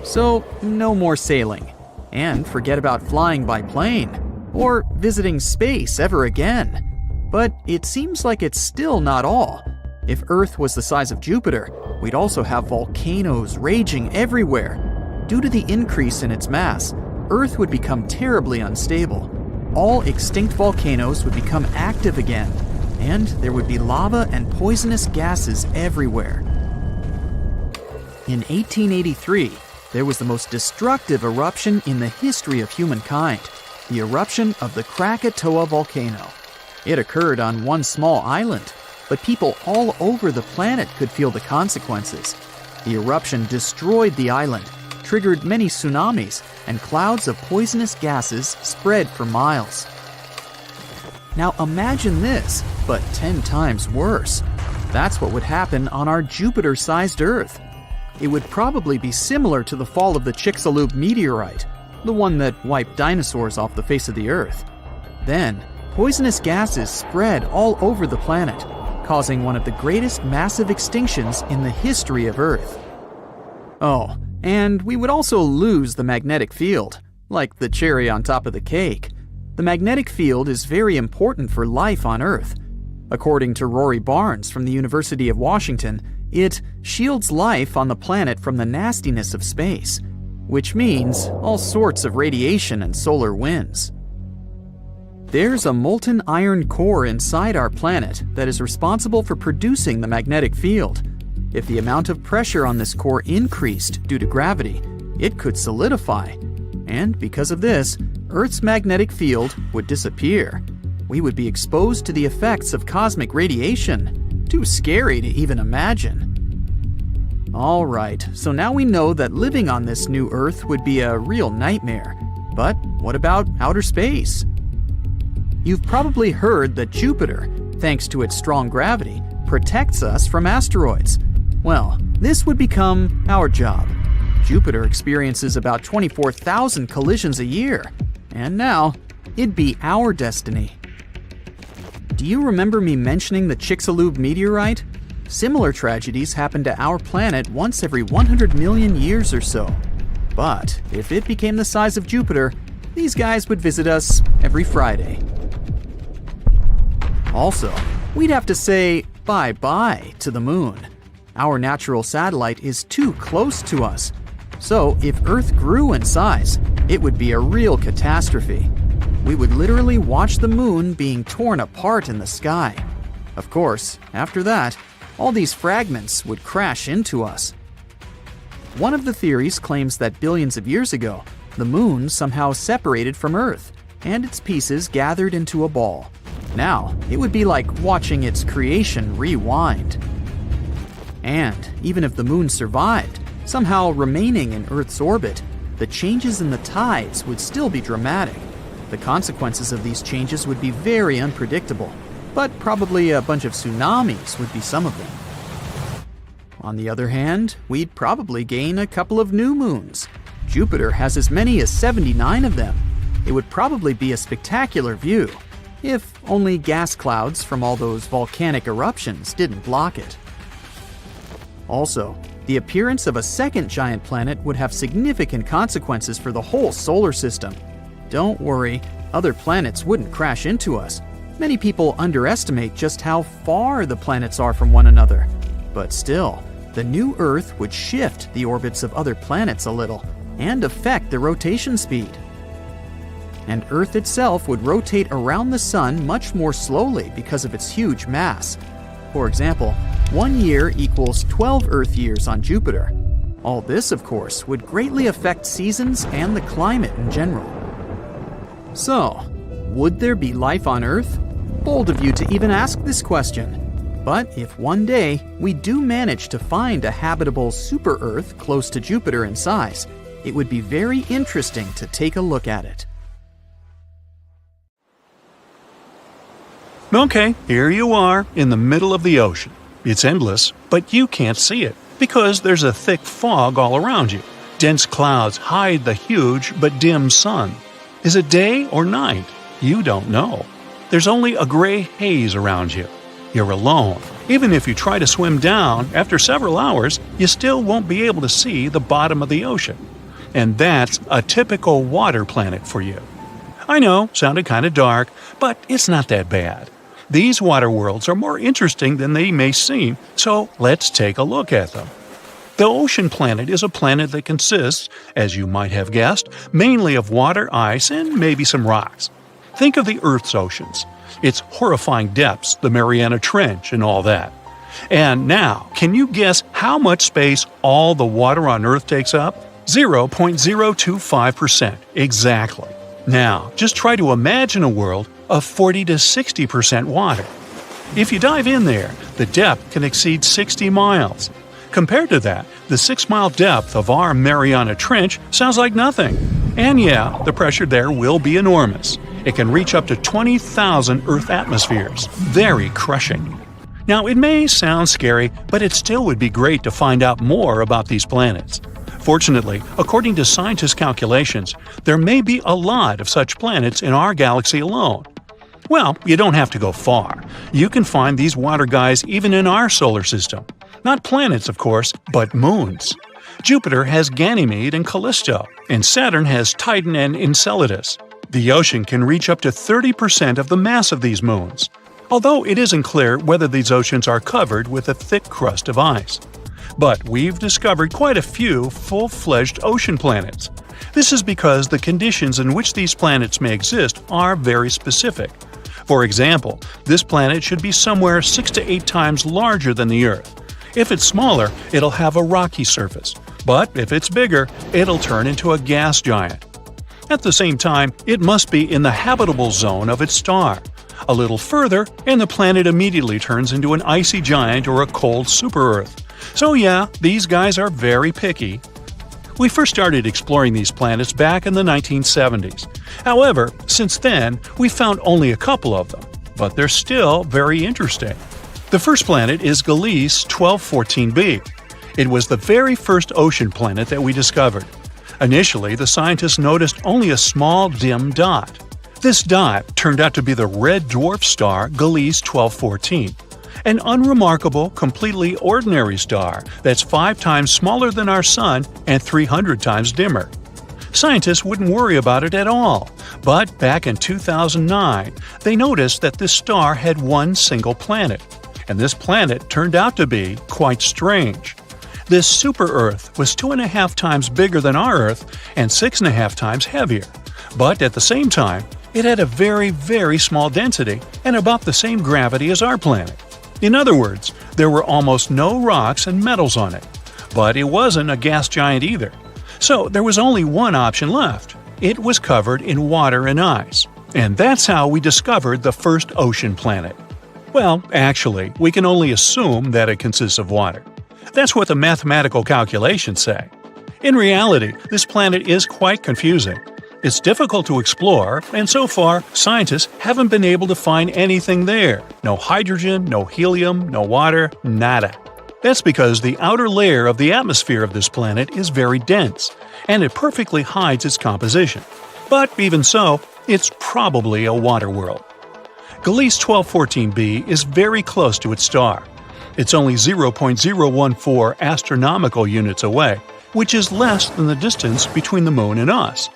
So, no more sailing. And forget about flying by plane, or visiting space ever again. But it seems like it's still not all. If Earth was the size of Jupiter, we'd also have volcanoes raging everywhere. Due to the increase in its mass, Earth would become terribly unstable. All extinct volcanoes would become active again, and there would be lava and poisonous gases everywhere. In 1883, there was the most destructive eruption in the history of humankind, the eruption of the Krakatoa volcano. It occurred on one small island, but people all over the planet could feel the consequences. The eruption destroyed the island, triggered many tsunamis, and clouds of poisonous gases spread for miles. Now imagine this, but 10 times worse. That's what would happen on our Jupiter-sized Earth. It would probably be similar to the fall of the Chicxulub meteorite, the one that wiped dinosaurs off the face of the Earth. Then, poisonous gases spread all over the planet, causing one of the greatest massive extinctions in the history of Earth. Oh, and we would also lose the magnetic field, like the cherry on top of the cake. The magnetic field is very important for life on Earth. According to Rory Barnes from the University of Washington, it shields life on the planet from the nastiness of space, which means all sorts of radiation and solar winds. There's a molten iron core inside our planet that is responsible for producing the magnetic field. If the amount of pressure on this core increased due to gravity, it could solidify. And because of this, Earth's magnetic field would disappear. We would be exposed to the effects of cosmic radiation. Too scary to even imagine. Alright, so now we know that living on this new Earth would be a real nightmare. But what about outer space? You've probably heard that Jupiter, thanks to its strong gravity, protects us from asteroids. Well, this would become our job. Jupiter experiences about 24,000 collisions a year, and now it'd be our destiny. Do you remember me mentioning the Chicxulub meteorite? Similar tragedies happen to our planet once every 100 million years or so. But if it became the size of Jupiter, these guys would visit us every Friday. Also, we'd have to say bye-bye to the moon. Our natural satellite is too close to us. So if Earth grew in size, it would be a real catastrophe. We would literally watch the moon being torn apart in the sky. Of course, after that, all these fragments would crash into us. One of the theories claims that billions of years ago, the moon somehow separated from Earth, and its pieces gathered into a ball. Now, it would be like watching its creation rewind. And even if the moon survived, somehow remaining in Earth's orbit, the changes in the tides would still be dramatic. The consequences of these changes would be very unpredictable, but probably a bunch of tsunamis would be some of them. On the other hand, we'd probably gain a couple of new moons. Jupiter has as many as 79 of them. It would probably be a spectacular view, if only gas clouds from all those volcanic eruptions didn't block it. Also, the appearance of a second giant planet would have significant consequences for the whole solar system. Don't worry, other planets wouldn't crash into us. Many people underestimate just how far the planets are from one another. But still, the new Earth would shift the orbits of other planets a little and affect the rotation speed. And Earth itself would rotate around the Sun much more slowly because of its huge mass. For example, 1 year equals 12 Earth years on Jupiter. All this, of course, would greatly affect seasons and the climate in general. So, would there be life on Earth? Bold of you to even ask this question. But if one day we do manage to find a habitable super-Earth close to Jupiter in size, it would be very interesting to take a look at it. Okay, here you are in the middle of the ocean. It's endless, but you can't see it because there's a thick fog all around you. Dense clouds hide the huge but dim sun. Is it day or night? You don't know. There's only a gray haze around you. You're alone. Even if you try to swim down, after several hours, you still won't be able to see the bottom of the ocean. And that's a typical water planet for you. I know, sounded kind of dark, but it's not that bad. These water worlds are more interesting than they may seem, so let's take a look at them. The ocean planet is a planet that consists, as you might have guessed, mainly of water, ice, and maybe some rocks. Think of the Earth's oceans. Its horrifying depths, the Mariana Trench, and all that. And now, can you guess how much space all the water on Earth takes up? 0.025%, exactly. Now, just try to imagine a world of 40 to 60% water. If you dive in there, the depth can exceed 60 miles. Compared to that, the 6-mile depth of our Mariana Trench sounds like nothing. And yeah, the pressure there will be enormous. It can reach up to 20,000 Earth atmospheres. Very crushing. Now, it may sound scary, but it still would be great to find out more about these planets. Fortunately, according to scientists' calculations, there may be a lot of such planets in our galaxy alone. Well, you don't have to go far. You can find these water guys even in our solar system. Not planets, of course, but moons. Jupiter has Ganymede and Callisto, and Saturn has Titan and Enceladus. The ocean can reach up to 30% of the mass of these moons, although it isn't clear whether these oceans are covered with a thick crust of ice. But we've discovered quite a few full-fledged ocean planets. This is because the conditions in which these planets may exist are very specific. For example, this planet should be somewhere 6 to 8 times larger than the Earth. If it's smaller, it'll have a rocky surface. But if it's bigger, it'll turn into a gas giant. At the same time, it must be in the habitable zone of its star. A little further, and the planet immediately turns into an icy giant or a cold super-Earth. So yeah, these guys are very picky. We first started exploring these planets back in the 1970s. However, since then, we found only a couple of them, but they're still very interesting. The first planet is Gliese 1214b. It was the very first ocean planet that we discovered. Initially, the scientists noticed only a small dim dot. This dot turned out to be the red dwarf star Gliese 1214, an unremarkable, completely ordinary star that's 5 times smaller than our Sun and 300 times dimmer. Scientists wouldn't worry about it at all, but back in 2009, they noticed that this star had one single planet, and this planet turned out to be quite strange. This super-Earth was 2.5 times bigger than our Earth and 6.5 times heavier, but at the same time, it had a very, very small density and about the same gravity as our planet. In other words, there were almost no rocks and metals on it, but it wasn't a gas giant either. So there was only one option left. It was covered in water and ice. And that's how we discovered the first ocean planet. Well, actually, we can only assume that it consists of water. That's what the mathematical calculations say. In reality, this planet is quite confusing. It's difficult to explore, and so far, scientists haven't been able to find anything there. No hydrogen, no helium, no water, nada. That's because the outer layer of the atmosphere of this planet is very dense, and it perfectly hides its composition. But even so, it's probably a water world. Gliese 1214b is very close to its star. It's only 0.014 astronomical units away, which is less than the distance between the Moon and us.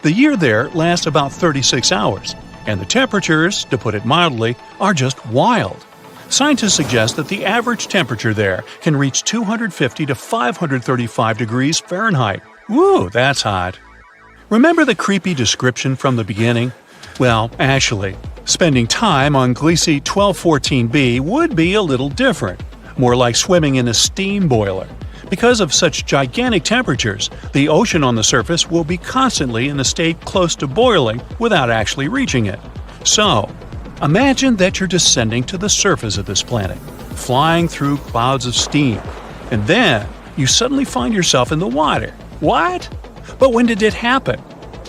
The year there lasts about 36 hours, and the temperatures, to put it mildly, are just wild. Scientists suggest that the average temperature there can reach 250 to 535 degrees Fahrenheit. Woo, that's hot. Remember the creepy description from the beginning? Well, actually, spending time on Gliese 1214b would be a little different, more like swimming in a steam boiler. Because of such gigantic temperatures, the ocean on the surface will be constantly in a state close to boiling without actually reaching it. So, imagine that you're descending to the surface of this planet, flying through clouds of steam, and then you suddenly find yourself in the water. What? But when did it happen?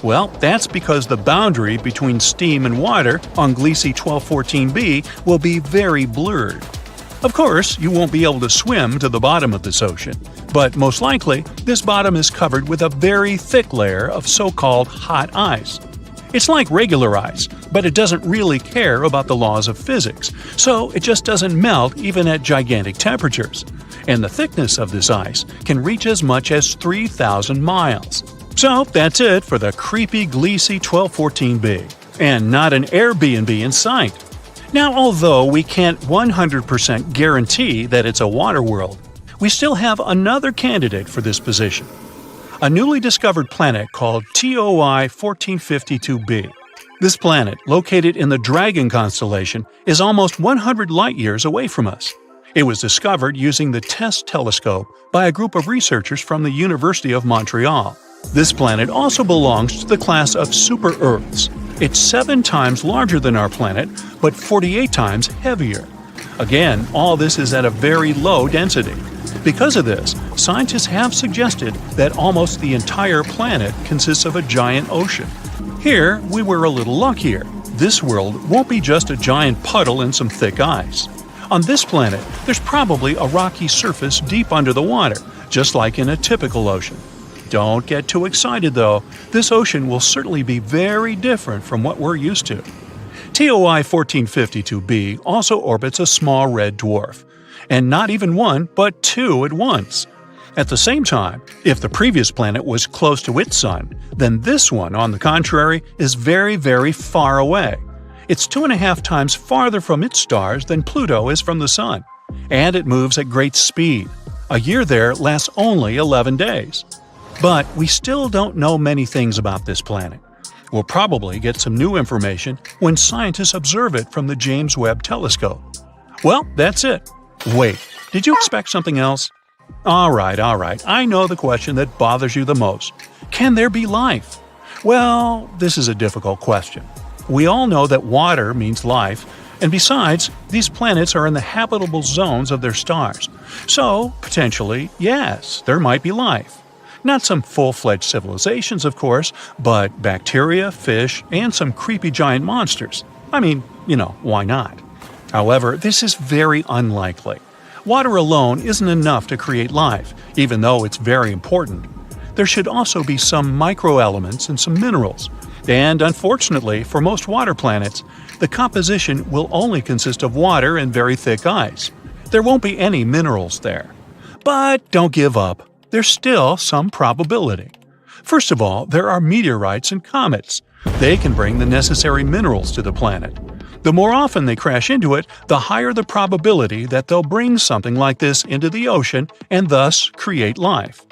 Well, that's because the boundary between steam and water on Gliese 1214b will be very blurred. Of course, you won't be able to swim to the bottom of this ocean, but most likely, this bottom is covered with a very thick layer of so-called hot ice. It's like regular ice, but it doesn't really care about the laws of physics, so it just doesn't melt even at gigantic temperatures. And the thickness of this ice can reach as much as 3,000 miles. So that's it for the creepy Gliese 1214b, and not an Airbnb in sight. Now, although we can't 100% guarantee that it's a water world, we still have another candidate for this position. A newly discovered planet called TOI 1452b. This planet, located in the Dragon constellation, is almost 100 light-years away from us. It was discovered using the TESS telescope by a group of researchers from the University of Montreal. This planet also belongs to the class of super-Earths. It's 7 times larger than our planet, but 48 times heavier. Again, all this is at a very low density. Because of this, scientists have suggested that almost the entire planet consists of a giant ocean. Here, we were a little luckier. This world won't be just a giant puddle and some thick ice. On this planet, there's probably a rocky surface deep under the water, just like in a typical ocean. Don't get too excited though, this ocean will certainly be very different from what we're used to. TOI 1452b also orbits a small red dwarf, and not even one, but 2 at once. At the same time, if the previous planet was close to its sun, then this one, on the contrary, is very, very far away. It's 2.5 times farther from its stars than Pluto is from the sun, and it moves at great speed. A year there lasts only 11 days. But we still don't know many things about this planet. We'll probably get some new information when scientists observe it from the James Webb Telescope. Well, that's it. Wait, did you expect something else? Alright, I know the question that bothers you the most. Can there be life? Well, this is a difficult question. We all know that water means life, and besides, these planets are in the habitable zones of their stars. So, potentially, yes, there might be life. Not some full-fledged civilizations, of course, but bacteria, fish, and some creepy giant monsters. I mean, why not? However, this is very unlikely. Water alone isn't enough to create life, even though it's very important. There should also be some microelements and some minerals. And unfortunately, for most water planets, the composition will only consist of water and very thick ice. There won't be any minerals there. But don't give up. There's still some probability. First of all, there are meteorites and comets. They can bring the necessary minerals to the planet. The more often they crash into it, the higher the probability that they'll bring something like this into the ocean and thus create life.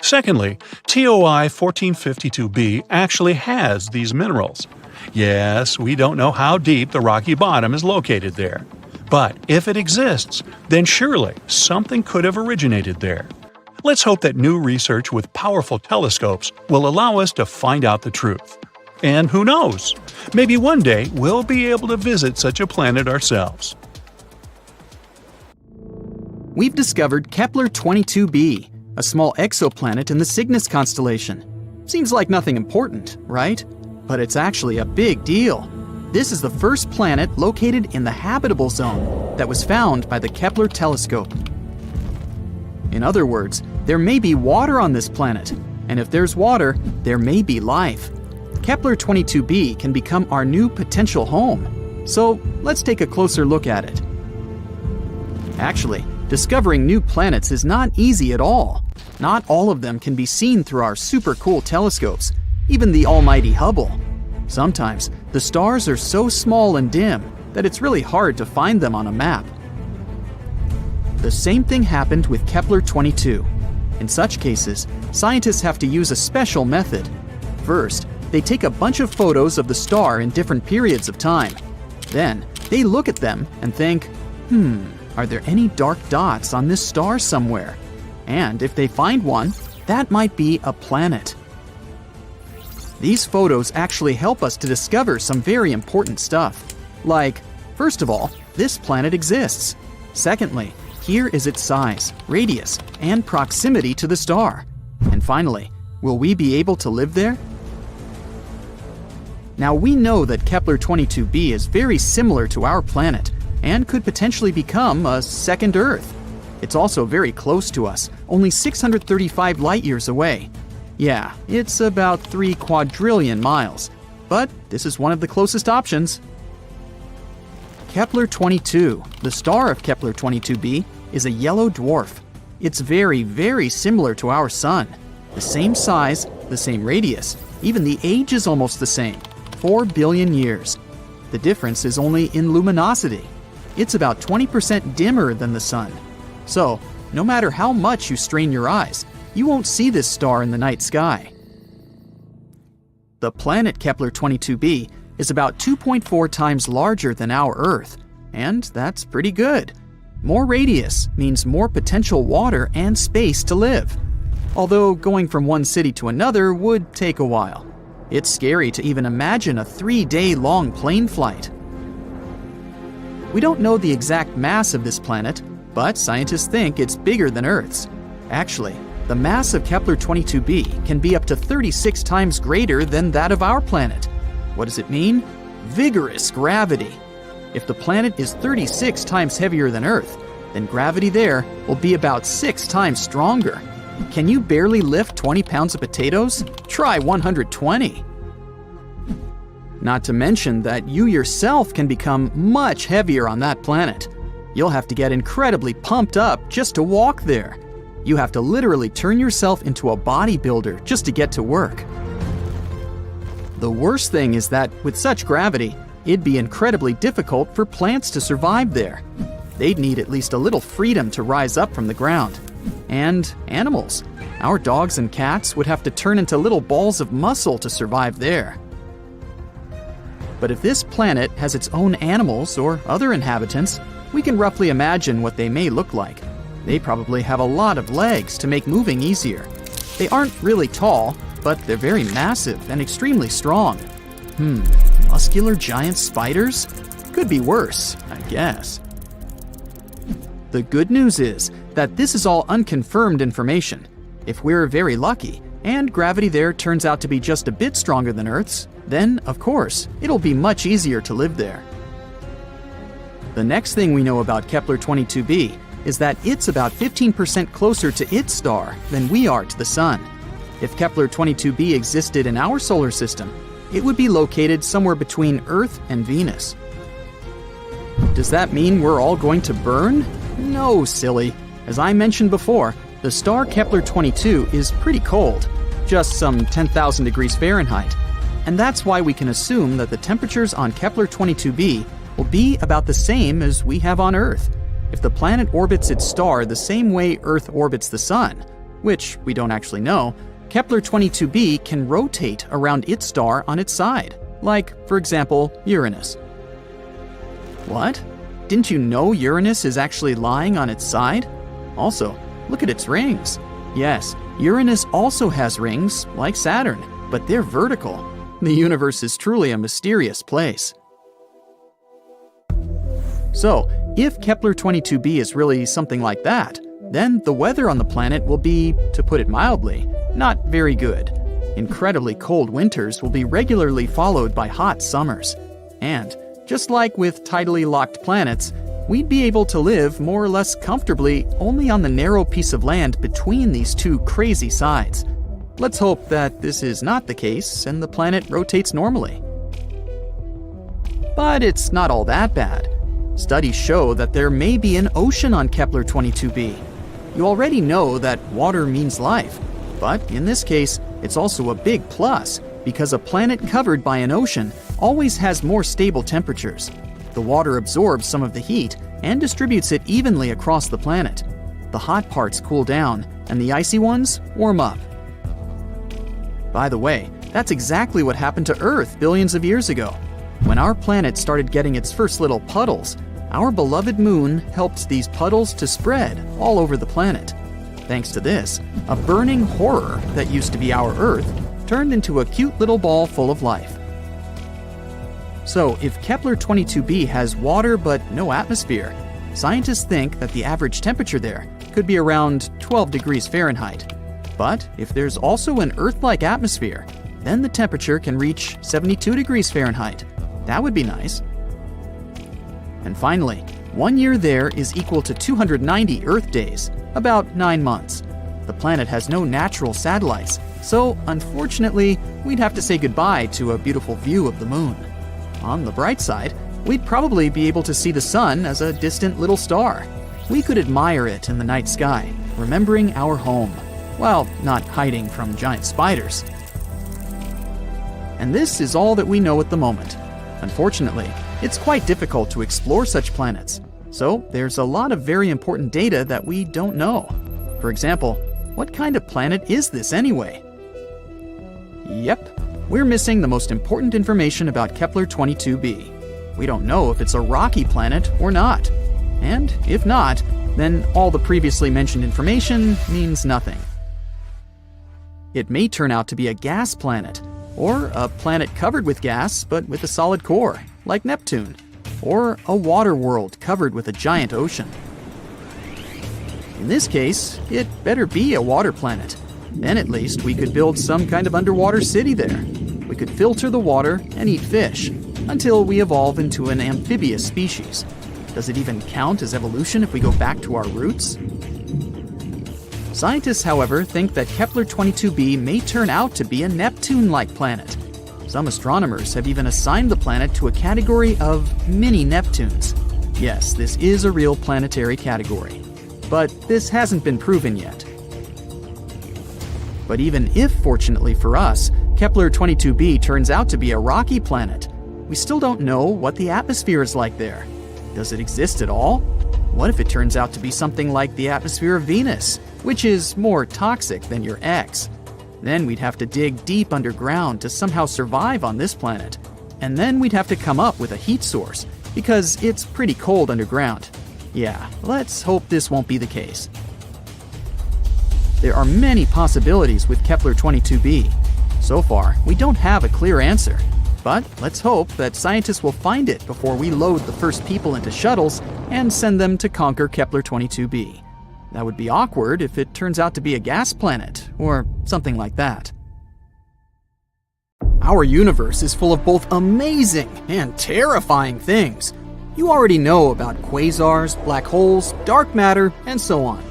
Secondly, TOI 1452b actually has these minerals. Yes, we don't know how deep the rocky bottom is located there. But if it exists, then surely something could have originated there. Let's hope that new research with powerful telescopes will allow us to find out the truth. And who knows? Maybe one day we'll be able to visit such a planet ourselves. We've discovered Kepler 22b, a small exoplanet in the Cygnus constellation. Seems like nothing important, right? But it's actually a big deal. This is the first planet located in the habitable zone that was found by the Kepler telescope. In other words, there may be water on this planet, and if there's water, there may be life. Kepler 22b can become our new potential home. So let's take a closer look at it. Actually, discovering new planets is not easy at all. Not all of them can be seen through our super cool telescopes, even the almighty Hubble. Sometimes, the stars are so small and dim that it's really hard to find them on a map. The same thing happened with Kepler 22. In such cases, scientists have to use a special method. First, they take a bunch of photos of the star in different periods of time. Then, they look at them and think, are there any dark dots on this star somewhere? And if they find one, that might be a planet. These photos actually help us to discover some very important stuff. Like, first of all, this planet exists. Secondly, here is its size, radius, and proximity to the star. And finally, will we be able to live there? Now we know that Kepler 22b is very similar to our planet and could potentially become a second Earth. It's also very close to us, only 635 light-years away. Yeah, it's about 3 quadrillion miles, but this is one of the closest options. Kepler 22, the star of Kepler 22b, is a yellow dwarf. It's very, very similar to our Sun. The same size, the same radius, even the age is almost the same, 4 billion years. The difference is only in luminosity. It's about 20% dimmer than the Sun. So, no matter how much you strain your eyes, you won't see this star in the night sky. The planet Kepler 22b is about 2.4 times larger than our Earth, and that's pretty good. More radius means more potential water and space to live. Although going from one city to another would take a while. It's scary to even imagine a 3-day-long plane flight. We don't know the exact mass of this planet, but scientists think it's bigger than Earth's. Actually, the mass of Kepler 22b can be up to 36 times greater than that of our planet. What does it mean? Vigorous gravity. If the planet is 36 times heavier than Earth, then gravity there will be about 6 times stronger. Can you barely lift 20 pounds of potatoes? Try 120. Not to mention that you yourself can become much heavier on that planet. You'll have to get incredibly pumped up just to walk there. You have to literally turn yourself into a bodybuilder just to get to work. The worst thing is that with such gravity, it'd be incredibly difficult for plants to survive there. They'd need at least a little freedom to rise up from the ground. And animals. Our dogs and cats would have to turn into little balls of muscle to survive there. But if this planet has its own animals or other inhabitants, we can roughly imagine what they may look like. They probably have a lot of legs to make moving easier. They aren't really tall, but they're very massive and extremely strong. Muscular giant spiders? Could be worse, I guess. The good news is that this is all unconfirmed information. If we're very lucky, and gravity there turns out to be just a bit stronger than Earth's, then, of course, it'll be much easier to live there. The next thing we know about Kepler 22b is that it's about 15% closer to its star than we are to the Sun. If Kepler 22b existed in our solar system, it would be located somewhere between Earth and Venus. Does that mean we're all going to burn? No, silly. As I mentioned before, the star Kepler 22 is pretty cold, just some 10,000 degrees Fahrenheit, and that's why we can assume that the temperatures on Kepler 22b will be about the same as we have on Earth. If the planet orbits its star the same way Earth orbits the Sun, which we don't actually know, Kepler 22b can rotate around its star on its side, like, for example, Uranus. What? Didn't you know Uranus is actually lying on its side? Also, look at its rings. Yes, Uranus also has rings, like Saturn, but they're vertical. The universe is truly a mysterious place. So, if Kepler 22b is really something like that, then the weather on the planet will be, to put it mildly, not very good. Incredibly cold winters will be regularly followed by hot summers. And, just like with tidally locked planets, we'd be able to live more or less comfortably only on the narrow piece of land between these two crazy sides. Let's hope that this is not the case and the planet rotates normally. But it's not all that bad. Studies show that there may be an ocean on Kepler 22b. You already know that water means life, but in this case, it's also a big plus because a planet covered by an ocean always has more stable temperatures. The water absorbs some of the heat and distributes it evenly across the planet. The hot parts cool down, and the icy ones warm up. By the way, that's exactly what happened to Earth billions of years ago. When our planet started getting its first little puddles, our beloved moon helped these puddles to spread all over the planet. Thanks to this, a burning horror that used to be our Earth turned into a cute little ball full of life. So, if Kepler 22b has water but no atmosphere, scientists think that the average temperature there could be around 12 degrees Fahrenheit. But if there's also an Earth-like atmosphere, then the temperature can reach 72 degrees Fahrenheit. That would be nice. And finally, 1 year there is equal to 290 Earth days, about 9 months. The planet has no natural satellites, so unfortunately, we'd have to say goodbye to a beautiful view of the moon. On the bright side, we'd probably be able to see the sun as a distant little star. We could admire it in the night sky, remembering our home, while not hiding from giant spiders. And this is all that we know at the moment. Unfortunately, it's quite difficult to explore such planets, so there's a lot of very important data that we don't know. For example, what kind of planet is this anyway? Yep, we're missing the most important information about Kepler 22b. We don't know if it's a rocky planet or not. And if not, then all the previously mentioned information means nothing. It may turn out to be a gas planet, or a planet covered with gas but with a solid core, like Neptune, or a water world covered with a giant ocean. In this case, it better be a water planet. Then at least we could build some kind of underwater city there. We could filter the water and eat fish, until we evolve into an amphibious species. Does it even count as evolution if we go back to our roots? Scientists, however, think that Kepler 22b may turn out to be a Neptune-like planet. Some astronomers have even assigned the planet to a category of mini-Neptunes. Yes, this is a real planetary category. But this hasn't been proven yet. But even if, fortunately for us, Kepler 22b turns out to be a rocky planet, we still don't know what the atmosphere is like there. Does it exist at all? What if it turns out to be something like the atmosphere of Venus, which is more toxic than your ex? Then we'd have to dig deep underground to somehow survive on this planet. And then we'd have to come up with a heat source, because it's pretty cold underground. Yeah, let's hope this won't be the case. There are many possibilities with Kepler 22b. So far, we don't have a clear answer. But let's hope that scientists will find it before we load the first people into shuttles and send them to conquer Kepler 22b. That would be awkward if it turns out to be a gas planet, or something like that. Our universe is full of both amazing and terrifying things. You already know about quasars, black holes, dark matter, and so on.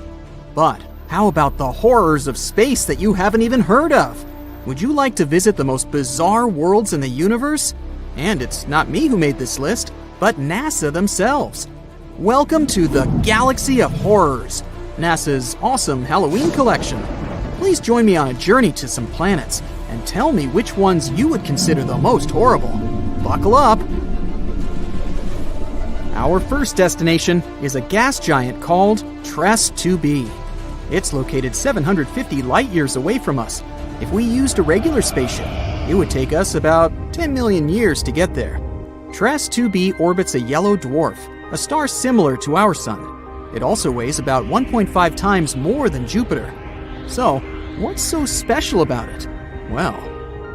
But how about the horrors of space that you haven't even heard of? Would you like to visit the most bizarre worlds in the universe? And it's not me who made this list, but NASA themselves. Welcome to the Galaxy of Horrors, NASA's awesome Halloween collection. Please join me on a journey to some planets and tell me which ones you would consider the most horrible. Buckle up! Our first destination is a gas giant called TESS 2b. It's located 750 light-years away from us. If we used a regular spaceship, it would take us about 10 million years to get there. TESS 2b orbits a yellow dwarf, a star similar to our Sun. It also weighs about 1.5 times more than Jupiter. So, what's so special about it? Well,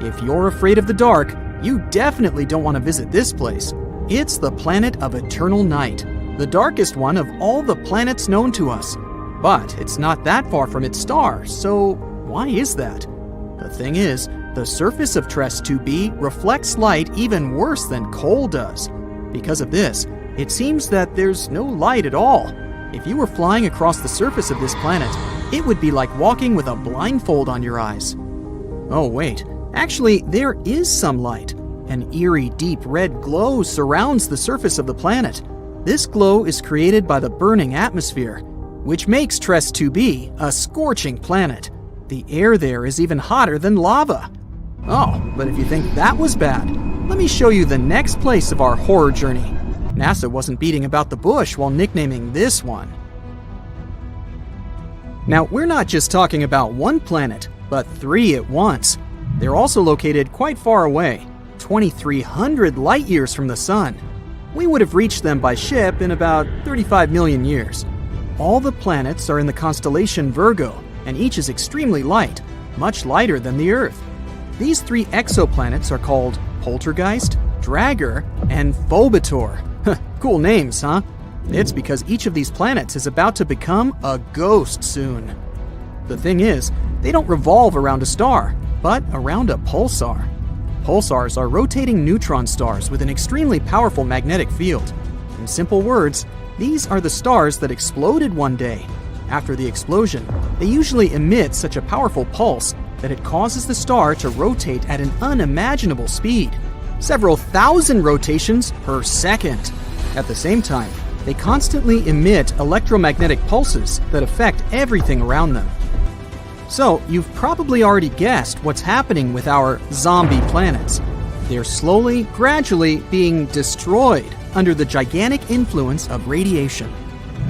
if you're afraid of the dark, you definitely don't want to visit this place. It's the planet of eternal night, the darkest one of all the planets known to us. But it's not that far from its star, so why is that? The thing is, the surface of TESS 2b reflects light even worse than coal does. Because of this, it seems that there's no light at all. If you were flying across the surface of this planet, it would be like walking with a blindfold on your eyes. Oh wait, actually there is some light. An eerie deep red glow surrounds the surface of the planet. This glow is created by the burning atmosphere, which makes TESS 2b a scorching planet. The air there is even hotter than lava. Oh, but if you think that was bad, let me show you the next place of our horror journey. NASA wasn't beating about the bush while nicknaming this one. Now, we're not just talking about one planet, but 3 at once. They're also located quite far away, 2,300 light-years from the Sun. We would have reached them by ship in about 35 million years. All the planets are in the constellation Virgo, and each is extremely light, much lighter than the Earth. These 3 exoplanets are called Poltergeist, Dragger, and Phobator. Cool names, huh? It's because each of these planets is about to become a ghost soon. The thing is, they don't revolve around a star, but around a pulsar. Pulsars are rotating neutron stars with an extremely powerful magnetic field. In simple words, these are the stars that exploded one day. After the explosion, they usually emit such a powerful pulse that it causes the star to rotate at an unimaginable speed, several thousand rotations per second. At the same time, they constantly emit electromagnetic pulses that affect everything around them. So, you've probably already guessed what's happening with our zombie planets. They're slowly, gradually being destroyed under the gigantic influence of radiation.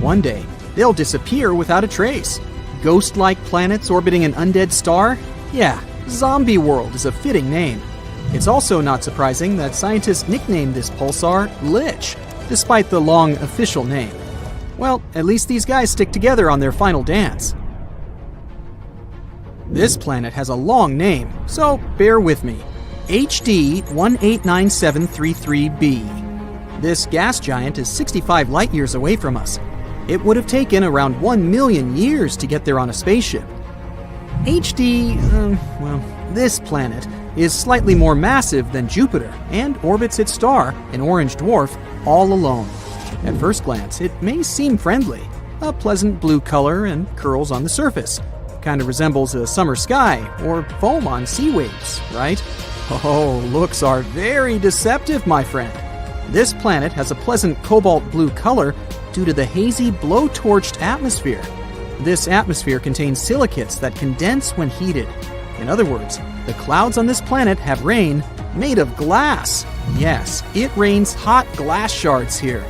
One day, they'll disappear without a trace. Ghost-like planets orbiting an undead star? Yeah, Zombie World is a fitting name. It's also not surprising that scientists nicknamed this pulsar Lich, despite the long official name. Well, at least these guys stick together on their final dance. This planet has a long name, so bear with me. HD 189733b. This gas giant is 65 light-years away from us. It would have taken around 1 million years to get there on a spaceship. This planet is slightly more massive than Jupiter and orbits its star, an orange dwarf, all alone. At first glance, it may seem friendly. A pleasant blue color and curls on the surface. Kind of resembles a summer sky or foam on sea waves, right? Oh, looks are very deceptive, my friend. This planet has a pleasant cobalt blue color due to the hazy blow-torched atmosphere. This atmosphere contains silicates that condense when heated. In other words, the clouds on this planet have rain made of glass. Yes, it rains hot glass shards here.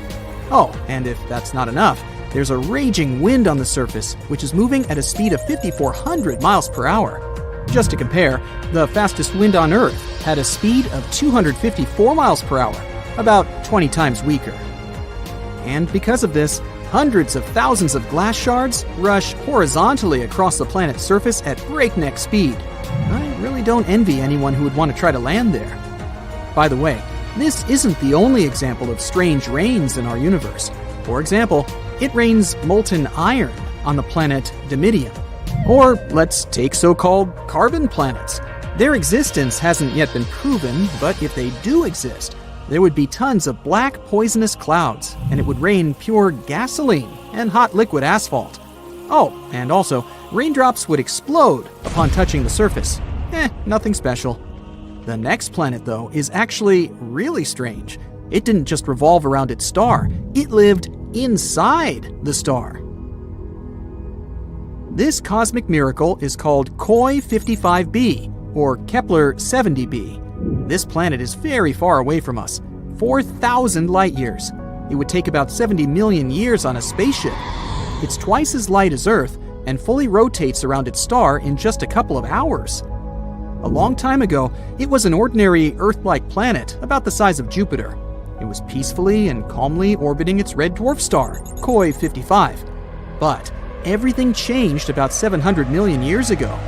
Oh, and if that's not enough, there's a raging wind on the surface, which is moving at a speed of 5,400 miles per hour. Just to compare, the fastest wind on Earth had a speed of 254 miles per hour, about 20 times weaker. And because of this, hundreds of thousands of glass shards rush horizontally across the planet's surface at breakneck speed. I really don't envy anyone who would want to try to land there. By the way, this isn't the only example of strange rains in our universe. For example, it rains molten iron on the planet Dimidium. Or let's take so-called carbon planets. Their existence hasn't yet been proven, but if they do exist, there would be tons of black poisonous clouds, and it would rain pure gasoline and hot liquid asphalt. Oh, and also, raindrops would explode upon touching the surface. Nothing special. The next planet, though, is actually really strange. It didn't just revolve around its star, it lived inside the star. This cosmic miracle is called Koi 55b, or Kepler 70b. This planet is very far away from us, 4,000 light years. It would take about 70 million years on a spaceship. It's twice as light as Earth and fully rotates around its star in just a couple of hours. A long time ago, it was an ordinary Earth-like planet about the size of Jupiter. It was peacefully and calmly orbiting its red dwarf star, Koi 55. But everything changed about 700 million years ago.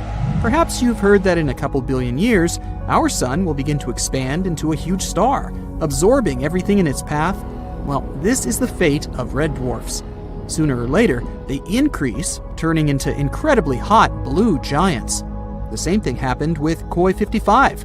Perhaps you've heard that in a couple billion years, our sun will begin to expand into a huge star, absorbing everything in its path. Well, this is the fate of red dwarfs. Sooner or later, they increase, turning into incredibly hot blue giants. The same thing happened with Koi 55.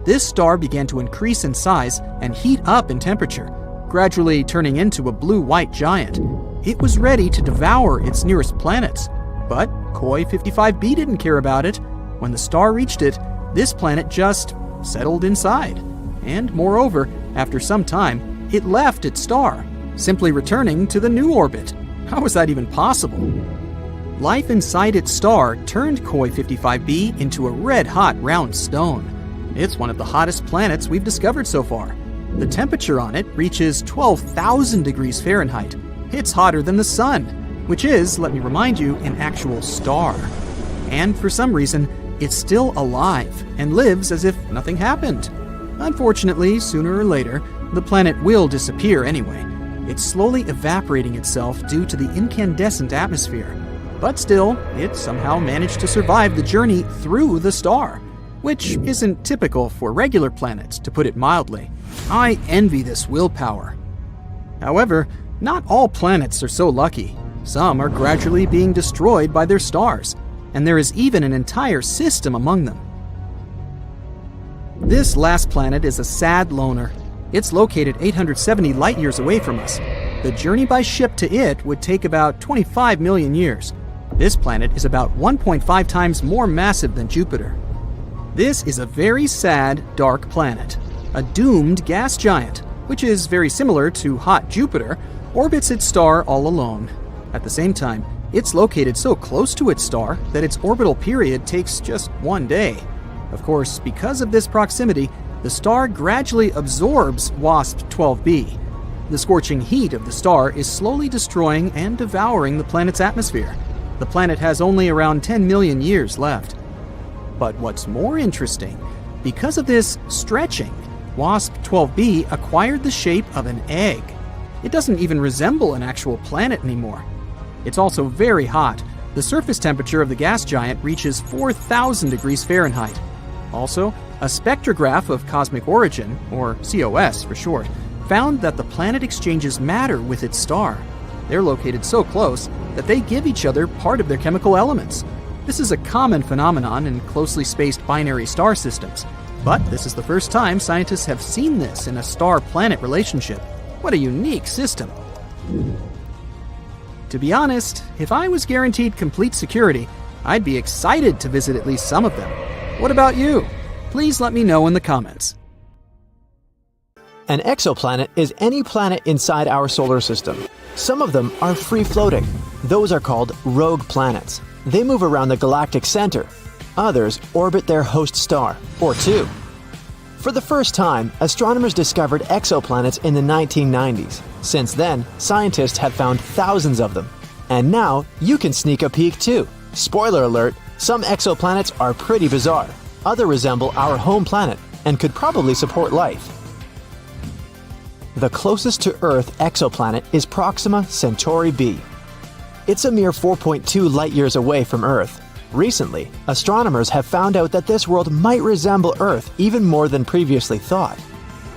This star began to increase in size and heat up in temperature, gradually turning into a blue-white giant. It was ready to devour its nearest planets. But Koi 55b didn't care about it. When the star reached it, this planet just settled inside. And moreover, after some time, it left its star, simply returning to the new orbit. How was that even possible? Life inside its star turned Koi 55b into a red-hot round stone. It's one of the hottest planets we've discovered so far. The temperature on it reaches 12,000 degrees Fahrenheit. It's hotter than the sun, which is, let me remind you, an actual star. And for some reason, it's still alive and lives as if nothing happened. Unfortunately, sooner or later, the planet will disappear anyway. It's slowly evaporating itself due to the incandescent atmosphere. But still, it somehow managed to survive the journey through the star, which isn't typical for regular planets, to put it mildly. I envy this willpower. However, not all planets are so lucky. Some are gradually being destroyed by their stars, and there is even an entire system among them. This last planet is a sad loner. It's located 870 light-years away from us. The journey by ship to it would take about 25 million years. This planet is about 1.5 times more massive than Jupiter. This is a very sad, dark planet. A doomed gas giant, which is very similar to hot Jupiter, orbits its star all alone. At the same time, it's located so close to its star that its orbital period takes just 1 day. Of course, because of this proximity, the star gradually absorbs WASP-12b. The scorching heat of the star is slowly destroying and devouring the planet's atmosphere. The planet has only around 10 million years left. But what's more interesting, because of this stretching, WASP-12b acquired the shape of an egg. It doesn't even resemble an actual planet anymore. It's also very hot. The surface temperature of the gas giant reaches 4,000 degrees Fahrenheit. Also, a spectrograph of cosmic origin, or COS for short, found that the planet exchanges matter with its star. They're located so close that they give each other part of their chemical elements. This is a common phenomenon in closely spaced binary star systems, but this is the first time scientists have seen this in a star-planet relationship. What a unique system. To be honest, if I was guaranteed complete security, I'd be excited to visit at least some of them. What about you? Please let me know in the comments. An exoplanet is any planet inside our solar system. Some of them are free-floating. Those are called rogue planets. They move around the galactic center. Others orbit their host star, or two. For the first time, astronomers discovered exoplanets in the 1990s. Since then, scientists have found thousands of them. And now, you can sneak a peek too. Spoiler alert, some exoplanets are pretty bizarre. Others resemble our home planet and could probably support life. The closest to Earth exoplanet is Proxima Centauri b. It's a mere 4.2 light-years away from Earth. Recently, astronomers have found out that this world might resemble Earth even more than previously thought.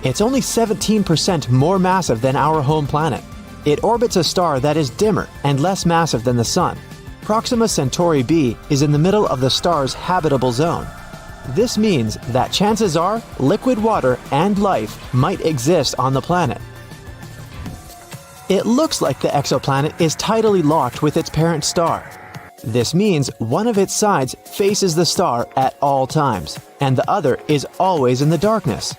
It's only 17% more massive than our home planet. It orbits a star that is dimmer and less massive than the Sun. Proxima Centauri b is in the middle of the star's habitable zone. This means that chances are liquid water and life might exist on the planet. It looks like the exoplanet is tidally locked with its parent star. This means one of its sides faces the star at all times, and the other is always in the darkness.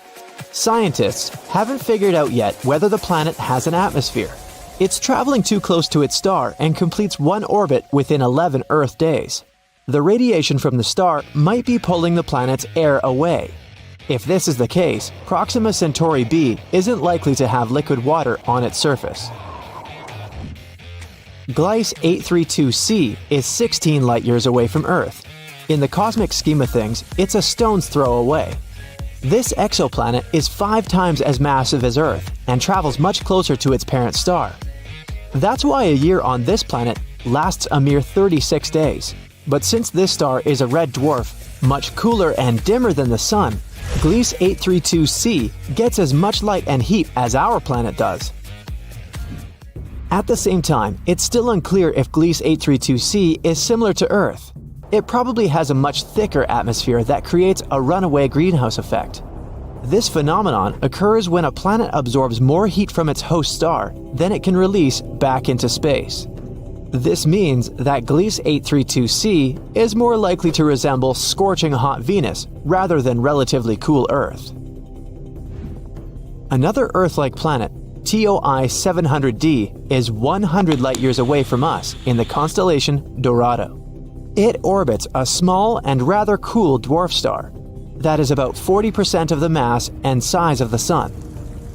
Scientists haven't figured out yet whether the planet has an atmosphere. It's traveling too close to its star and completes one orbit within 11 Earth days. The radiation from the star might be pulling the planet's air away. If this is the case, Proxima Centauri b isn't likely to have liquid water on its surface. Gliese 832c is 16 light-years away from Earth. In the cosmic scheme of things, it's a stone's throw away. This exoplanet is 5 times as massive as Earth and travels much closer to its parent star. That's why a year on this planet lasts a mere 36 days. But since this star is a red dwarf, much cooler and dimmer than the Sun, Gliese 832c gets as much light and heat as our planet does. At the same time, it's still unclear if Gliese 832c is similar to Earth. It probably has a much thicker atmosphere that creates a runaway greenhouse effect. This phenomenon occurs when a planet absorbs more heat from its host star than it can release back into space. This means that Gliese 832c is more likely to resemble scorching hot Venus rather than relatively cool Earth. Another Earth-like planet, TOI 700d, is 100 light-years away from us in the constellation Dorado. It orbits a small and rather cool dwarf star that is about 40% of the mass and size of the Sun.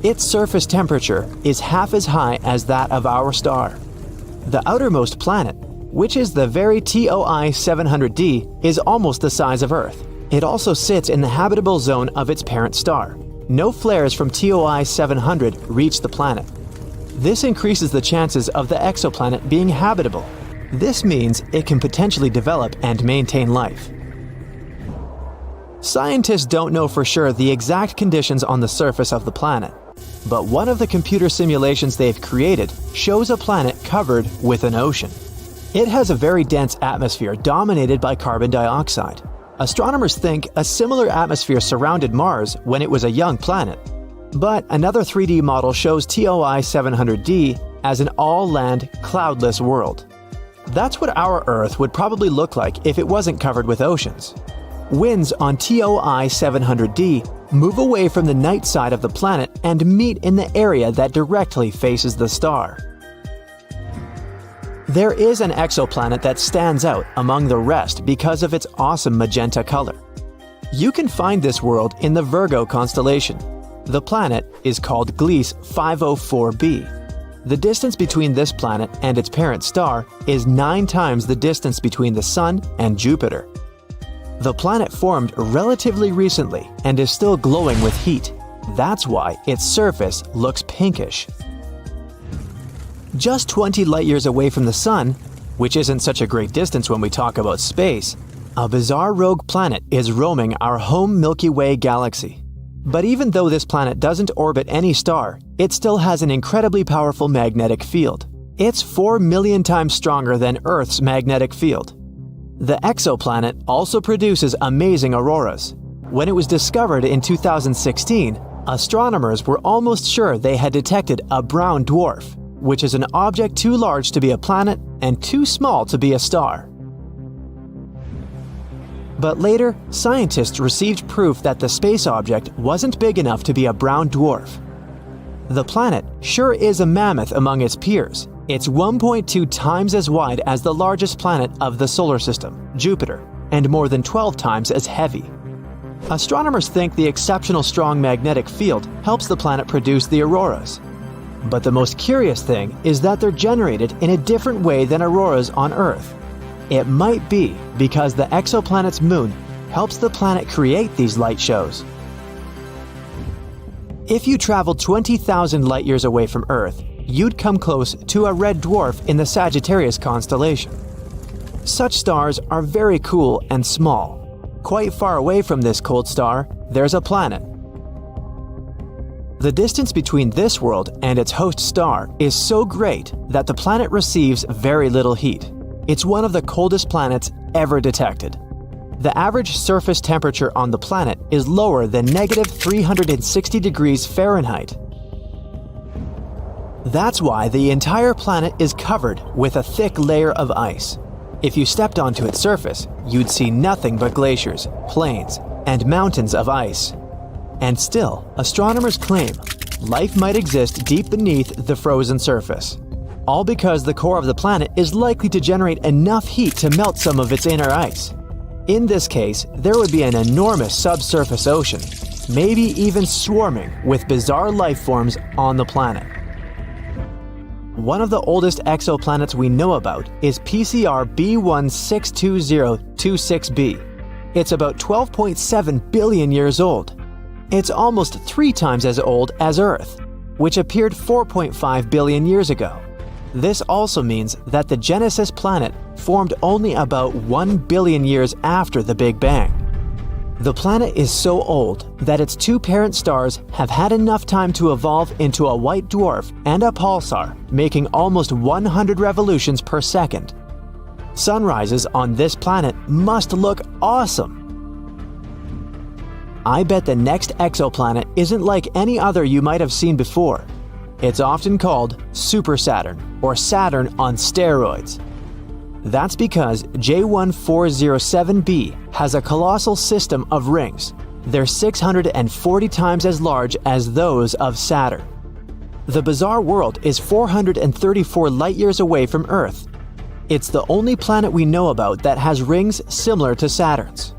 Its surface temperature is half as high as that of our star. The outermost planet, which is the very TOI 700d, is almost the size of Earth. It also sits in the habitable zone of its parent star. No flares from TOI 700 reach the planet. This increases the chances of the exoplanet being habitable. This means it can potentially develop and maintain life. Scientists don't know for sure the exact conditions on the surface of the planet, but one of the computer simulations they've created shows a planet covered with an ocean. It has a very dense atmosphere dominated by carbon dioxide. Astronomers think a similar atmosphere surrounded Mars when it was a young planet. But another 3D model shows TOI 700d as an all-land, cloudless world. That's what our Earth would probably look like if it wasn't covered with oceans. Winds on TOI 700d move away from the night side of the planet and meet in the area that directly faces the star. There is an exoplanet that stands out among the rest because of its awesome magenta color. You can find this world in the Virgo constellation. The planet is called Gliese 504b. The distance between this planet and its parent star is 9 times the distance between the Sun and Jupiter. The planet formed relatively recently and is still glowing with heat. That's why its surface looks pinkish. Just 20 light-years away from the Sun, which isn't such a great distance when we talk about space, a bizarre rogue planet is roaming our home Milky Way galaxy. But even though this planet doesn't orbit any star, it still has an incredibly powerful magnetic field. It's 4 million times stronger than Earth's magnetic field. The exoplanet also produces amazing auroras. When it was discovered in 2016, astronomers were almost sure they had detected a brown dwarf, which is an object too large to be a planet and too small to be a star. But later, scientists received proof that the space object wasn't big enough to be a brown dwarf. The planet sure is a mammoth among its peers. It's 1.2 times as wide as the largest planet of the solar system, Jupiter, and more than 12 times as heavy. Astronomers think the exceptional strong magnetic field helps the planet produce the auroras. But the most curious thing is that they're generated in a different way than auroras on Earth. It might be because the exoplanet's moon helps the planet create these light shows. If you traveled 20,000 light-years away from Earth, you'd come close to a red dwarf in the Sagittarius constellation. Such stars are very cool and small. Quite far away from this cold star, there's a planet. The distance between this world and its host star is so great that the planet receives very little heat. It's one of the coldest planets ever detected. The average surface temperature on the planet is lower than -360 degrees Fahrenheit. That's why the entire planet is covered with a thick layer of ice. If you stepped onto its surface, you'd see nothing but glaciers, plains, and mountains of ice. And still, astronomers claim life might exist deep beneath the frozen surface. All because the core of the planet is likely to generate enough heat to melt some of its inner ice. In this case, there would be an enormous subsurface ocean, maybe even swarming with bizarre life forms on the planet. One of the oldest exoplanets we know about is PCR B162026b. It's about 12.7 billion years old. It's almost 3 times as old as Earth, which appeared 4.5 billion years ago. This also means that the Genesis planet formed only about 1 billion years after the Big Bang. The planet is so old that its 2 parent stars have had enough time to evolve into a white dwarf and a pulsar, making almost 100 revolutions per second. Sunrises on this planet must look awesome. I bet the next exoplanet isn't like any other you might have seen before. It's often called Super Saturn or Saturn on steroids. That's because J1407b has a colossal system of rings. They're 640 times as large as those of Saturn. The bizarre world is 434 light-years away from Earth. It's the only planet we know about that has rings similar to Saturn's.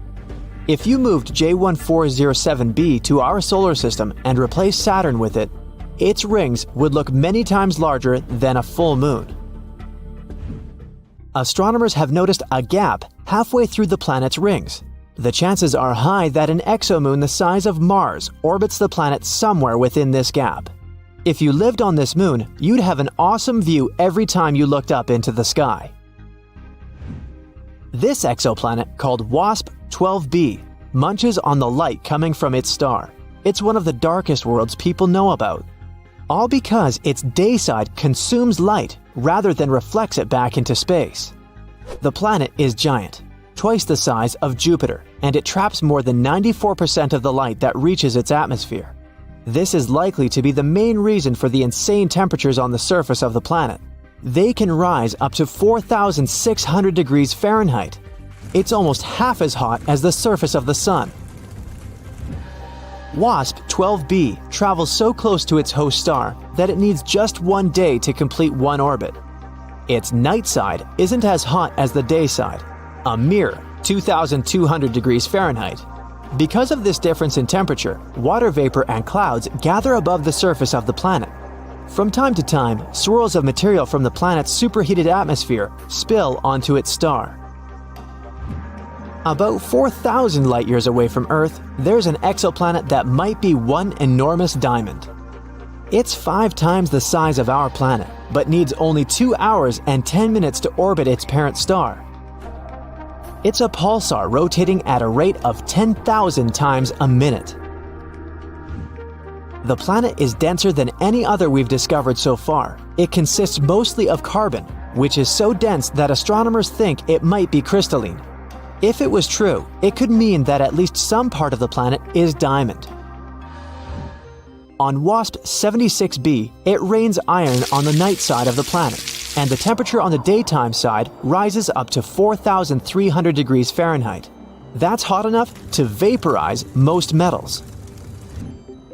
If you moved J1407b to our solar system and replaced Saturn with it, its rings would look many times larger than a full moon. Astronomers have noticed a gap halfway through the planet's rings. The chances are high that an exomoon the size of Mars orbits the planet somewhere within this gap. If you lived on this moon, you'd have an awesome view every time you looked up into the sky. This exoplanet, called WASP-12b, munches on the light coming from its star. It's one of the darkest worlds people know about. All because its day side consumes light rather than reflects it back into space. The planet is giant, twice the size of Jupiter, and it traps more than 94% of the light that reaches its atmosphere. This is likely to be the main reason for the insane temperatures on the surface of the planet. They can rise up to 4,600 degrees Fahrenheit. It's almost half as hot as the surface of the Sun. WASP-12b travels so close to its host star that it needs just 1 day to complete one orbit. Its night side isn't as hot as the day side, a mere 2,200 degrees Fahrenheit. Because of this difference in temperature, water vapor and clouds gather above the surface of the planet. From time to time, swirls of material from the planet's superheated atmosphere spill onto its star. About 4,000 light-years away from Earth, there's an exoplanet that might be one enormous diamond. It's 5 times the size of our planet, but needs only 2 hours and 10 minutes to orbit its parent star. It's a pulsar rotating at a rate of 10,000 times a minute. The planet is denser than any other we've discovered so far. It consists mostly of carbon, which is so dense that astronomers think it might be crystalline. If it was true, it could mean that at least some part of the planet is diamond. On WASP-76b, it rains iron on the night side of the planet, and the temperature on the daytime side rises up to 4,300 degrees Fahrenheit. That's hot enough to vaporize most metals.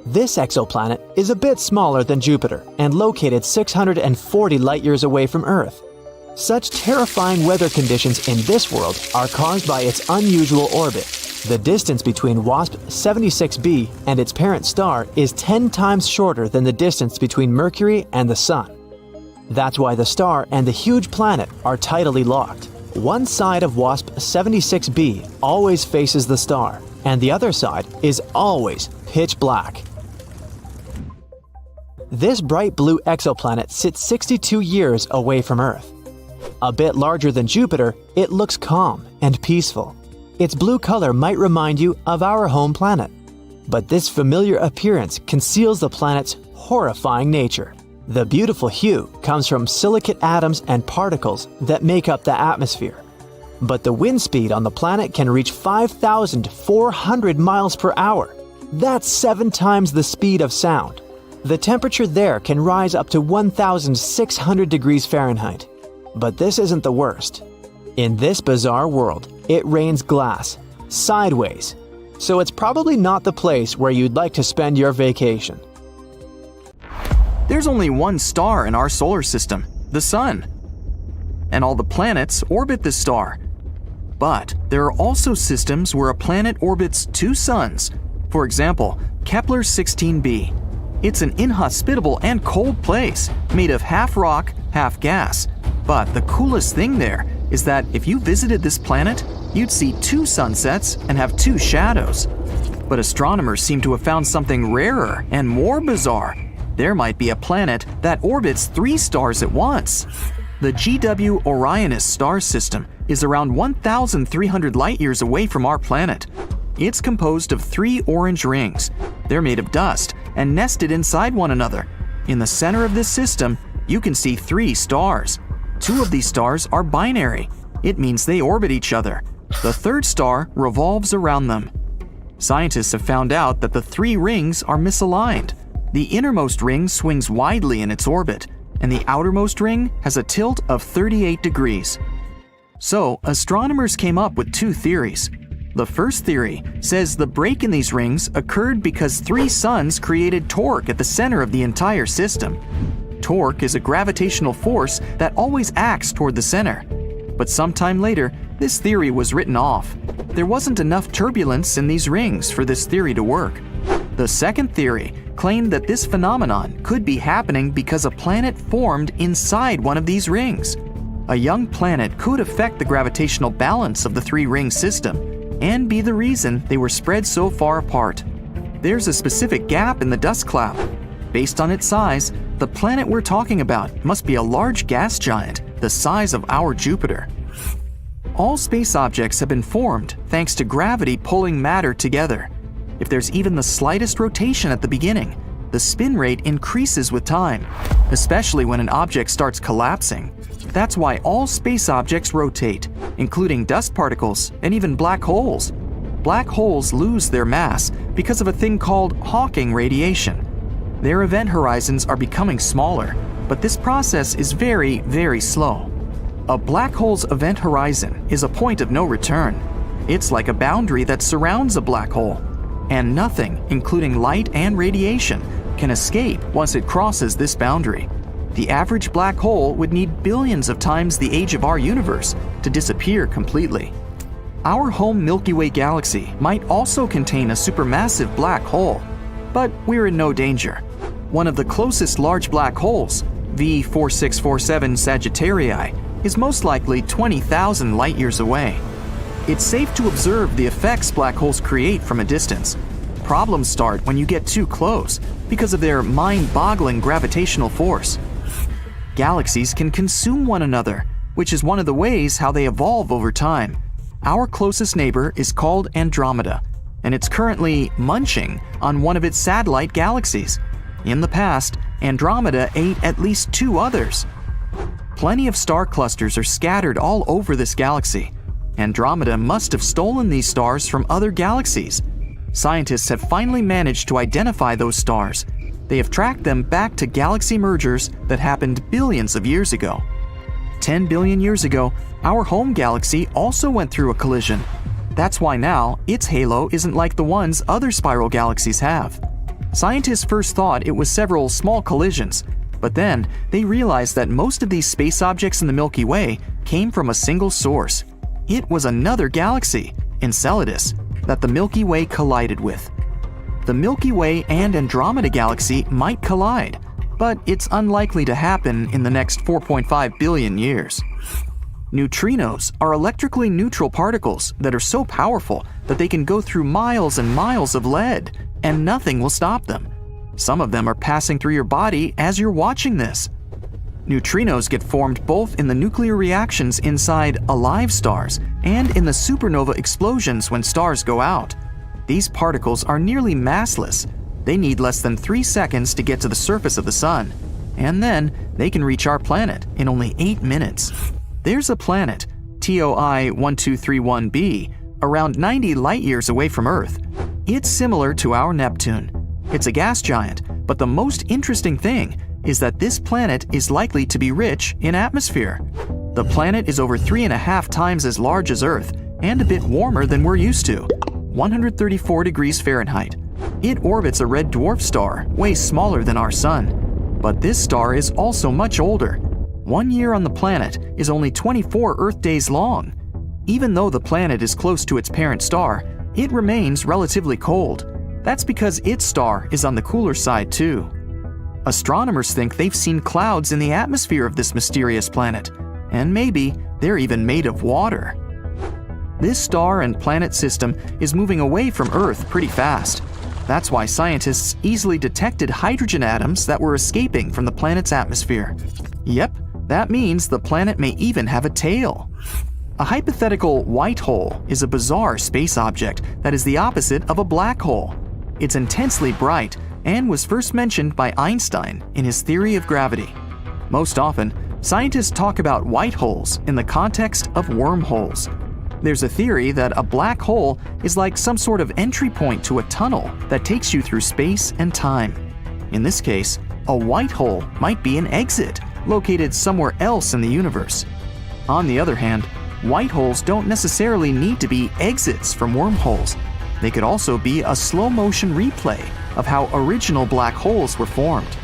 This exoplanet is a bit smaller than Jupiter and located 640 light-years away from Earth. Such terrifying weather conditions in this world are caused by its unusual orbit. The distance between WASP-76b and its parent star is 10 times shorter than the distance between Mercury and the Sun. That's why the star and the huge planet are tidally locked. One side of WASP-76b always faces the star, and the other side is always pitch black. This bright blue exoplanet sits 62 years away from Earth. A bit larger than Jupiter, it looks calm and peaceful. Its blue color might remind you of our home planet. But this familiar appearance conceals the planet's horrifying nature. The beautiful hue comes from silicate atoms and particles that make up the atmosphere. But the wind speed on the planet can reach 5,400 miles per hour. That's 7 times the speed of sound. The temperature there can rise up to 1,600 degrees Fahrenheit. But this isn't the worst. In this bizarre world, it rains glass, sideways. So it's probably not the place where you'd like to spend your vacation. There's only one star in our solar system, the Sun. And all the planets orbit this star. But there are also systems where a planet orbits 2 suns. For example, Kepler 16b. It's an inhospitable and cold place, made of half rock, half gas. But the coolest thing there is that if you visited this planet, you'd see 2 sunsets and have 2 shadows. But astronomers seem to have found something rarer and more bizarre. There might be a planet that orbits 3 stars at once. The GW Orionis star system is around 1,300 light-years away from our planet. It's composed of 3 orange rings. They're made of dust and nested inside one another. In the center of this system, you can see 3 stars. 2 of these stars are binary. It means they orbit each other. The 3rd star revolves around them. Scientists have found out that the 3 rings are misaligned. The innermost ring swings widely in its orbit, and the outermost ring has a tilt of 38 degrees. So, astronomers came up with 2 theories. The first theory says the break in these rings occurred because 3 suns created torque at the center of the entire system. Torque is a gravitational force that always acts toward the center. But sometime later, this theory was written off. There wasn't enough turbulence in these rings for this theory to work. The second theory claimed that this phenomenon could be happening because a planet formed inside one of these rings. A young planet could affect the gravitational balance of the 3-ring system and be the reason they were spread so far apart. There's a specific gap in the dust cloud. Based on its size, the planet we're talking about must be a large gas giant the size of our Jupiter. All space objects have been formed thanks to gravity pulling matter together. If there's even the slightest rotation at the beginning, the spin rate increases with time, especially when an object starts collapsing. That's why all space objects rotate, including dust particles and even black holes. Black holes lose their mass because of a thing called Hawking radiation. Their event horizons are becoming smaller, but this process is very, very slow. A black hole's event horizon is a point of no return. It's like a boundary that surrounds a black hole, and nothing, including light and radiation, can escape once it crosses this boundary. The average black hole would need billions of times the age of our universe to disappear completely. Our home Milky Way galaxy might also contain a supermassive black hole, but we're in no danger. One of the closest large black holes, V4647 Sagittarii, is most likely 20,000 light-years away. It's safe to observe the effects black holes create from a distance. Problems start when you get too close because of their mind-boggling gravitational force. Galaxies can consume one another, which is one of the ways how they evolve over time. Our closest neighbor is called Andromeda, and it's currently munching on one of its satellite galaxies. In the past, Andromeda ate at least 2 others. Plenty of star clusters are scattered all over this galaxy. Andromeda must have stolen these stars from other galaxies. Scientists have finally managed to identify those stars. They have tracked them back to galaxy mergers that happened billions of years ago. 10 billion years ago, our home galaxy also went through a collision. That's why now its halo isn't like the ones other spiral galaxies have. Scientists first thought it was several small collisions, but then they realized that most of these space objects in the Milky Way came from a single source. It was another galaxy, Enceladus, that the Milky Way collided with. The Milky Way and Andromeda galaxy might collide, but it's unlikely to happen in the next 4.5 billion years. Neutrinos are electrically neutral particles that are so powerful that they can go through miles and miles of lead, and nothing will stop them. Some of them are passing through your body as you're watching this. Neutrinos get formed both in the nuclear reactions inside alive stars and in the supernova explosions when stars go out. These particles are nearly massless. They need less than 3 seconds to get to the surface of the Sun. And then they can reach our planet in only 8 minutes. There's a planet, TOI 1231b, around 90 light-years away from Earth. It's similar to our Neptune. It's a gas giant, but the most interesting thing is that this planet is likely to be rich in atmosphere. The planet is over 3.5 times as large as Earth and a bit warmer than we're used to, 134 degrees Fahrenheit. It orbits a red dwarf star, way smaller than our Sun. But this star is also much older. 1 year on the planet is only 24 Earth days long. Even though the planet is close to its parent star, it remains relatively cold. That's because its star is on the cooler side too. Astronomers think they've seen clouds in the atmosphere of this mysterious planet, and maybe they're even made of water. This star and planet system is moving away from Earth pretty fast. That's why scientists easily detected hydrogen atoms that were escaping from the planet's atmosphere. Yep, that means the planet may even have a tail. A hypothetical white hole is a bizarre space object that is the opposite of a black hole. It's intensely bright and was first mentioned by Einstein in his theory of gravity. Most often, scientists talk about white holes in the context of wormholes. There's a theory that a black hole is like some sort of entry point to a tunnel that takes you through space and time. In this case, a white hole might be an exit located somewhere else in the universe. On the other hand, white holes don't necessarily need to be exits from wormholes. They could also be a slow-motion replay of how original black holes were formed.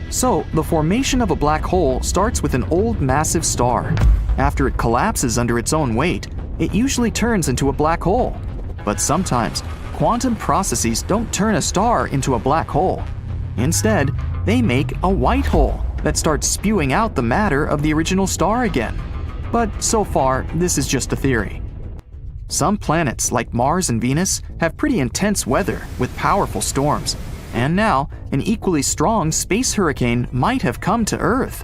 So, the formation of a black hole starts with an old massive star. After it collapses under its own weight, it usually turns into a black hole. But sometimes, quantum processes don't turn a star into a black hole. Instead, they make a white hole that starts spewing out the matter of the original star again. But so far, this is just a theory. Some planets, like Mars and Venus, have pretty intense weather with powerful storms. And now, an equally strong space hurricane might have come to Earth.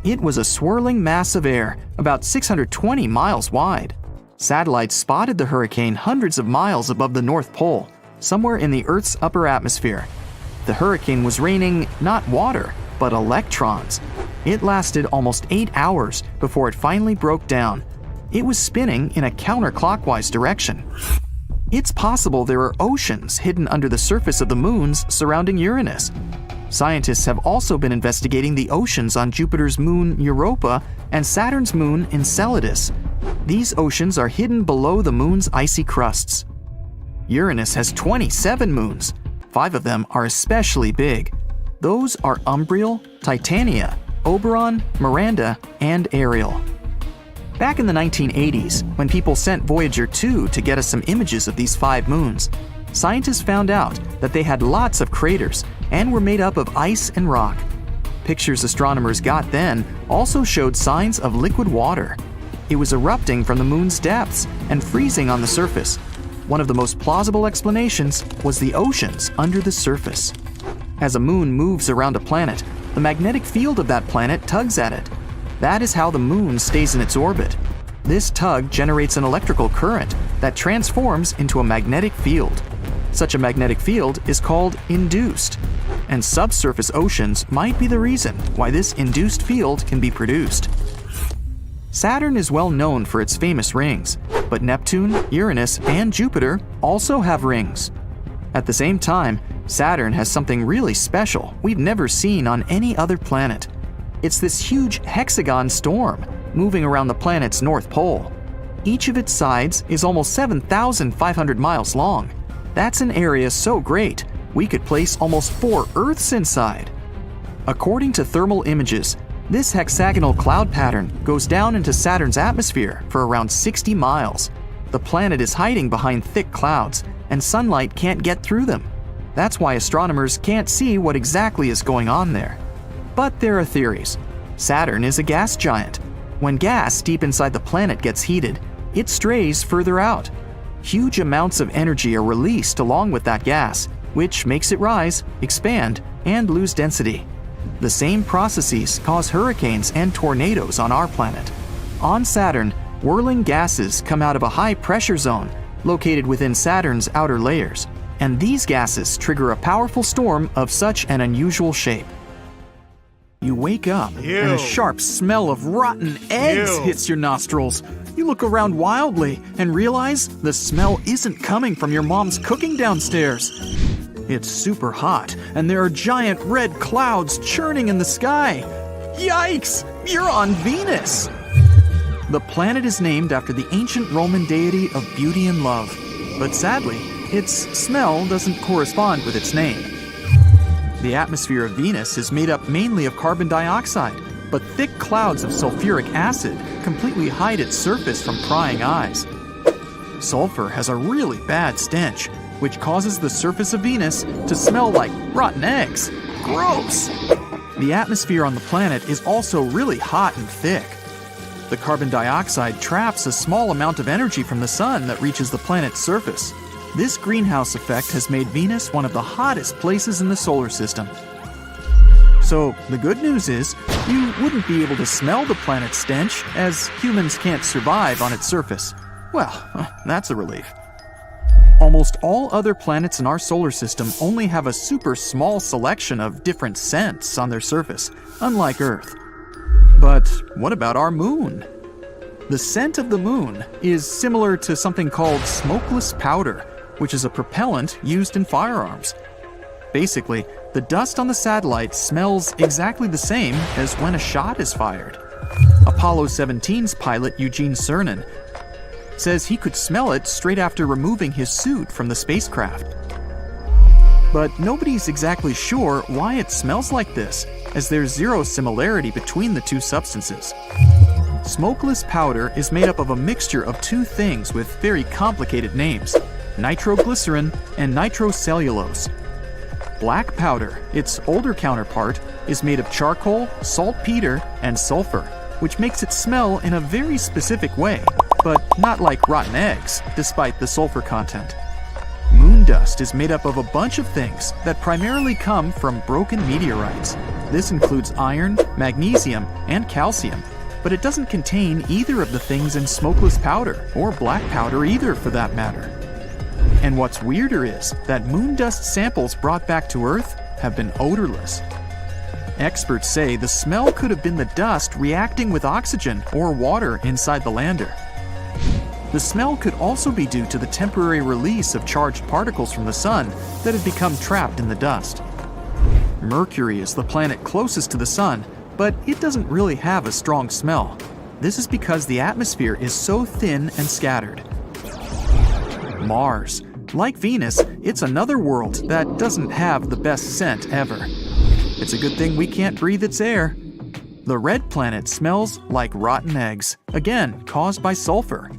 It was a swirling mass of air about 620 miles wide. Satellites spotted the hurricane hundreds of miles above the North Pole, somewhere in the Earth's upper atmosphere. The hurricane was raining not water, but electrons. It lasted almost 8 hours before it finally broke down. It was spinning in a counterclockwise direction. It's possible there are oceans hidden under the surface of the moons surrounding Uranus. Scientists have also been investigating the oceans on Jupiter's moon Europa and Saturn's moon Enceladus. These oceans are hidden below the moon's icy crusts. Uranus has 27 moons. 5 of them are especially big. Those are Umbriel, Titania, Oberon, Miranda, and Ariel. Back in the 1980s, when people sent Voyager 2 to get us some images of these 5 moons, scientists found out that they had lots of craters and were made up of ice and rock. Pictures astronomers got then also showed signs of liquid water. It was erupting from the moon's depths and freezing on the surface. One of the most plausible explanations was the oceans under the surface. As a moon moves around a planet, the magnetic field of that planet tugs at it. That is how the moon stays in its orbit. This tug generates an electrical current that transforms into a magnetic field. Such a magnetic field is called induced, and subsurface oceans might be the reason why this induced field can be produced. Saturn is well known for its famous rings, but Neptune, Uranus, and Jupiter also have rings. At the same time, Saturn has something really special we've never seen on any other planet. It's this huge hexagon storm moving around the planet's north pole. Each of its sides is almost 7,500 miles long. That's an area so great, we could place almost 4 Earths inside. According to thermal images, this hexagonal cloud pattern goes down into Saturn's atmosphere for around 60 miles. The planet is hiding behind thick clouds, and sunlight can't get through them. That's why astronomers can't see what exactly is going on there. But there are theories. Saturn is a gas giant. When gas deep inside the planet gets heated, it strays further out. Huge amounts of energy are released along with that gas, which makes it rise, expand, and lose density. The same processes cause hurricanes and tornadoes on our planet. On Saturn, whirling gases come out of a high-pressure zone located within Saturn's outer layers, and these gases trigger a powerful storm of such an unusual shape. You wake up, and a sharp smell of rotten eggs hits your nostrils. You look around wildly and realize the smell isn't coming from your mom's cooking downstairs. It's super hot, and there are giant red clouds churning in the sky. Yikes! You're on Venus! The planet is named after the ancient Roman deity of beauty and love, but sadly, its smell doesn't correspond with its name. The atmosphere of Venus is made up mainly of carbon dioxide, but thick clouds of sulfuric acid completely hide its surface from prying eyes. Sulfur has a really bad stench, which causes the surface of Venus to smell like rotten eggs. Gross! The atmosphere on the planet is also really hot and thick. The carbon dioxide traps a small amount of energy from the sun that reaches the planet's surface. This greenhouse effect has made Venus one of the hottest places in the solar system. So, the good news is, you wouldn't be able to smell the planet's stench, as humans can't survive on its surface. Well, that's a relief. Almost all other planets in our solar system only have a super small selection of different scents on their surface, unlike Earth. But what about our moon? The scent of the moon is similar to something called smokeless powder, which is a propellant used in firearms. Basically, the dust on the satellite smells exactly the same as when a shot is fired. Apollo 17's pilot Eugene Cernan says he could smell it straight after removing his suit from the spacecraft. But nobody's exactly sure why it smells like this, as there's zero similarity between the two substances. Smokeless powder is made up of a mixture of two things with very complicated names: nitroglycerin and nitrocellulose. Black powder, its older counterpart, is made of charcoal, saltpeter, and sulfur, which makes it smell in a very specific way, but not like rotten eggs, despite the sulfur content. Moon dust is made up of a bunch of things that primarily come from broken meteorites. This includes iron, magnesium, and calcium, but it doesn't contain either of the things in smokeless powder, or black powder either for that matter. And what's weirder is that moon dust samples brought back to Earth have been odorless. Experts say the smell could have been the dust reacting with oxygen or water inside the lander. The smell could also be due to the temporary release of charged particles from the sun that had become trapped in the dust. Mercury is the planet closest to the sun, but it doesn't really have a strong smell. This is because the atmosphere is so thin and scattered. Mars. Like Venus, it's another world that doesn't have the best scent ever. It's a good thing we can't breathe its air. The red planet smells like rotten eggs, again caused by sulfur.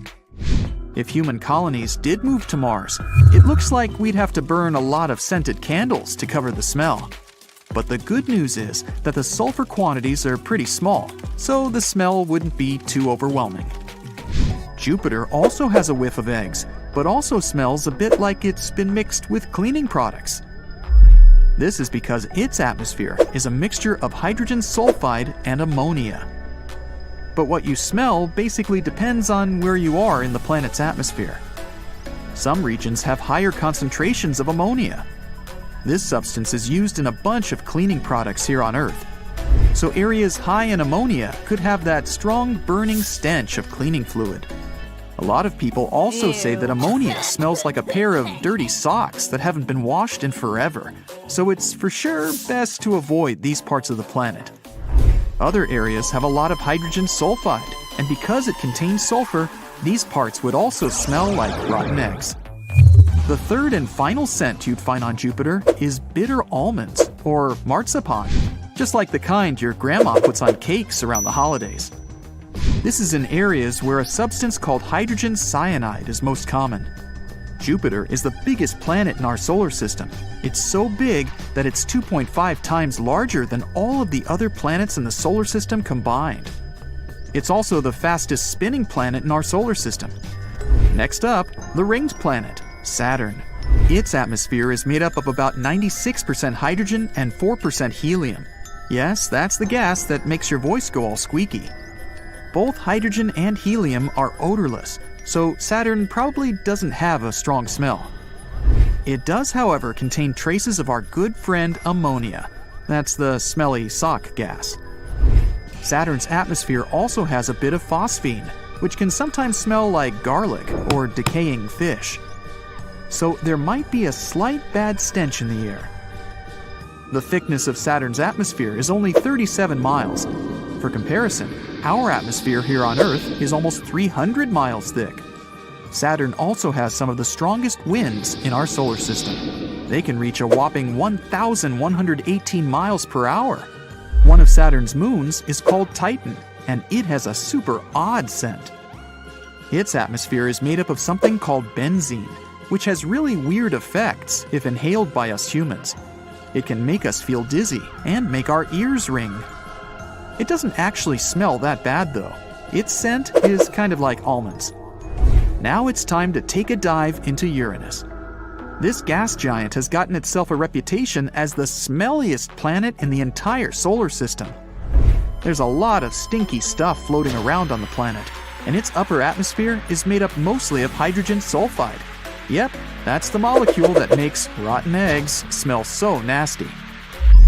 If human colonies did move to Mars, it looks like we'd have to burn a lot of scented candles to cover the smell. But the good news is that the sulfur quantities are pretty small, so the smell wouldn't be too overwhelming. Jupiter also has a whiff of eggs, but also smells a bit like it's been mixed with cleaning products. This is because its atmosphere is a mixture of hydrogen sulfide and ammonia. But what you smell basically depends on where you are in the planet's atmosphere. Some regions have higher concentrations of ammonia. This substance is used in a bunch of cleaning products here on Earth. So areas high in ammonia could have that strong burning stench of cleaning fluid. A lot of people also say that ammonia smells like a pair of dirty socks that haven't been washed in forever, so it's for sure best to avoid these parts of the planet. Other areas have a lot of hydrogen sulfide, and because it contains sulfur, these parts would also smell like rotten eggs. The third and final scent you'd find on Jupiter is bitter almonds, or marzipan, just like the kind your grandma puts on cakes around the holidays. This is in areas where a substance called hydrogen cyanide is most common. Jupiter is the biggest planet in our solar system. It's so big that it's 2.5 times larger than all of the other planets in the solar system combined. It's also the fastest spinning planet in our solar system. Next up, the ringed planet, Saturn. Its atmosphere is made up of about 96% hydrogen and 4% helium. Yes, that's the gas that makes your voice go all squeaky. Both hydrogen and helium are odorless, so Saturn probably doesn't have a strong smell. It does, however, contain traces of our good friend ammonia. That's the smelly sock gas. Saturn's atmosphere also has a bit of phosphine, which can sometimes smell like garlic or decaying fish. So there might be a slight bad stench in the air. The thickness of Saturn's atmosphere is only 37 miles. For comparison, our atmosphere here on Earth is almost 300 miles thick. Saturn also has some of the strongest winds in our solar system. They can reach a whopping 1,118 miles per hour. One of Saturn's moons is called Titan, and it has a super odd scent. Its atmosphere is made up of something called benzene, which has really weird effects if inhaled by us humans. It can make us feel dizzy and make our ears ring. It doesn't actually smell that bad though. Its scent is kind of like almonds. Now it's time to take a dive into Uranus. This gas giant has gotten itself a reputation as the smelliest planet in the entire solar system. There's a lot of stinky stuff floating around on the planet, and its upper atmosphere is made up mostly of hydrogen sulfide. Yep, that's the molecule that makes rotten eggs smell so nasty.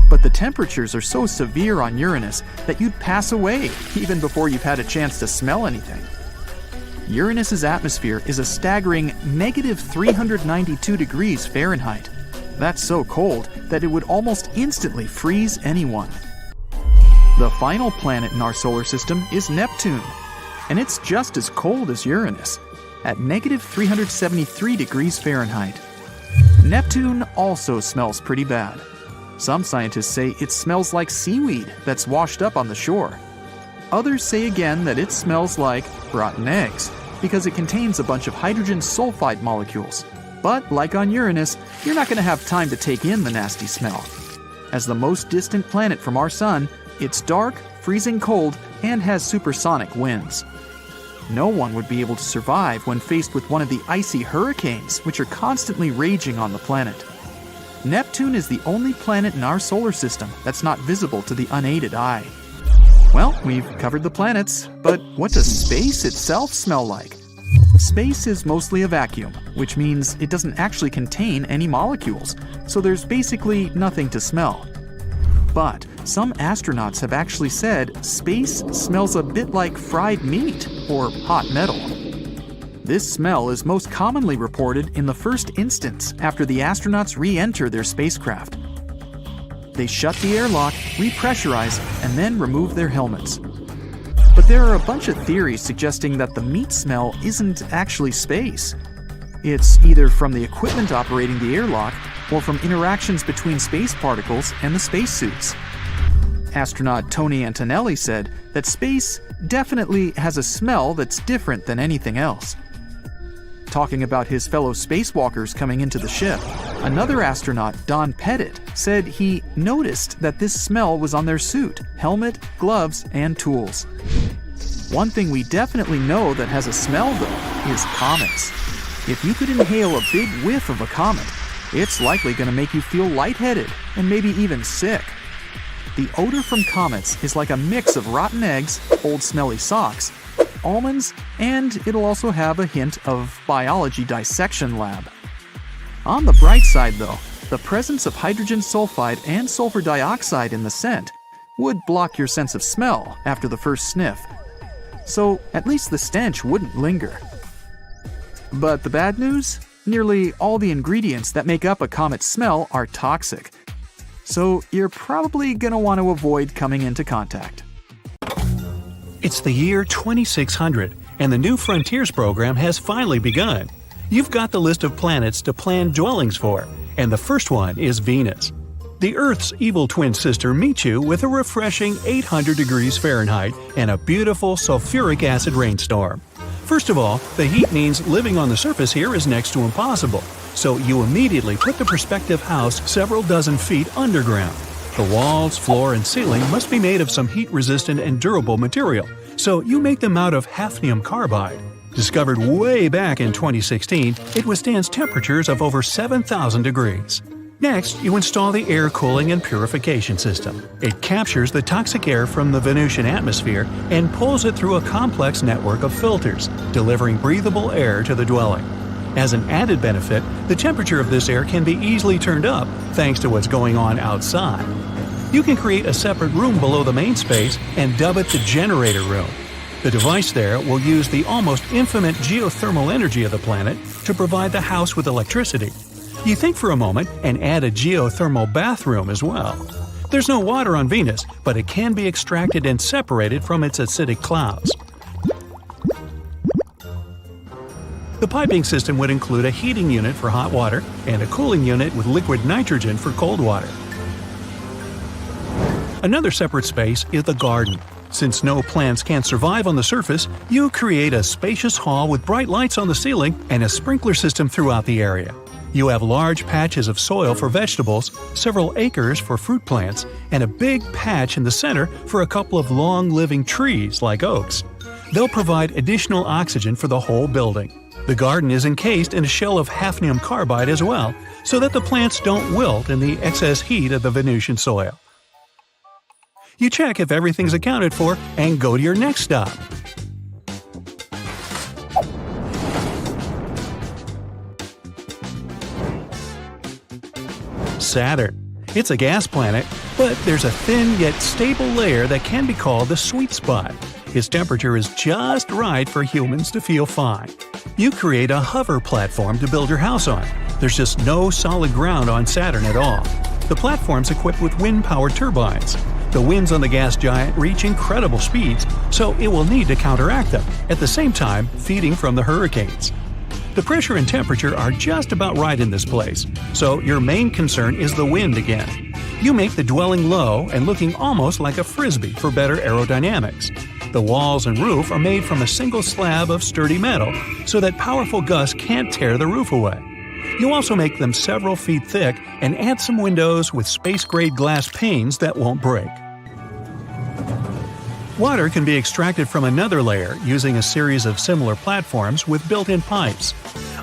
But the temperatures are so severe on Uranus that you'd pass away even before you've had a chance to smell anything. Uranus's atmosphere is a staggering negative 392 degrees Fahrenheit. That's so cold that it would almost instantly freeze anyone. The final planet in our solar system is Neptune, and it's just as cold as Uranus, at negative 373 degrees Fahrenheit. Neptune also smells pretty bad. Some scientists say it smells like seaweed that's washed up on the shore. Others say again that it smells like rotten eggs, because it contains a bunch of hydrogen sulfide molecules. But like on Uranus, you're not going to have time to take in the nasty smell. As the most distant planet from our sun, it's dark, freezing cold, and has supersonic winds. No one would be able to survive when faced with one of the icy hurricanes which are constantly raging on the planet. Neptune is the only planet in our solar system that's not visible to the unaided eye. Well, we've covered the planets, but what does space itself smell like? Space is mostly a vacuum, which means it doesn't actually contain any molecules, so there's basically nothing to smell. But some astronauts have actually said space smells a bit like fried meat or hot metal. This smell is most commonly reported in the first instance after the astronauts re-enter their spacecraft. They shut the airlock, repressurize, and then remove their helmets. But there are a bunch of theories suggesting that the meat smell isn't actually space. It's either from the equipment operating the airlock or from interactions between space particles and the spacesuits. Astronaut Tony Antonelli said that space definitely has a smell that's different than anything else. Talking about his fellow spacewalkers coming into the ship, another astronaut, Don Pettit, said he noticed that this smell was on their suit, helmet, gloves, and tools. One thing we definitely know that has a smell, though, is comets. If you could inhale a big whiff of a comet, it's likely going to make you feel lightheaded and maybe even sick. The odor from comets is like a mix of rotten eggs, old smelly socks, almonds, and it'll also have a hint of biology dissection lab. On the bright side though, the presence of hydrogen sulfide and sulfur dioxide in the scent would block your sense of smell after the first sniff. So at least the stench wouldn't linger. But the bad news? Nearly all the ingredients that make up a comet's smell are toxic. So you're probably going to want to avoid coming into contact. It's the year 2600, and the New Frontiers program has finally begun. You've got the list of planets to plan dwellings for, and the first one is Venus. The Earth's evil twin sister meets you with a refreshing 800 degrees Fahrenheit and a beautiful sulfuric acid rainstorm. First of all, the heat means living on the surface here is next to impossible, so you immediately put the prospective house several dozen feet underground. The walls, floor, and ceiling must be made of some heat-resistant and durable material, so you make them out of hafnium carbide. Discovered way back in 2016, it withstands temperatures of over 7,000 degrees. Next, you install the air cooling and purification system. It captures the toxic air from the Venusian atmosphere and pulls it through a complex network of filters, delivering breathable air to the dwelling. As an added benefit, the temperature of this air can be easily turned up thanks to what's going on outside. You can create a separate room below the main space and dub it the generator room. The device there will use the almost infinite geothermal energy of the planet to provide the house with electricity. You think for a moment and add a geothermal bathroom as well. There's no water on Venus, but it can be extracted and separated from its acidic clouds. The piping system would include a heating unit for hot water and a cooling unit with liquid nitrogen for cold water. Another separate space is the garden. Since no plants can survive on the surface, you create a spacious hall with bright lights on the ceiling and a sprinkler system throughout the area. You have large patches of soil for vegetables, several acres for fruit plants, and a big patch in the center for a couple of long-living trees like oaks. They'll provide additional oxygen for the whole building. The garden is encased in a shell of hafnium carbide as well, so that the plants don't wilt in the excess heat of the Venusian soil. You check if everything's accounted for and go to your next stop. Saturn. It's a gas planet, but there's a thin yet stable layer that can be called the sweet spot. Its temperature is just right for humans to feel fine. You create a hover platform to build your house on. There's just no solid ground on Saturn at all. The platform's equipped with wind-powered turbines. The winds on the gas giant reach incredible speeds, so it will need to counteract them, at the same time feeding from the hurricanes. The pressure and temperature are just about right in this place, so your main concern is the wind again. You make the dwelling low and looking almost like a frisbee for better aerodynamics. The walls and roof are made from a single slab of sturdy metal, so that powerful gusts can't tear the roof away. You also make them several feet thick and add some windows with space-grade glass panes that won't break. Water can be extracted from another layer using a series of similar platforms with built-in pipes.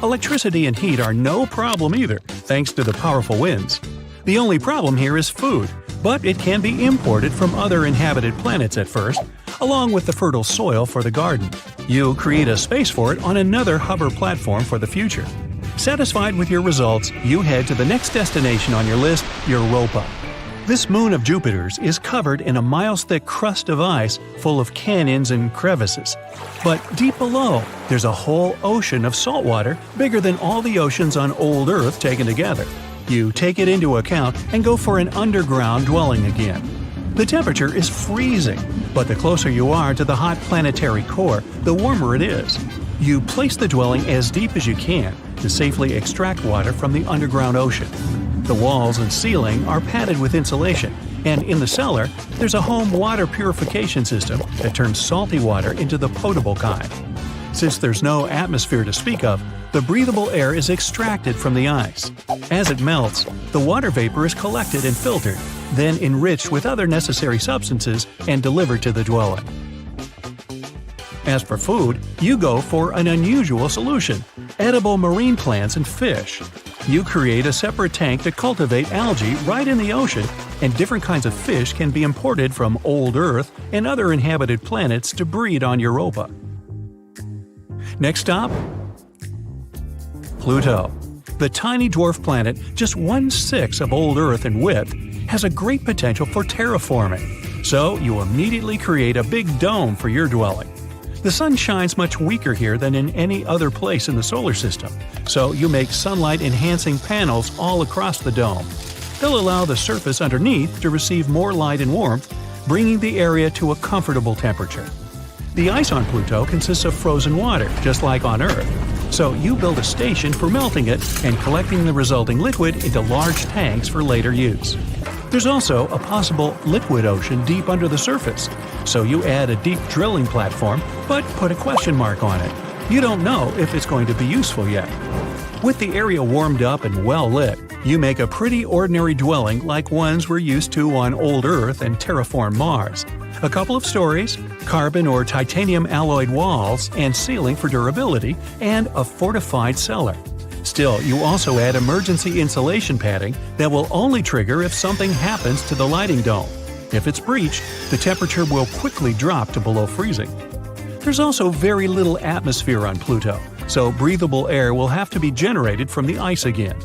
Electricity and heat are no problem either, thanks to the powerful winds. The only problem here is food, but it can be imported from other inhabited planets at first, along with the fertile soil for the garden. You create a space for it on another hover platform for the future. Satisfied with your results, you head to the next destination on your list, Europa. This moon of Jupiter's is covered in a miles-thick crust of ice full of canyons and crevices. But deep below, there's a whole ocean of salt water bigger than all the oceans on old Earth taken together. You take it into account and go for an underground dwelling again. The temperature is freezing, but the closer you are to the hot planetary core, the warmer it is. You place the dwelling as deep as you can to safely extract water from the underground ocean. The walls and ceiling are padded with insulation, and in the cellar, there's a home water purification system that turns salty water into the potable kind. Since there's no atmosphere to speak of, the breathable air is extracted from the ice. As it melts, the water vapor is collected and filtered, then enriched with other necessary substances and delivered to the dwelling. As for food, you go for an unusual solution: edible marine plants and fish. You create a separate tank to cultivate algae right in the ocean, and different kinds of fish can be imported from old Earth and other inhabited planets to breed on Europa. Next stop? Pluto. The tiny dwarf planet, just 1/6 of old Earth in width, has a great potential for terraforming, so you immediately create a big dome for your dwelling. The sun shines much weaker here than in any other place in the solar system, so you make sunlight-enhancing panels all across the dome. They'll allow the surface underneath to receive more light and warmth, bringing the area to a comfortable temperature. The ice on Pluto consists of frozen water, just like on Earth, so you build a station for melting it and collecting the resulting liquid into large tanks for later use. There's also a possible liquid ocean deep under the surface, so you add a deep drilling platform, but put a question mark on it. You don't know if it's going to be useful yet. With the area warmed up and well lit, you make a pretty ordinary dwelling like ones we're used to on old Earth and terraformed Mars. A couple of stories, carbon or titanium alloyed walls and ceiling for durability, and a fortified cellar. Still, you also add emergency insulation padding that will only trigger if something happens to the lighting dome. If it's breached, the temperature will quickly drop to below freezing. There's also very little atmosphere on Pluto, so breathable air will have to be generated from the ice again.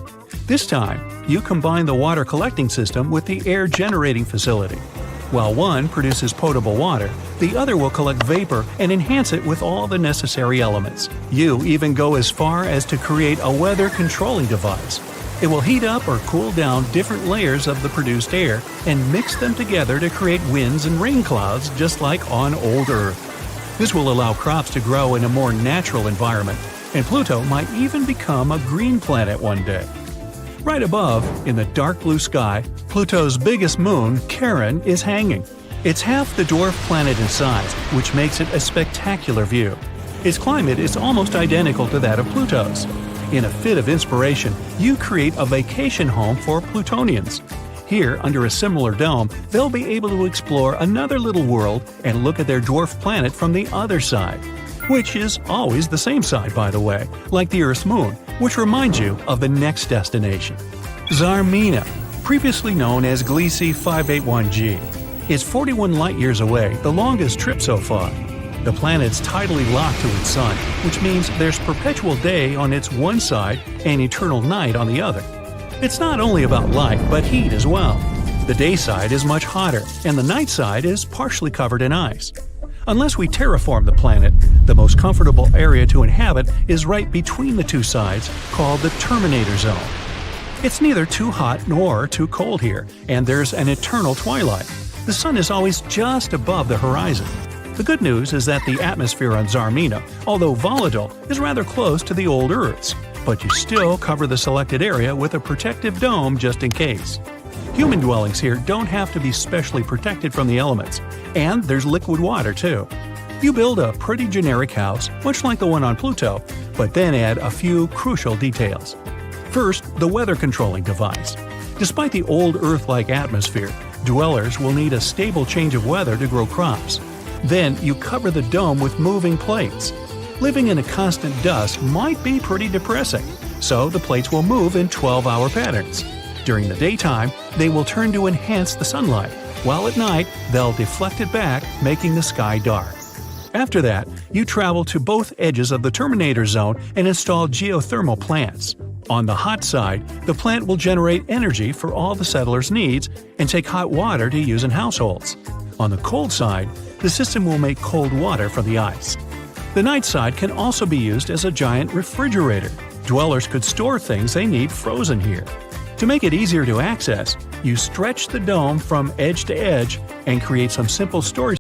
This time, you combine the water collecting system with the air generating facility. While one produces potable water, the other will collect vapor and enhance it with all the necessary elements. You even go as far as to create a weather controlling device. It will heat up or cool down different layers of the produced air and mix them together to create winds and rain clouds just like on old Earth. This will allow crops to grow in a more natural environment, and Pluto might even become a green planet one day. Right above, in the dark blue sky, Pluto's biggest moon, Charon, is hanging. It's half the dwarf planet in size, which makes it a spectacular view. Its climate is almost identical to that of Pluto's. In a fit of inspiration, you create a vacation home for Plutonians. Here, under a similar dome, they'll be able to explore another little world and look at their dwarf planet from the other side. Which is always the same side, by the way, like the Earth's moon, which reminds you of the next destination. Zarmina, previously known as Gliese 581g, is 41 light-years away, the longest trip so far. The planet's tidally locked to its sun, which means there's perpetual day on its one side and eternal night on the other. It's not only about light, but heat as well. The day side is much hotter, and the night side is partially covered in ice. Unless we terraform the planet, the most comfortable area to inhabit is right between the two sides, called the Terminator Zone. It's neither too hot nor too cold here, and there's an eternal twilight. The sun is always just above the horizon. The good news is that the atmosphere on Zarmina, although volatile, is rather close to the old Earth's, but you still cover the selected area with a protective dome just in case. Human dwellings here don't have to be specially protected from the elements, and there's liquid water too. You build a pretty generic house, much like the one on Pluto, but then add a few crucial details. First, the weather controlling device. Despite the old Earth-like atmosphere, dwellers will need a stable change of weather to grow crops. Then you cover the dome with moving plates. Living in a constant dust might be pretty depressing, so the plates will move in 12-hour patterns. During the daytime, they will turn to enhance the sunlight, while at night, they'll deflect it back, making the sky dark. After that, you travel to both edges of the Terminator Zone and install geothermal plants. On the hot side, the plant will generate energy for all the settlers' needs and take hot water to use in households. On the cold side, the system will make cold water from the ice. The night side can also be used as a giant refrigerator. Dwellers could store things they need frozen here. To make it easier to access, you stretch the dome from edge to edge and create some simple storage